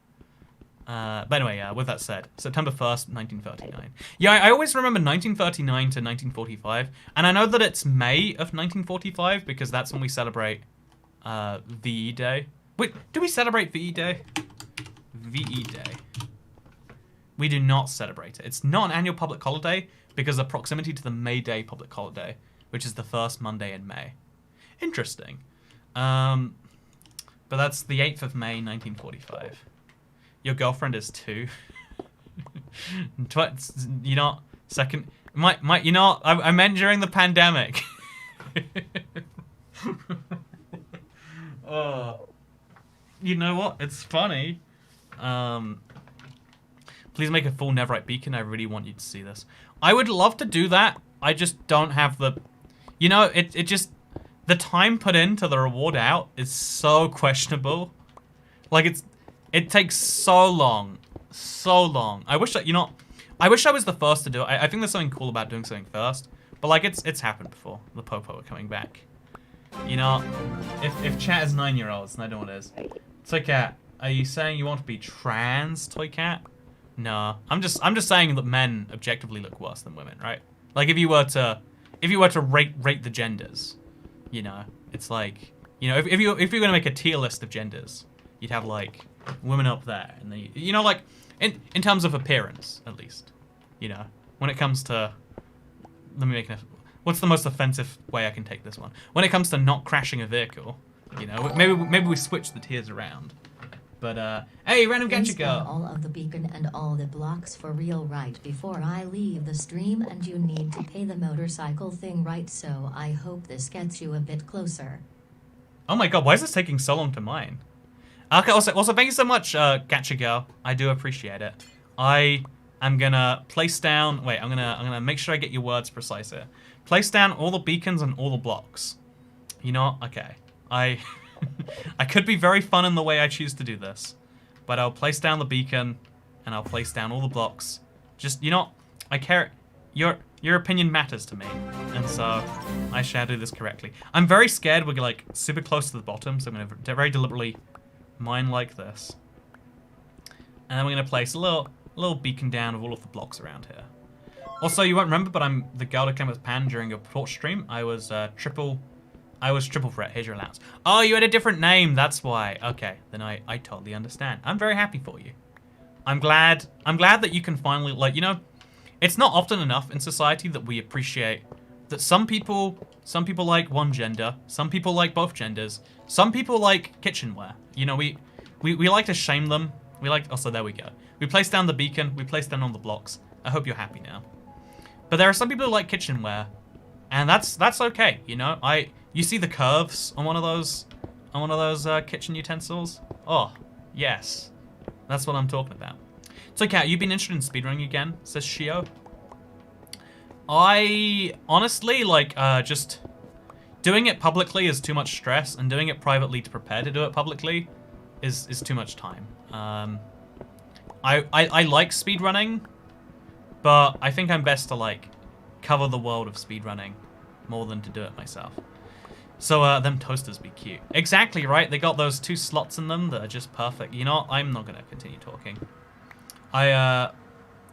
But anyway, with that said, September 1st, 1939. Yeah, I always remember 1939 to 1945, and I know that it's May of 1945 because that's when we celebrate VE Day. Wait, do we celebrate VE Day? VE Day. We do not celebrate it. It's not an annual public holiday because of proximity to the May Day public holiday, which is the 1st Monday in May. Interesting. But that's the 8th of May, 1945. Your girlfriend is 2. You know, second. You know, I meant during the pandemic. You know what? It's funny. Please make a full netherite beacon. I really want you to see this. I would love to do that. I just don't have the... You know, it just... The time put into the reward out is so questionable. Like, it takes so long. So long. I wish that, you know... I wish I was the first to do it. I think there's something cool about doing something first. But, like, it's happened before. The Popo are coming back. You know, if chat is 9-year-olds, and I know what it is. Toy Cat, are you saying you want to be trans, Toy Cat? No. I'm just saying that men objectively look worse than women, right? Like, if you were to rate the genders, you know, it's like, you know, if you're gonna make a tier list of genders, you'd have like women up there, and then you know, like in terms of appearance, at least, you know, when it comes to, let me make what's the most offensive way I can take this one? When it comes to not crashing a vehicle, you know, maybe we switch the tiers around. But hey, random gadget girl. All of the beacon and all the blocks for real right before I leave the stream, and you need to pay the motorcycle thing, right? So I hope this gets you a bit closer. Oh my god, why is this taking so long to mine? Okay, also thank you so much, Gacha Girl. I do appreciate it. I am gonna place down. Wait, I'm gonna make sure I get your words precise here. Place down all the beacons and all the blocks. You know, okay. I could be very fun in the way I choose to do this, but I'll place down the beacon and I'll place down all the blocks. Just, you know, I care. Your opinion matters to me, and so I shall do this correctly. I'm very scared we're like super close to the bottom, so I'm gonna very deliberately mine like this, and then we're gonna place a little beacon down of all of the blocks around here. Also, you won't remember, but I'm the girl that came with Pan during your torch stream. I was triple threat. Here's your allowance. Oh, you had a different name. That's why. Okay, then I totally understand. I'm very happy for you. I'm glad that you can finally, like, you know, it's not often enough in society that we appreciate that some people like one gender, some people like both genders, some people like kitchenware. You know, we like to shame them. We like. Oh, so there we go. We place down the beacon. We place down all the blocks. I hope you're happy now. But there are some people who like kitchenware, and that's okay. You know, you see the curves on one of those kitchen utensils? Oh, yes. That's what I'm talking about. So, Kat, you've been interested in speedrunning again, says Shio. I honestly, like, just doing it publicly is too much stress, and doing it privately to prepare to do it publicly is too much time. I like speedrunning, but I think I'm best to, like, cover the world of speedrunning more than to do it myself. So them toasters be cute. Exactly, right? They got those 2 slots in them that are just perfect. You know what? I'm not gonna continue talking.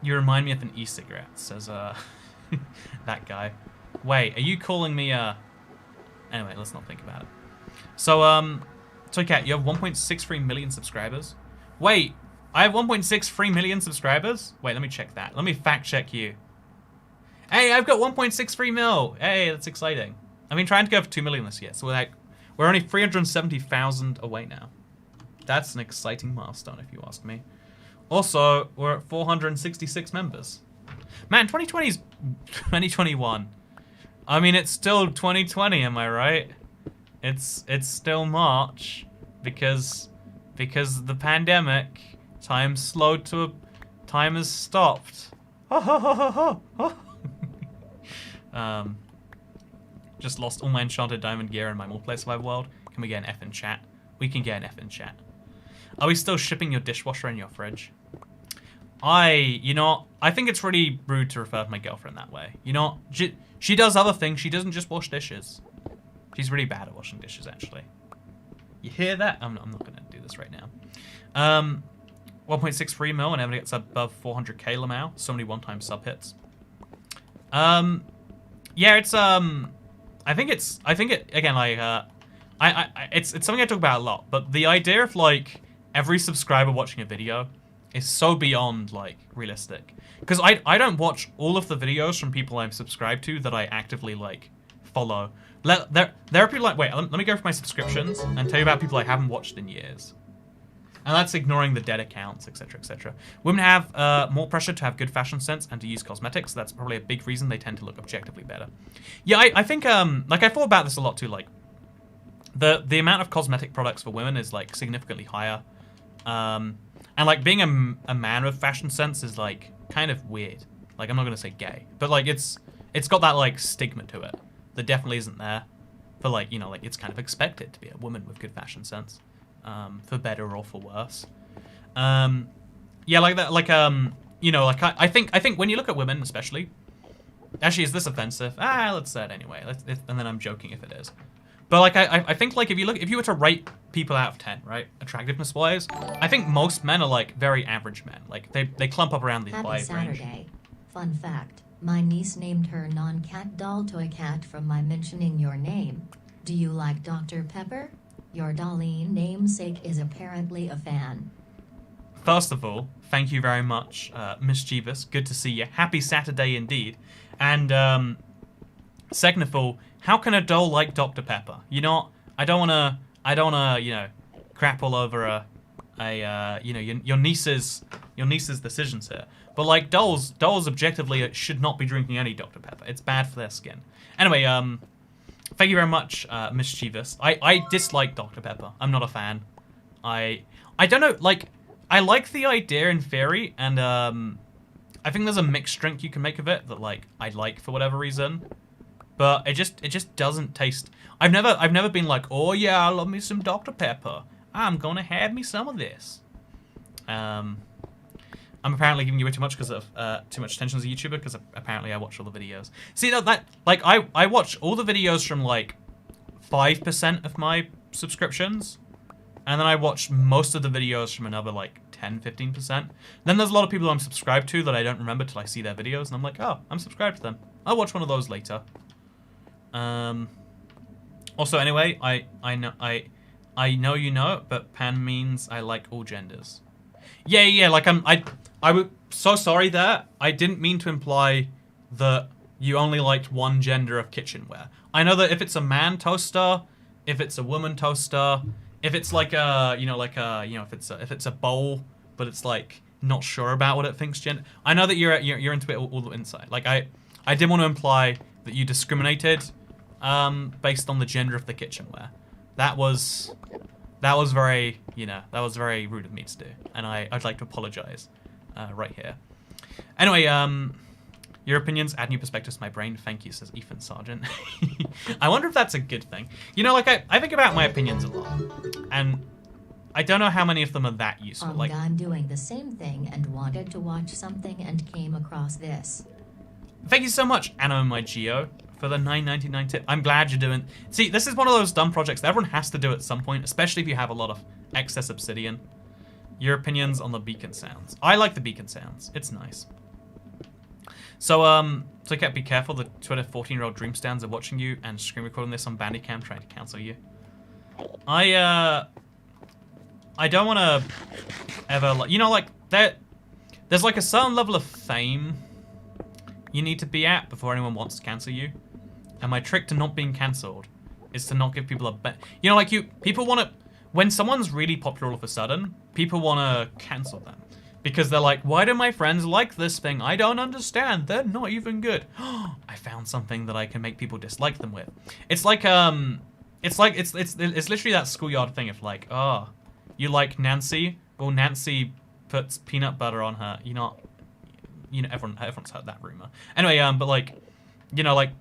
You remind me of an e-cigarette, says that guy. Wait, are you calling me Anyway, let's not think about it. So Cat, you have 1.63 million subscribers. Wait, I have 1.63 million subscribers? Wait, let me check that. Let me fact check you. Hey, I've got 1.63 mil. Hey, that's exciting. I've been trying to go for 2 million this year, so we're only 370,000 away now. That's an exciting milestone, if you ask me. Also, we're at 466 members. Man, 2020 is 2021. I mean, it's still 2020, am I right? It's still March because the pandemic. Time slowed to time has stopped. Just lost all my enchanted diamond gear in my multiplayer survival world. Can we get an F in chat? We can get an F in chat. Are we still shipping your dishwasher in your fridge? You know, I think it's really rude to refer to my girlfriend that way. You know, she does other things. She doesn't just wash dishes. She's really bad at washing dishes, actually. You hear that? I'm not going to do this right now. 1.63 mil whenever it gets above 400k Lamau. So many one-time sub hits. Yeah, it's I think it again, like it's something I talk about a lot, but the idea of like every subscriber watching a video is so beyond like realistic, because I don't watch all of the videos from people I'm subscribed to that I actively like follow. There are people like, wait, let me go for my subscriptions and tell you about people I haven't watched in years. And that's ignoring the dead accounts, etc., etc. Women have more pressure to have good fashion sense and to use cosmetics. That's probably a big reason they tend to look objectively better. Yeah, I think, like, I thought about this a lot too. Like, the amount of cosmetic products for women is, like, significantly higher. And, like, being a man with fashion sense is, like, kind of weird. Like, I'm not going to say gay. But, like, it's got that, like, stigma to it that definitely isn't there. But, like, you know, like, it's kind of expected to be a woman with good fashion sense. For better or for worse. Yeah, like that, like, you know, like, I think when you look at women, especially, actually, is this offensive? Let's say it anyway, and then I'm joking if it is. But, like, I think, like, if you were to rate people out of 10, right, attractiveness-wise, I think most men are, like, very average men. Like, they clump up around the 5 range. Happy Saturday. Fun fact, my niece named her non-cat doll toy cat from my mentioning your name. Do you like Dr. Pepper? Your Darlene namesake is apparently a fan. First of all, thank you very much, Mischievous. Good to see you. Happy Saturday indeed. And second of all, how can a doll like Dr. Pepper? You know, I don't wanna, you know, crap all over you know, your niece's decisions here. But like dolls objectively should not be drinking any Dr. Pepper. It's bad for their skin. Anyway, thank you very much, Mischievous. I dislike Dr. Pepper. I'm not a fan. I don't know, like, I like the idea in theory, and I think there's a mixed drink you can make of it that, like, I like for whatever reason. But it just doesn't taste. I've never been like, oh yeah, I love me some Dr. Pepper. I'm gonna have me some of this. I'm apparently giving you way too much because of too much attention as a YouTuber, because apparently I watch all the videos. See, that like I watch all the videos from like 5% of my subscriptions, and then I watch most of the videos from another like 10-15%. Then there's a lot of people I'm subscribed to that I don't remember till I see their videos, and I'm like, oh, I'm subscribed to them. I'll watch one of those later. Also, anyway, I know you know, but pan means I like all genders. Yeah, like I was so sorry there. I didn't mean to imply that you only liked one gender of kitchenware. I know that if it's a man toaster, if it's a woman toaster, if it's like a, you know, if it's a bowl, but it's like not sure about what it thinks gender. I know that you're into it all the inside. Like I didn't want to imply that you discriminated based on the gender of the kitchenware. That was very, you know, that was very rude of me to do, and I'd like to apologize right here. Anyway, your opinions add new perspectives to my brain. Thank you, says Ethan Sargent. I wonder if that's a good thing. You know, like I think about my opinions a lot, and I don't know how many of them are that useful. Like, I'm doing the same thing and wanted to watch something and came across this. Thank you so much, Anno My Geo, for the $9.99 tip. I'm glad you're doing... See, this is one of those dumb projects that everyone has to do at some point, especially if you have a lot of excess obsidian. Your opinions on the beacon sounds. I like the beacon sounds. It's nice. So, be careful. The Twitter 14-year-old dream stands are watching you and screen recording this on Bandicam trying to cancel you. I don't want to ever... You know, like, there's like a certain level of fame you need to be at before anyone wants to cancel you. And my trick to not being cancelled is to not give people a... You know, like, people want to... When someone's really popular all of a sudden, people want to cancel them. Because they're like, why do my friends like this thing? I don't understand. They're not even good. I found something that I can make people dislike them with. It's like, it's literally that schoolyard thing of like, oh, you like Nancy? Well, Nancy puts peanut butter on her. You know, everyone's heard that rumor. Anyway, but like, you know, like,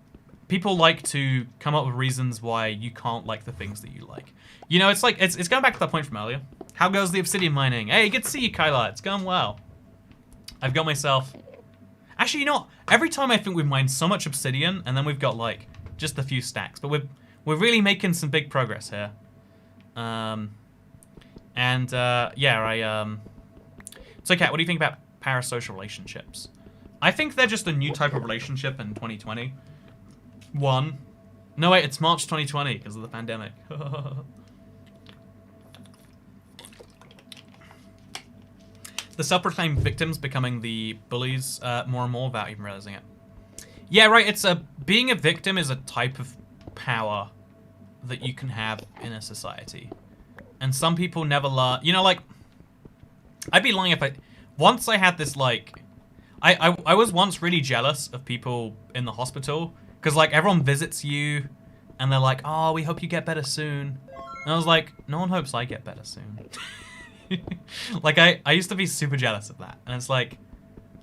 people like to come up with reasons why you can't like the things that you like. You know, it's like, it's going back to that point from earlier. How goes the obsidian mining? Hey, good to see you, Kyla. It's going well. I've got myself... Actually, you know what? Every time I think we've mined so much obsidian, and then we've got, like, just a few stacks. But we're really making some big progress here. Yeah, So, Kat, what do you think about parasocial relationships? I think they're just a new type of relationship in 2020. No, wait, it's March 2020 because of the pandemic. The self-proclaimed victims becoming the bullies more and more without even realizing it. Yeah, right, it's being a victim is a type of power that you can have in a society. And some people never learn, you know, like, I'd be lying if once I had this, like, I was once really jealous of people in the hospital, because, like, everyone visits you, and they're like, oh, we hope you get better soon. And I was like, no one hopes I get better soon. Like, I used to be super jealous of that. And it's like,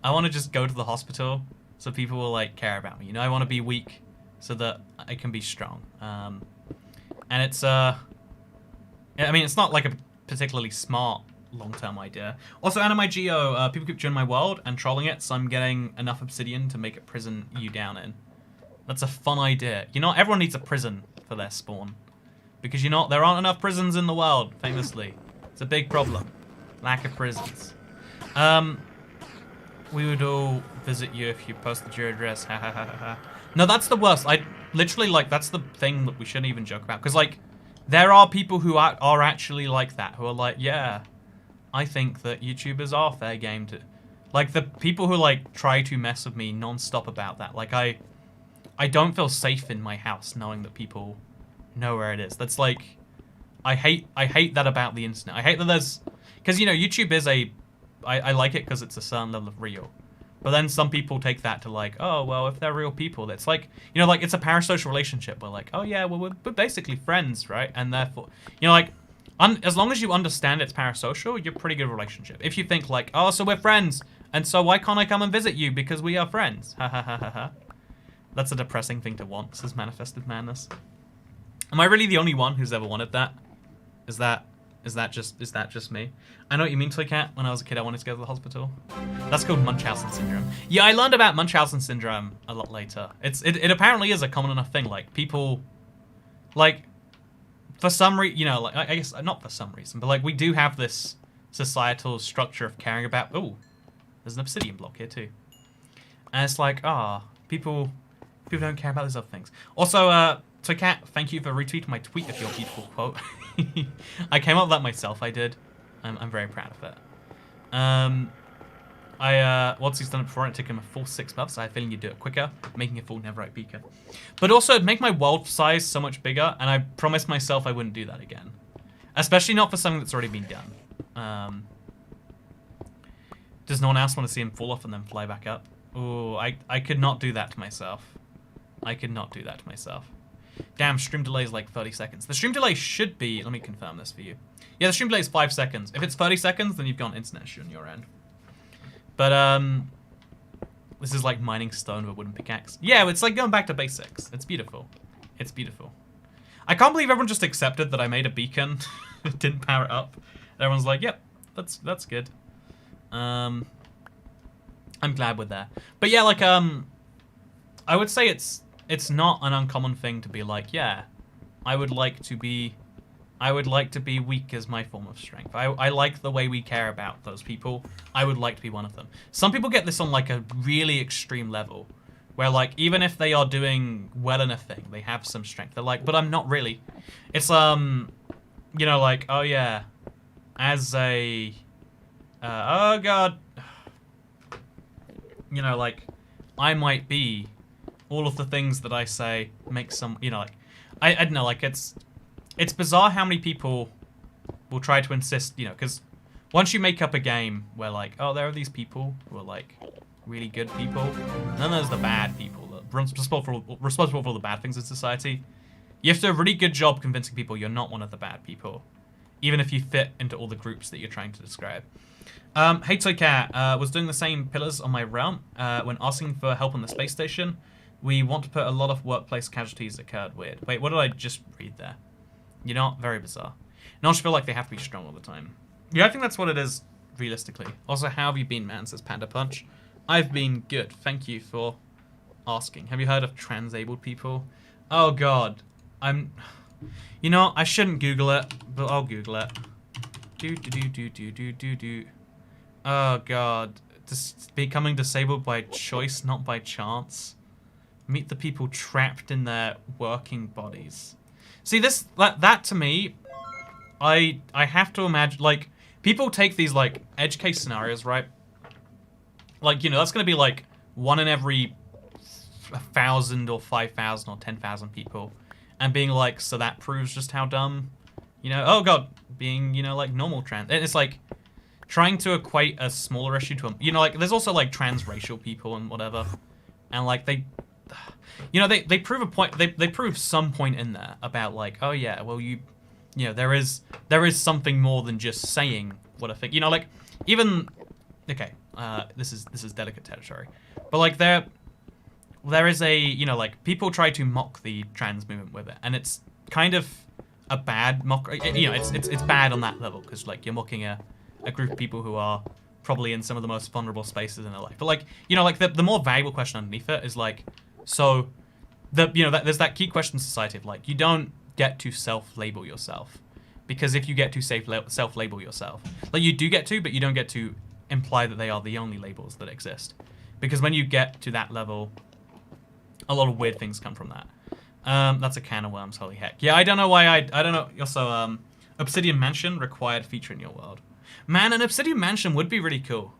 I want to just go to the hospital so people will, like, care about me. You know, I want to be weak so that I can be strong. And it's, I mean, it's not, like, a particularly smart long-term idea. Also, Anime Geo, people keep joining my world and trolling it, so I'm getting enough obsidian to make a prison you down in. That's a fun idea. You know, everyone needs a prison for their spawn. Because, you know, there aren't enough prisons in the world, famously. It's a big problem. Lack of prisons. We would all visit you if you posted your address. Ha ha ha ha. No, that's the worst. I literally, like, that's the thing that we shouldn't even joke about. Because, like, there are people who are actually like that. Who are like, yeah, I think that YouTubers are fair game to... Like, the people who, like, try to mess with me non-stop about that. Like, I don't feel safe in my house knowing that people know where it is. That's, like... I hate that about the internet. I hate that there's... Because, you know, YouTube is I like it because it's a certain level of real. But then some people take that to, like, oh, well, if they're real people, it's like... You know, like, it's a parasocial relationship. We're like, oh, yeah, well, we're basically friends, right? And therefore... You know, like, as long as you understand it's parasocial, you're pretty good relationship. If you think, like, oh, so we're friends, and so why can't I come and visit you? Because we are friends. Ha ha ha ha ha. That's a depressing thing to want. This is manifested madness. Am I really the only one who's ever wanted that? Is that just me? I know what you mean, Toy Cat. When I was a kid, I wanted to go to the hospital. That's called Munchausen syndrome. Yeah, I learned about Munchausen syndrome a lot later. It apparently is a common enough thing. Like, people, like, for some reason, you know, like, I guess not for some reason, but like, we do have this societal structure of caring about. Oh, there's an obsidian block here too, and it's like, people don't care about those other things. Also, Toy Cat, thank you for retweeting my tweet of your beautiful quote. I came up with that myself, I did. I'm very proud of it. Once he's done it before, it took him a full 6 months. I have a feeling you'd do it quicker, making a full netherite beacon. But also, it'd make my world size so much bigger, and I promised myself I wouldn't do that again. Especially not for something that's already been done. Does no one else want to see him fall off and then fly back up? Oh, I could not do that to myself. I could not do that to myself. Damn, stream delay is like 30 seconds. The stream delay should be... Let me confirm this for you. Yeah, the stream delay is 5 seconds. If it's 30 seconds, then you've got an internet issue on your end. But, this is like mining stone with a wooden pickaxe. Yeah, it's like going back to basics. It's beautiful. It's beautiful. I can't believe everyone just accepted that I made a beacon. It didn't power it up. Everyone's like, yep, that's good. I'm glad we're there. But yeah, like, I would say it's it's not an uncommon thing to be like, yeah, I would like to be weak as my form of strength. I like the way we care about those people. I would like to be one of them. Some people get this on like a really extreme level, where like even if they are doing well in a thing, they have some strength. They're like, but I'm not really. It's you know, like, oh yeah, as a oh god, you know, like I might be all of the things that I say make some, you know, like I don't know, like it's bizarre how many people will try to insist, you know, because once you make up a game where like, oh, there are these people who are like really good people, and then there's the bad people that are responsible for all the bad things in society. You have to do a really good job convincing people you're not one of the bad people, even if you fit into all the groups that you're trying to describe. Hey Toy Cat, was doing the same pillars on my realm when asking for help on the space station. We want to put a lot of workplace casualties occurred. Weird. Wait, what did I just read there? You know, very bizarre. And I also feel like they have to be strong all the time. Yeah, I think that's what it is, realistically. Also, how have you been, man, says Panda Punch. I've been good. Thank you for asking. Have you heard of transabled people? Oh, God. You know, I shouldn't Google it, but I'll Google it. Oh, God. Becoming disabled by choice, not by chance. Meet the people trapped in their working bodies. See, that to me, I have to imagine, like, people take these, like, edge case scenarios, right? Like, you know, that's going to be, like, 1 in every 1,000 or 5,000 or 10,000 people. And being like, so that proves just how dumb, you know, oh, God, being, you know, like, normal trans. And it's, like, trying to equate a smaller issue to, you know, like, there's also, like, transracial people and whatever. And, like, you know, they prove a point, they prove some point in there about like, oh yeah, well you know, there is something more than just saying what I think. You know, like even okay, this is delicate territory. But like there is a, you know, like people try to mock the trans movement with it, and it's kind of a bad mock, you know, it's bad on that level because like you're mocking a group of people who are probably in some of the most vulnerable spaces in their life. But like, you know, like the more valuable question underneath it is like, so, you know, there's that key question in society of like, you don't get to self-label yourself, because if you get to self-label yourself, like you do get to, but you don't get to imply that they are the only labels that exist, because when you get to that level, a lot of weird things come from that. That's a can of worms. Holy heck! Yeah, I don't know why I don't know. Also, Obsidian Mansion required feature in your world. Man, an Obsidian Mansion would be really cool.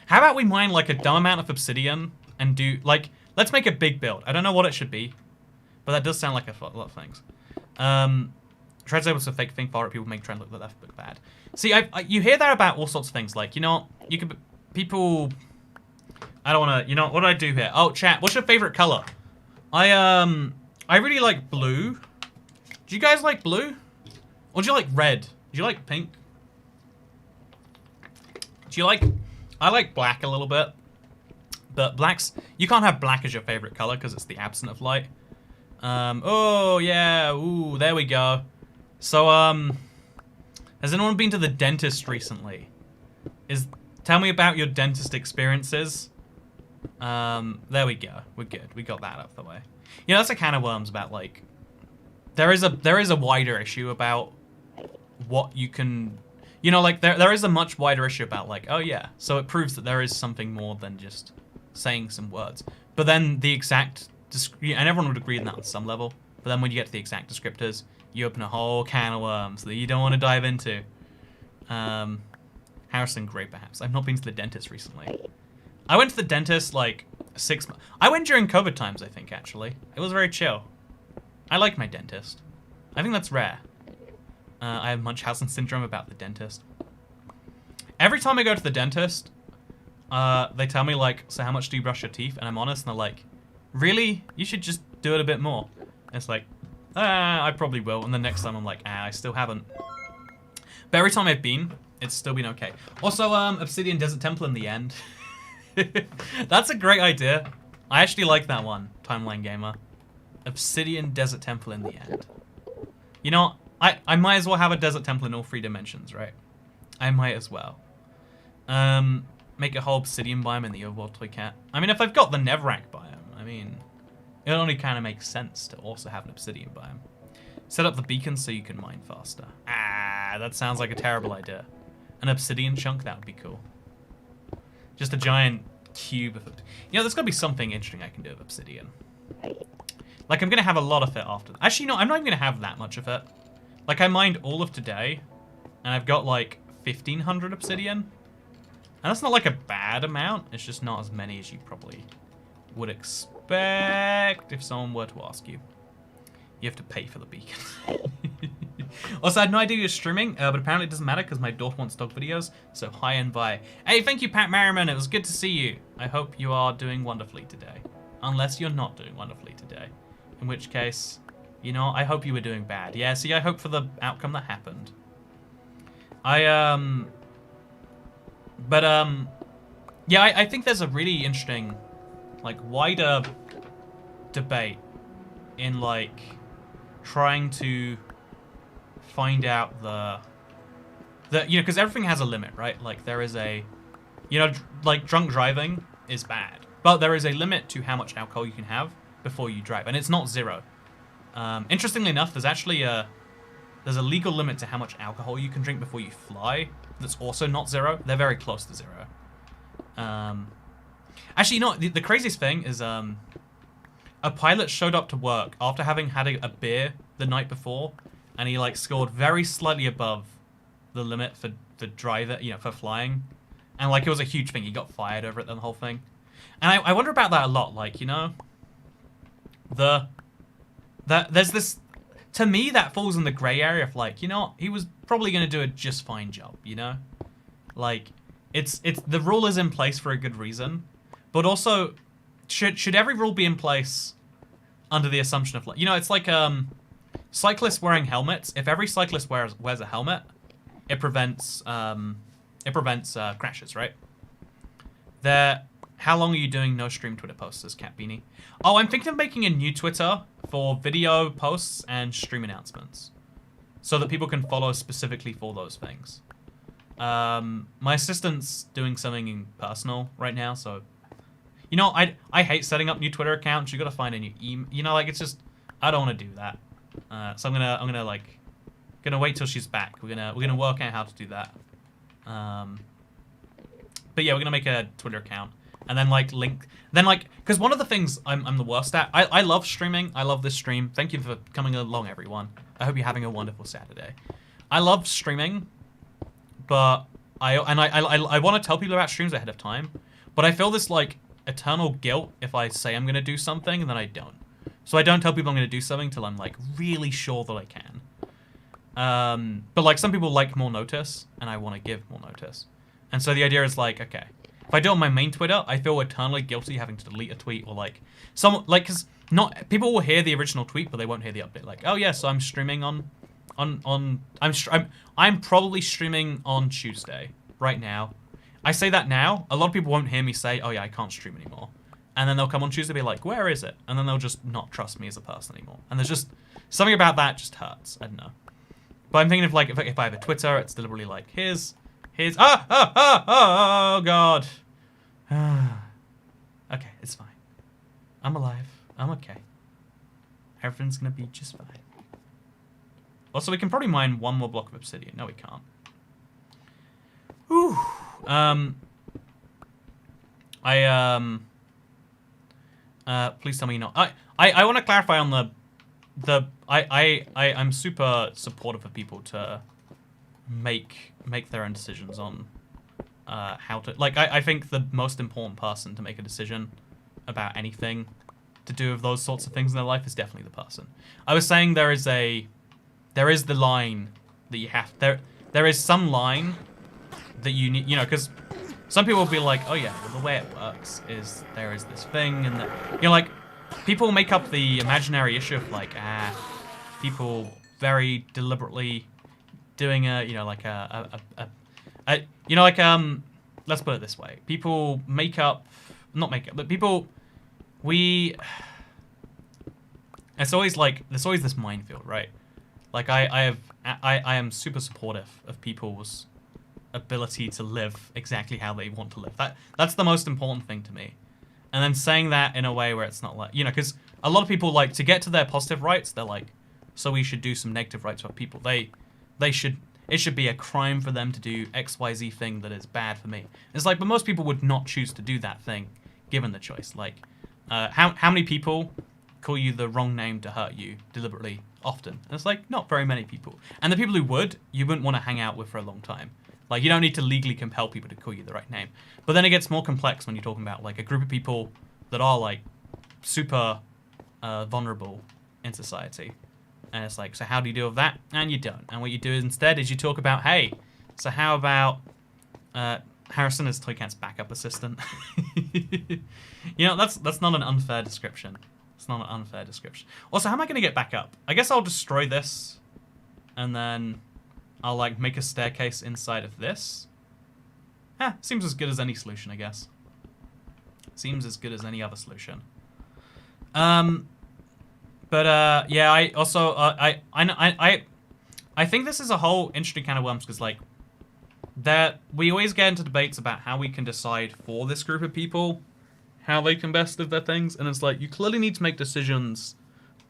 How about we mine like a dumb amount of obsidian and do like. Let's make a big build. I don't know what it should be, but that does sound like a lot of things. Translables a fake thing. Far people make trend look bad. See, you hear that about all sorts of things. Like, you know, you could people. I don't want to. You know, what do I do here? Oh, chat. What's your favorite color? I really like blue. Do you guys like blue? Or do you like red? Do you like pink? Do you like? I like black a little bit. But you can't have black as your favorite color because it's the absence of light. Oh yeah, ooh, there we go. So, has anyone been to the dentist recently? Tell me about your dentist experiences. There we go. We're good. We got that out of the way. You know, that's a can of worms about like, there is a wider issue about what you can, you know, like there is a much wider issue about like, oh yeah, so it proves that there is something more than just saying some words. But then the exact, and everyone would agree on that on some level, but then when you get to the exact descriptors, you open a whole can of worms that you don't want to dive into. Harrison Gray, perhaps. I've not been to the dentist recently. I went to the dentist like 6 months. I went during COVID times, I think, actually. It was very chill. I like my dentist. I think that's rare. I have Munchausen syndrome about the dentist. Every time I go to the dentist, they tell me like, so how much do you brush your teeth? And I'm honest, and they're like, really? You should just do it a bit more. And it's like, I probably will. And the next time I'm like, I still haven't. But every time I've been, it's still been okay. Also, Obsidian Desert Temple in the end. That's a great idea. I actually like that one, Timeline Gamer. Obsidian Desert Temple in the end. You know, I might as well have a desert temple in all 3 dimensions, right? I might as well. Make a whole obsidian biome in the overworld Toy Cat. I mean, if I've got the netherite biome, I mean, It only kind of makes sense to also have an obsidian biome. Set up the beacon so you can mine faster. Ah, that sounds like a terrible idea. An obsidian chunk, that would be cool. Just a giant cube of... You know, there's got to be something interesting I can do with obsidian. Like, I'm going to have a lot of it after... Actually, no, I'm not even going to have that much of it. Like, I mined all of today, and I've got, like, 1,500 obsidian. And that's not, like, a bad amount. It's just not as many as you probably would expect if someone were to ask you. You have to pay for the beacon. Also, I had no idea you were streaming, but apparently it doesn't matter because my daughter wants dog videos, so hi and bye. Hey, thank you, Pat Merriman. It was good to see you. I hope you are doing wonderfully today. Unless you're not doing wonderfully today. In which case, you know, I hope you were doing bad. Yeah, see, I hope for the outcome that happened. Yeah, I think there's a really interesting, like, wider debate in, like, trying to find out the you know, because everything has a limit, right? Like, there is a, you know, like, drunk driving is bad, but there is a limit to how much alcohol you can have before you drive, and it's not 0. Interestingly enough, there's actually there's a legal limit to how much alcohol you can drink before you fly. That's also not 0. They're very close to 0. Actually, you know what? The craziest thing is a pilot showed up to work after having had a beer the night before, and he, like, scored very slightly above the limit for driver, you know, for flying. And, like, it was a huge thing. He got fired over it, the whole thing. And I wonder about that a lot. Like, you know, there's this, to me, that falls in the gray area of, like, you know, he was probably going to do a just fine job, you know? Like, it's the rule is in place for a good reason, but also, should every rule be in place under the assumption of, like, you know, it's like cyclists wearing helmets. If every cyclist wears a helmet, it prevents crashes, right? How long are you doing no stream Twitter posts, says Cat Beanie? Oh, I'm thinking of making a new Twitter for video posts and stream announcements, so that people can follow specifically for those things. My assistant's doing something personal right now, so, you know, I hate setting up new Twitter accounts. You gotta find a new email. You know, like, it's just, I don't want to do that. So I'm gonna like, gonna wait till she's back. We're gonna work out how to do that. But yeah, we're gonna make a Twitter account and then, like, link. Then, like, because one of the things I'm the worst at. I love streaming. I love this stream. Thank you for coming along, everyone. I hope you're having a wonderful Saturday. I love streaming, but I want to tell people about streams ahead of time, but I feel this, like, eternal guilt if I say I'm gonna do something and then I don't. So I don't tell people I'm gonna do something till I'm, like, really sure that I can. But, like, some people like more notice, and I want to give more notice. And so the idea is, like, okay, if I do it on my main Twitter, I feel eternally guilty having to delete a tweet, or, like, because not people will hear the original tweet, but they won't hear the update. Like, oh yeah, so I'm streaming I'm probably streaming on Tuesday right now. I say that now. A lot of people won't hear me say, oh yeah, I can't stream anymore. And then they'll come on Tuesday and be like, where is it? And then they'll just not trust me as a person anymore. And there's just something about that just hurts. I don't know. But I'm thinking of, like, if I have a Twitter, it's deliberately like, here's, oh God. Okay, it's fine. I'm alive. I'm okay. Everything's gonna be just fine. Also, we can probably mine one more block of obsidian. No, we can't. Whew. Please tell me not. I want to clarify on I'm super supportive of people to make their own decisions on how to, like, I think the most important person to make a decision about anything to do with those sorts of things in their life is definitely the person. I was saying there is the line that you have, there is some line that you need, you know, because some people will be like, oh yeah, well, the way it works is there is this thing, and that, you know, like, people make up the imaginary issue of, like, people very deliberately doing a, you know, like you know, like, let's put it this way. People make up, not make up, but people, it's always like, there's always this minefield, right? Like, I am super supportive of people's ability to live exactly how they want to live. That's the most important thing to me. And then saying that in a way where it's not like, you know, because a lot of people, like, to get to their positive rights, they're like, so we should do some negative rights for people. It should be a crime for them to do XYZ thing that is bad for me. It's like, but most people would not choose to do that thing, given the choice. Like, how many people call you the wrong name to hurt you deliberately often? And it's like, not very many people. And the people who would, you wouldn't want to hang out with for a long time. Like, you don't need to legally compel people to call you the right name. But then it gets more complex when you're talking about, like, a group of people that are, like, super vulnerable in society. And it's like, so how do you deal with that? And you don't. And what you do instead is you talk about, hey, so how about Harrison is Toycat's backup assistant? You know, that's not an unfair description. It's not an unfair description. Also, how am I going to get back up? I guess I'll destroy this, and then I'll, like, make a staircase inside of this. Seems as good as any solution, I guess. Seems as good as any other solution. But yeah, I also I think this is a whole interesting can of worms, because, like, we always get into debates about how we can decide for this group of people how they can best live their things, and it's like, you clearly need to make decisions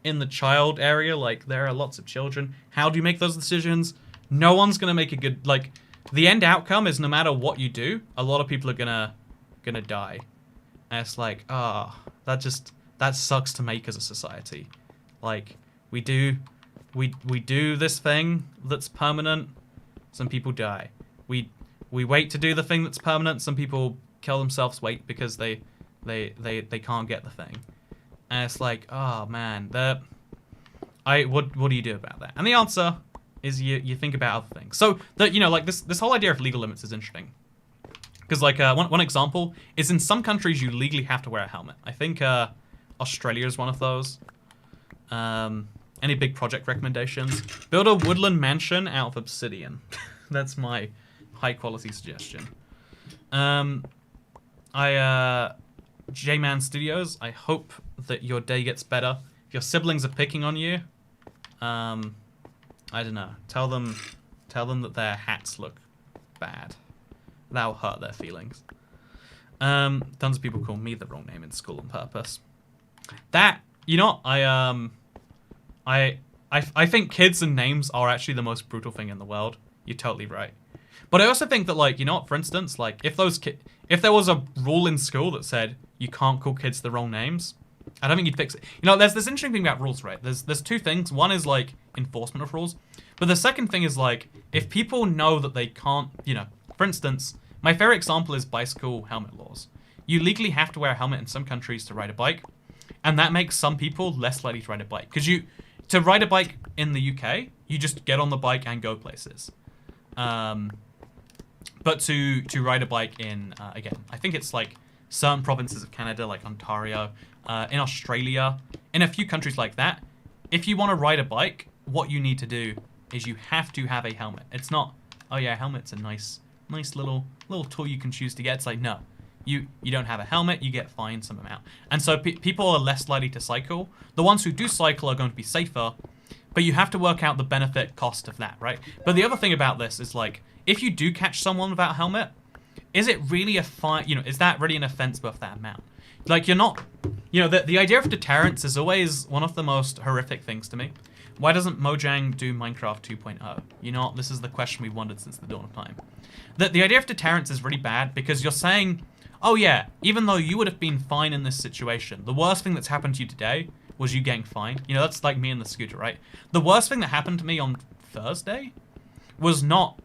in the child area. Like, there are lots of children. How do you make those decisions? No one's gonna make a good, like, the end outcome is no matter what you do, a lot of people are gonna die. And it's like, that sucks to make as a society. Like, we do this thing that's permanent, some people die. We wait to do the thing that's permanent, some people kill themselves wait because they can't get the thing. And it's like, oh man, what do you do about that? And the answer is you think about other things. So that, you know, like, this whole idea of legal limits is interesting. Because, like, one example is, in some countries you legally have to wear a helmet. I think Australia is one of those. Any big project recommendations? Build a woodland mansion out of obsidian. That's my high quality suggestion. J-Man Studios, I hope that your day gets better. If your siblings are picking on you, I don't know. Tell them that their hats look bad. That'll hurt their feelings. Tons of people call me the wrong name in school on purpose. That, you know, I think kids and names are actually the most brutal thing in the world. You're totally right. But I also think that, like, you know what, for instance, like, if there was a rule in school that said you can't call kids the wrong names, I don't think you'd fix it. You know, there's this interesting thing about rules, right? There's two things. One is, like, enforcement of rules. But the second thing is, like, if people know that they can't, you know, for instance, my favorite example is bicycle helmet laws. You legally have to wear a helmet in some countries to ride a bike, and that makes some people less likely to ride a bike. Because to ride a bike in the UK, you just get on the bike and go places. But to ride a bike in, again, I think it's like certain provinces of Canada, like Ontario, in Australia, in a few countries like that, if you want to ride a bike, what you need to do is you have to have a helmet. It's not, oh yeah, helmet's a nice little tool you can choose to get. It's like, no, you don't have a helmet, you get fined some amount. And so people are less likely to cycle. The ones who do cycle are going to be safer, but you have to work out the benefit cost of that, right? But the other thing about this is, like, if you do catch someone without a helmet, is it really a fine, you know, is that really an offense worth that amount? Like, you're not, you know, the idea of deterrence is always one of the most horrific things to me. Why doesn't Mojang do Minecraft 2.0? You know, this is the question we've wondered since the dawn of time. The idea of deterrence is really bad, because you're saying, oh yeah, even though you would have been fine in this situation, the worst thing that's happened to you today was you getting fined. You know, that's like me and the scooter, right? The worst thing that happened to me on Thursday was not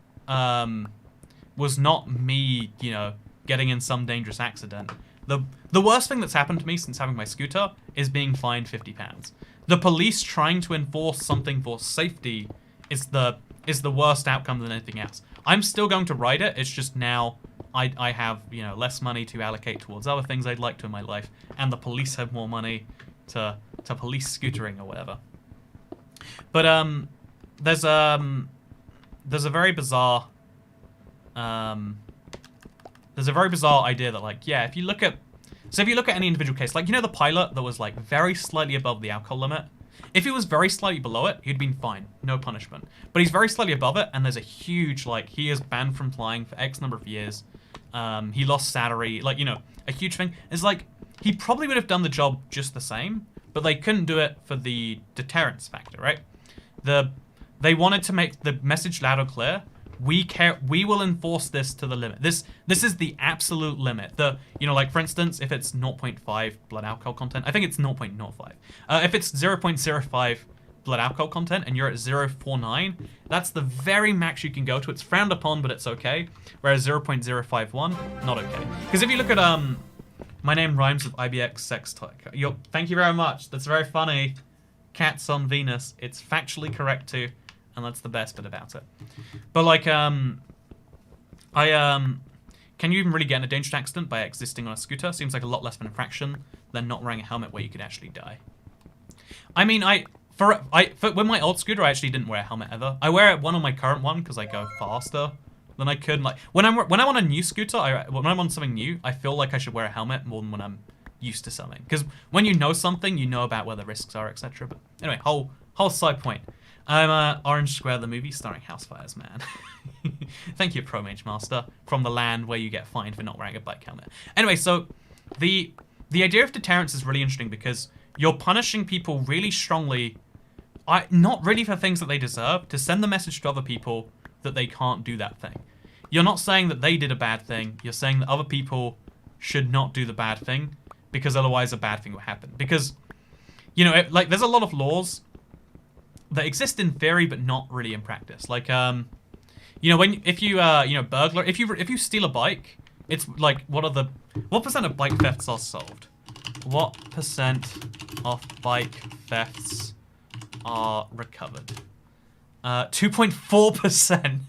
me, you know, getting in some dangerous accident. The worst thing that's happened to me since having my scooter is being fined £50. The police trying to enforce something for safety is the worst outcome than anything else. I'm still going to ride it. It's just now I have, you know, less money to allocate towards other things I'd like to in my life, and the police have more money to police scootering or whatever. But there's a very bizarre idea that, like, yeah, if you look at any individual case, like, you know, the pilot that was, like, very slightly above the alcohol limit, if he was very slightly below it, he'd been fine, no punishment. But he's very slightly above it, and there's a huge, like, he is banned from flying for X number of years. He lost salary, like, you know, a huge thing. It's like, he probably would have done the job just the same, but they couldn't do it for the deterrence factor, right? They wanted to make the message loud or clear. We will enforce this to the limit. This is the absolute limit. Like for instance, if it's 0.5 blood alcohol content, I think it's 0.05. If it's 0.05 blood alcohol content and you're at 0.49, that's the very max you can go to. It's frowned upon, but it's okay. Whereas 0.051, not okay. Because if you look at my name rhymes with IBX sex toy. Thank you very much. That's very funny. Cats on Venus. It's factually correct too. And that's the best bit about it. But like, can you even really get in a dangerous accident by existing on a scooter? Seems like a lot less of an infraction than not wearing a helmet where you could actually die. I mean, with my old scooter, I actually didn't wear a helmet ever. I wear one on my current one because I go faster than I could. Like when I'm on a new scooter, when I'm on something new, I feel like I should wear a helmet more than when I'm used to something. Because when you know something, you know about where the risks are, etc. But anyway, whole side point. I'm Orange Square, the movie starring Housefires Man. Thank you, Pro Mage Master, from the land where you get fined for not wearing a bike helmet. Anyway, so the idea of deterrence is really interesting because you're punishing people really strongly, not really for things that they deserve, to send the message to other people that they can't do that thing. You're not saying that they did a bad thing. You're saying that other people should not do the bad thing because otherwise a bad thing will happen. Because, there's a lot of laws that exist in theory but not really in practice. Like, if you steal a bike, it's like, what percent of bike thefts are solved? What percent of bike thefts are recovered? 2.4%.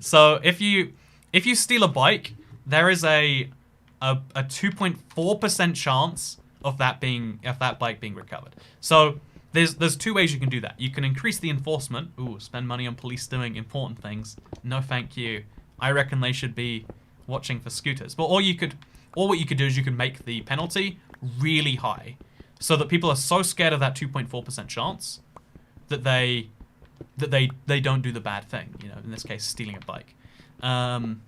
So if you steal a bike, there is a 2.4% chance of that bike being recovered. So there's two ways you can do that. You can increase the enforcement. Ooh, spend money on police doing important things. No, thank you. I reckon they should be watching for scooters. But what you could do is you can make the penalty really high, so that people are so scared of that 2.4% chance that they don't do the bad thing. In this case, stealing a bike. Man,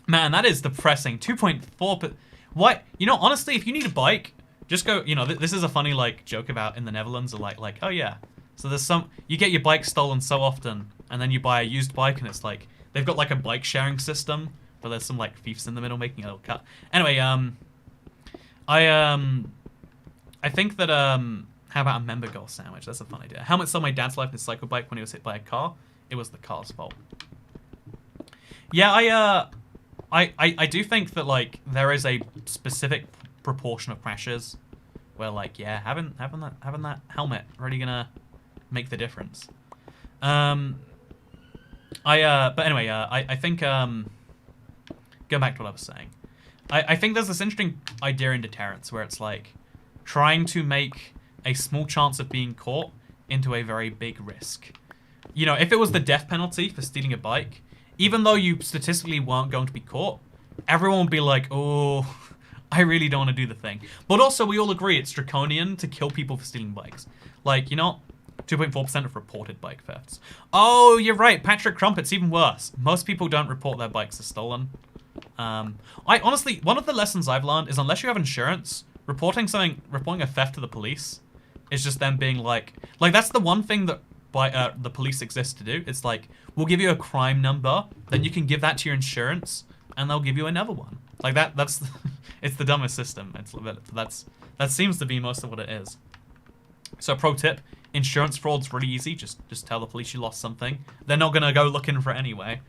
that is depressing. 2.4%. What? Honestly, if you need a bike, just go, this is a funny, joke about in the Netherlands, or oh yeah. So you get your bike stolen so often, and then you buy a used bike, and it's they've got a bike sharing system, but there's some thieves in the middle making a little cut. Anyway, I think that, how about a member goal sandwich? That's a fun idea. Helmet saved my dad's life in his cycle bike when he was hit by a car. It was the car's fault. Yeah, I do think that there is a specific proportion of crashes where yeah, having that helmet really gonna make the difference. But anyway, I think going back to what I was saying, I think there's this interesting idea in deterrence where it's trying to make a small chance of being caught into a very big risk. If it was the death penalty for stealing a bike, even though you statistically weren't going to be caught, everyone would be oh, I really don't want to do the thing. But also, we all agree it's draconian to kill people for stealing bikes. 2.4% of reported bike thefts. Oh, you're right, Patrick Crumpet's even worse. Most people don't report their bikes as stolen. Honestly, one of the lessons I've learned is unless you have insurance, reporting a theft to the police is just them being that's the one thing that the police exist to do. It's we'll give you a crime number, then you can give that to your insurance, and they'll give you another one. That's it's the dumbest system. That seems to be most of what it is. So pro tip, insurance fraud's really easy. Just tell the police you lost something. They're not gonna go looking for it anyway.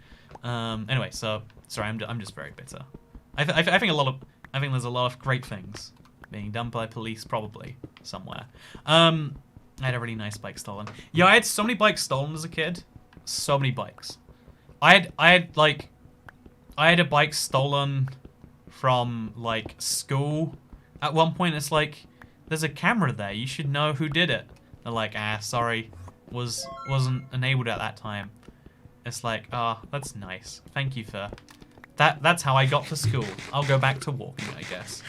Anyway, so sorry, I'm just very bitter. I think there's a lot of great things being done by police probably somewhere. I had a really nice bike stolen. Yeah, I had so many bikes stolen as a kid. So many bikes. I had a bike stolen from school. At one point, it's there's a camera there. You should know who did it. They're sorry, wasn't enabled at that time. It's that's nice. Thank you for that. That's how I got to school. I'll go back to walking, I guess.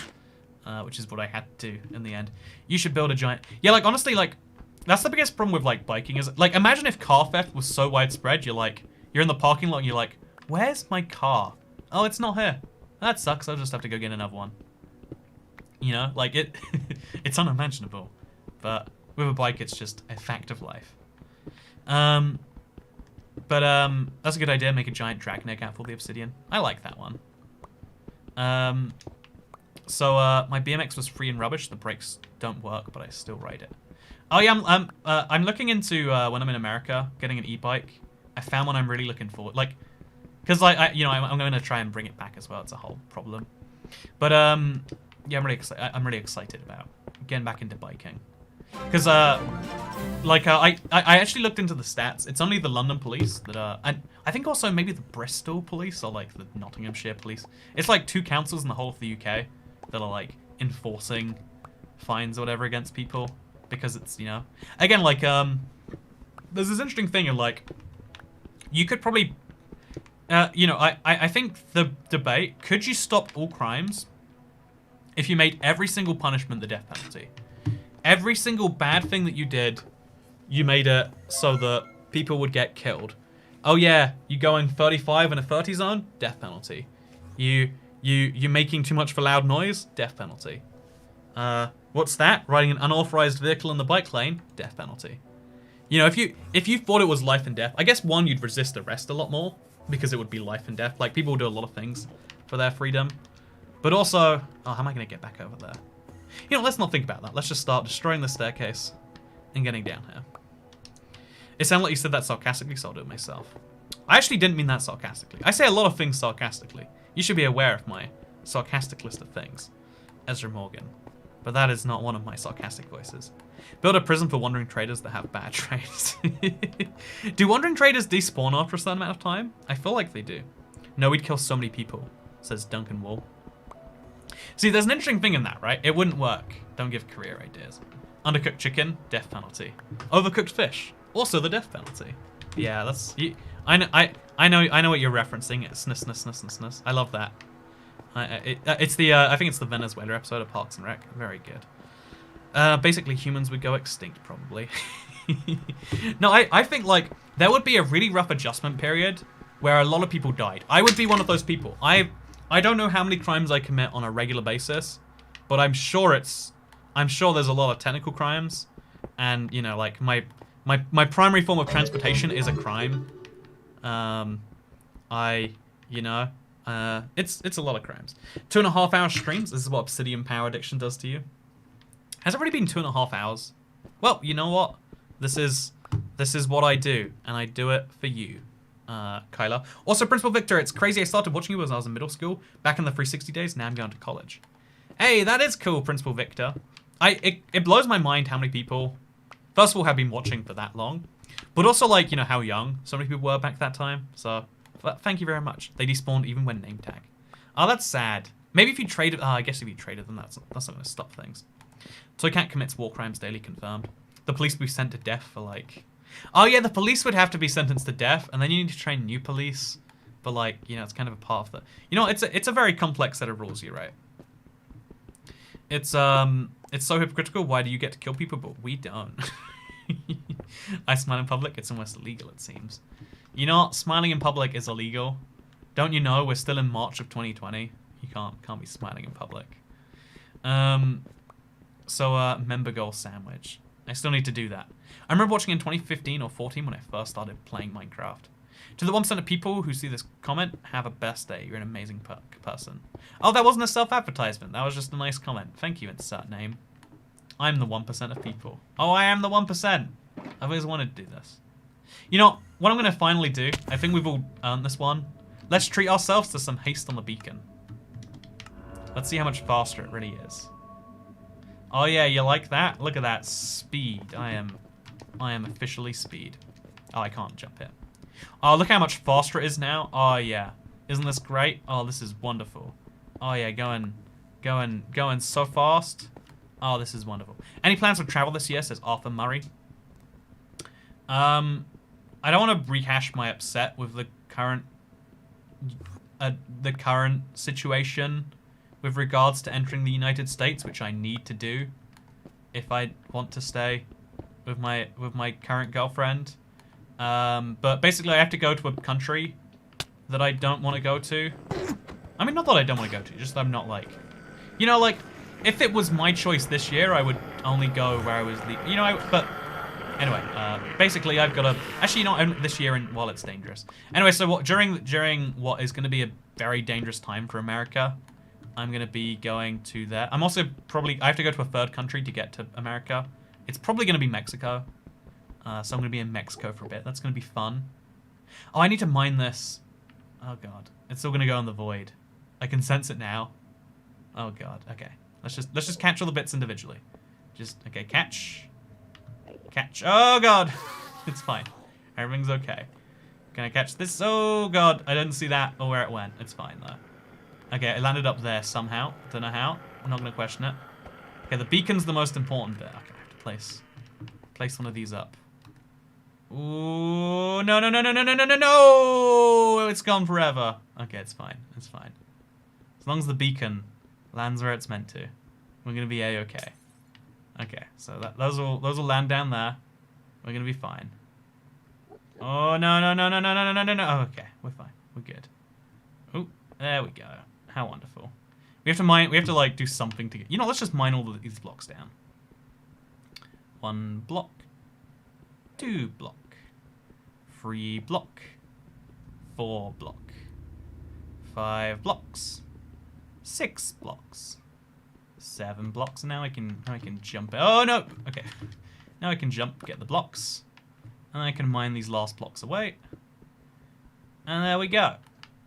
Which is what I had to do in the end. You should build a giant. Yeah, honestly, that's the biggest problem with biking is imagine if car theft was so widespread. You're in the parking lot and you're where's my car? Oh, it's not here. That sucks. I'll just have to go get another one. You know, like it, it's unimaginable. But with a bike, it's just a fact of life. That's a good idea. Make a giant dragon egg out of the obsidian. I like that one. So my BMX was free and rubbish. The brakes don't work, but I still ride it. Oh yeah, I'm looking into when I'm in America getting an e-bike. I found one I'm really looking for, like, because I'm going to try and bring it back as well. It's a whole problem, but yeah, I'm really excited about getting back into biking, because I actually looked into the stats. It's only the London police that are, and I think also maybe the Bristol police or like the Nottinghamshire police. It's like 2 councils in the whole of the UK that are like enforcing fines or whatever against people, because it's, you know, again, like there's this interesting thing of like, you could probably I think the debate, could you stop all crimes if you made every single punishment the death penalty? Every single bad thing that you did, you made it so that people would get killed. Oh yeah, you go in 35 in a 30 zone, death penalty. You making too much of a loud noise, death penalty. What's that? Riding an unauthorized vehicle in the bike lane, death penalty. You know, if you thought it was life and death, I guess one, you'd resist arrest a lot more because it would be life and death. Like, people do a lot of things for their freedom. But also, oh, how am I going to get back over there? You know, let's not think about that. Let's just start destroying the staircase and getting down here. It sounded like you said that sarcastically, so I'll do it myself. I actually didn't mean that sarcastically. I say a lot of things sarcastically. You should be aware of my sarcastic list of things, Ezra Morgan. But that is not one of my sarcastic voices. Build a prison for wandering traders that have bad trades. Do wandering traders despawn after a certain amount of time? I feel like they do. No, we'd kill so many people, says Duncan Wall. See, there's an interesting thing in that, right? It wouldn't work. Don't give career ideas. Undercooked chicken, death penalty. Overcooked fish, also the death penalty. Yeah, that's... I know what you're referencing. It's snus. I love that. It's the I think it's the Venezuela episode of Parks and Rec. Very good. Basically, humans would go extinct probably. No, I think like there would be a really rough adjustment period where a lot of people died. I would be one of those people. I don't know how many crimes I commit on a regular basis, but I'm sure there's a lot of technical crimes, and you know, like my primary form of transportation is a crime. It's a lot of crimes. 2.5 hour streams. This is what Obsidian power addiction does to you. Has it already been 2.5 hours? Well, you know what? This is what I do, and I do it for you, Kyla. Also, Principal Victor, it's crazy. I started watching you when I was in middle school, back in the 360 days. Now I'm going to college. Hey, that is cool, Principal Victor. It blows my mind how many people, first of all, have been watching for that long, but also like, you know, how young so many people were back that time. So. But thank you very much. They despawned even when name tag. Oh, that's sad. Maybe if you traded... Oh, I guess if you traded them, that's not going to stop things. Toycat commits war crimes daily, confirmed. The police would be sent to death for, like... Oh, yeah, the police would have to be sentenced to death, and then you need to train new police. But, like, you know, it's kind of a part of the... You know, it's a very complex set of rules, you're right. It's so hypocritical. Why do you get to kill people, but we don't? I smile in public. It's almost illegal, it seems. You know what? Smiling in public is illegal. Don't you know? We're still in March of 2020. You can't be smiling in public. Member goal sandwich. I still need to do that. I remember watching in 2015 or 14 when I first started playing Minecraft. To the 1% of people who see this comment, have a best day. You're an amazing person. Oh, that wasn't a self-advertisement. That was just a nice comment. Thank you, insert name. I'm the 1% of people. Oh, I am the 1%. I've always wanted to do this. You know, what I'm going to finally do, I think we've all earned this one. Let's treat ourselves to some haste on the beacon. Let's see how much faster it really is. Oh yeah, you like that? Look at that speed. I am officially speed. Oh, I can't jump here. Oh, look how much faster it is now. Oh yeah. Isn't this great? Oh, this is wonderful. Oh yeah, going so fast. Oh, this is wonderful. Any plans for travel this year, says Arthur Murray. I don't want to rehash my upset with the current situation with regards to entering the United States, which I need to do if I want to stay with my current girlfriend. But basically, I have to go to a country that I don't want to go to. I mean, not that I don't want to go to, just that I'm not like, you know, like if it was my choice this year, I would only go where I was but anyway, basically I've got to, actually not only this year while it's dangerous. Anyway, so during what is going to be a very dangerous time for America, I'm going to be going to there. I'm also I have to go to a third country to get to America. It's probably going to be Mexico. So I'm going to be in Mexico for a bit. That's going to be fun. Oh, I need to mine this. Oh god, it's still going to go in the void. I can sense it now. Oh god. Okay, let's just catch all the bits individually. Okay, catch. Oh god, it's fine. Everything's okay. Can I catch this? Oh god, I didn't see that or where it went. It's fine though. Okay, it landed up there somehow. Don't know how. I'm not gonna question it. Okay, the beacon's the most important bit. Okay, I have to place one of these up. Ooh, no, no, no, no, no, no, no, no, no! It's gone forever. Okay, it's fine. It's fine. As long as the beacon lands where it's meant to, we're gonna be a-okay. Okay, so those will land down there. We're gonna be fine. Oh no no no no no no no no no! Oh, okay, we're fine. We're good. Oh, there we go. How wonderful. We have to mine. We have to like do something to get. You know, let's just mine all of these blocks down. 1 block. 2 block. 3 block. 4 block. 5 blocks. 6 blocks. 7 blocks. Now I can jump. Oh no! Okay. Now I can jump, get the blocks, and I can mine these last blocks away. And there we go.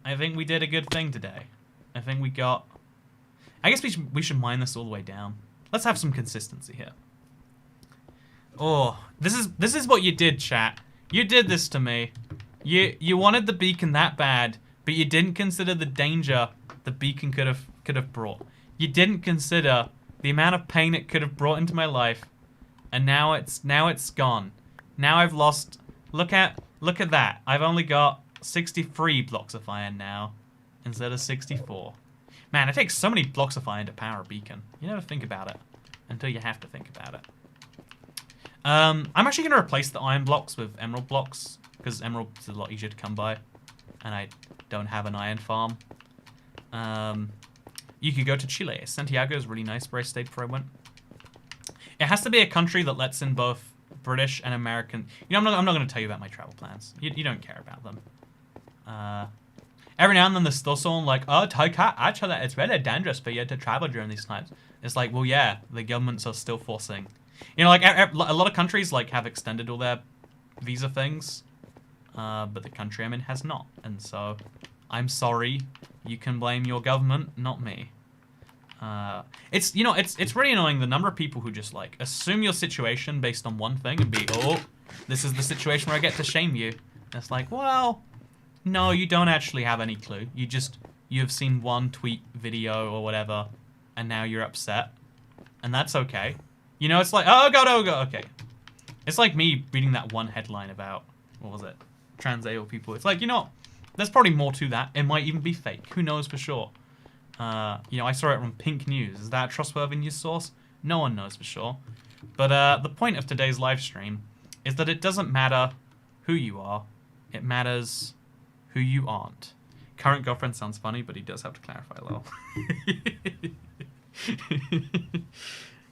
I think we did a good thing today. I think we got. I guess we should mine this all the way down. Let's have some consistency here. Oh, this is what you did, chat. You did this to me. You wanted the beacon that bad, but you didn't consider the danger the beacon could have brought. You didn't consider the amount of pain it could have brought into my life, and now it's gone. Now I've lost. Look at that. I've only got 63 blocks of iron now, instead of 64. Man, it takes so many blocks of iron to power a beacon. You never think about it until you have to think about it. I'm actually going to replace the iron blocks with emerald blocks, because emerald is a lot easier to come by, and I don't have an iron farm. You could go to Chile. Santiago is really nice where I stayed before I went. It has to be a country that lets in both British and American. You know, I'm not going to tell you about my travel plans. You don't care about them. Every now and then there's still someone like, oh, Toycat, actually, it's really dangerous for you to travel during these times. It's like, well, yeah, the governments are still forcing. You know, like a lot of countries like have extended all their visa things, but the country I'm in has not, and so I'm sorry. You can blame your government, not me. It's really annoying the number of people who just like assume your situation based on one thing and be, oh, this is the situation where I get to shame you. And it's like, well, no, you don't actually have any clue. You've seen one tweet, video, or whatever, and now you're upset, and that's okay. You know, it's like, oh god, okay. It's like me reading that one headline about, what was it, trans-AO people. It's like, you know, there's probably more to that. It might even be fake. Who knows for sure? You know, I saw it on Pink News. Is that a trustworthy news source? No one knows for sure. But the point of today's live stream is that it doesn't matter who you are. It matters who you aren't. Current girlfriend sounds funny, but he does have to clarify a little.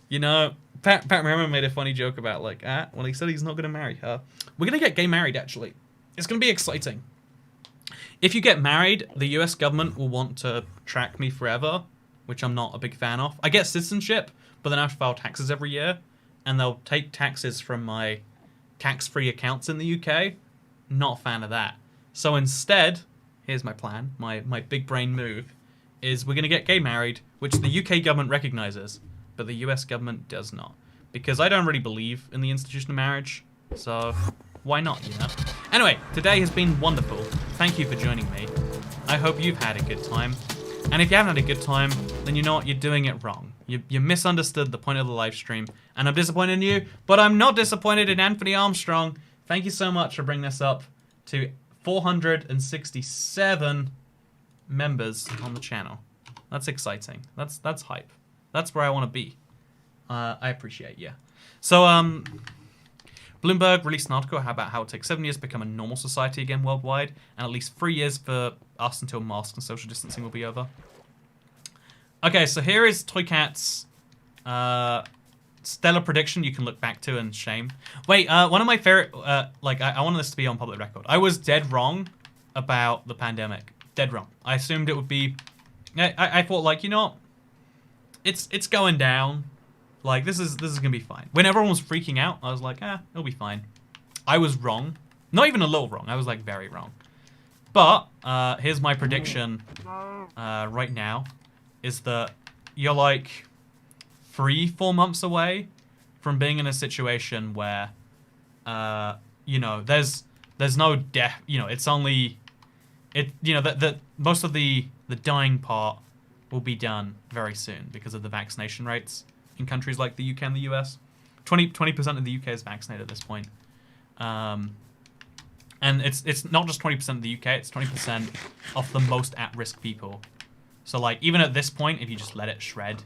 You know, Pat Merriman made a funny joke about, like, well, he said he's not going to marry her. We're going to get gay married, actually. It's going to be exciting. If you get married, the US government will want to track me forever, which I'm not a big fan of. I get citizenship, but then I have to file taxes every year, and they'll take taxes from my tax-free accounts in the UK. Not a fan of that. So instead, here's my plan, my big brain move, is we're going to get gay married, which the UK government recognizes, but the US government does not. Because I don't really believe in the institution of marriage, so why not, you know? Anyway, today has been wonderful. Thank you for joining me. I hope you've had a good time. And if you haven't had a good time, then you know what, you're doing it wrong. You misunderstood the point of the live stream, and I'm disappointed in you, but I'm not disappointed in Anthony Armstrong. Thank you so much for bringing us up to 467 members on the channel. That's exciting. That's hype. That's where I want to be. I appreciate you. So, Bloomberg released an article about how it takes 7 years to become a normal society again worldwide, and at least 3 years for us until masks and social distancing will be over. Okay, so here is Toycat's stellar prediction you can look back to and shame. Wait, one of my favorite, like, I want this to be on public record. I was dead wrong about the pandemic. Dead wrong. I assumed it would be, I thought, like, you know what? It's going down. Like, this is gonna be fine. When everyone was freaking out, I was like, it'll be fine. I was wrong. Not even a little wrong. I was, like, very wrong. But, here's my prediction right now, is that you're, like, 3-4 months away from being in a situation where, you know, there's no death. You know, it's only, you know, that most of the dying part will be done very soon because of the vaccination rates in countries like the UK and the US. 20% of the UK is vaccinated at this point. And it's not just 20% of the UK, it's 20% of the most at-risk people. So, like, even at this point, if you just let it shred,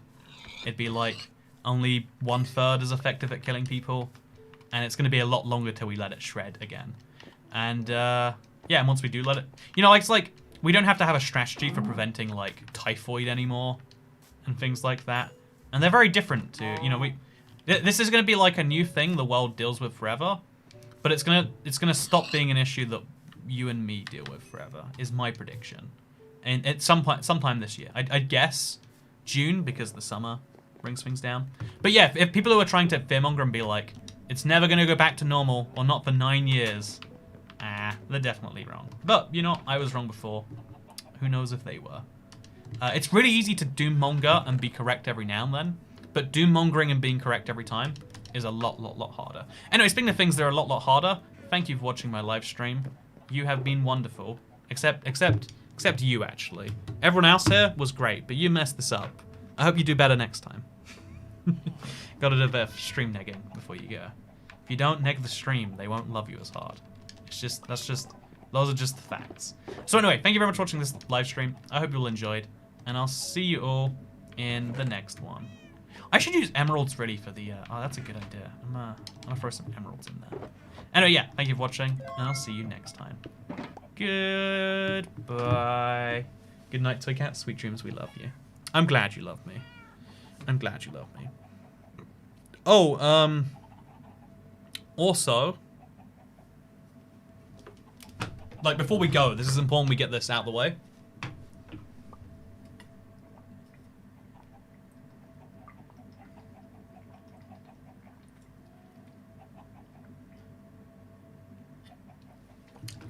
it'd be like only 1/3 is effective at killing people, and it's going to be a lot longer till we let it shred again. And yeah, and once we do let it, you know, like, it's like we don't have to have a strategy for preventing like typhoid anymore and things like that. And they're very different to, you know, this is going to be like a new thing the world deals with forever, but it's gonna stop being an issue that you and me deal with forever. Is my prediction, and at sometime this year, I'd guess June, because the summer brings things down. But yeah, if people who are trying to fearmonger and be like, it's never going to go back to normal, or not for 9 years, they're definitely wrong. But, you know, I was wrong before. Who knows if they were. It's really easy to doom-monger and be correct every now and then, but doom-mongering and being correct every time is a lot harder. Anyway, speaking of things that are a lot harder, thank you for watching my live stream. You have been wonderful. Except you, actually. Everyone else here was great, but you messed this up. I hope you do better next time. Gotta do a bit of stream negging before you go. If you don't neg the stream, they won't love you as hard. Those are just the facts. So anyway, thank you very much for watching this live stream. I hope you all enjoyed, and I'll see you all in the next one. I should use emeralds ready for the, oh, that's a good idea. I'm gonna throw some emeralds in there. Anyway, yeah, thank you for watching, and I'll see you next time. Goodbye. Good night, Toy Cat. Sweet dreams, we love you. I'm glad you love me. I'm glad you love me. Oh, also, like, before we go, this is important we get this out of the way.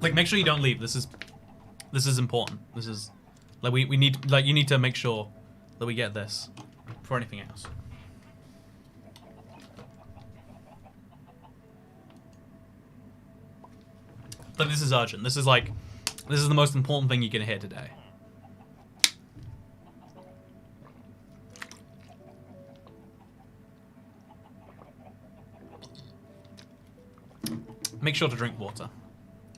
Like, make sure you don't leave. This is important. This is, like, we need, like, you need to make sure that we get this before anything else. Like, this is urgent. This is like, this is the most important thing you're gonna hear today. Make sure to drink water.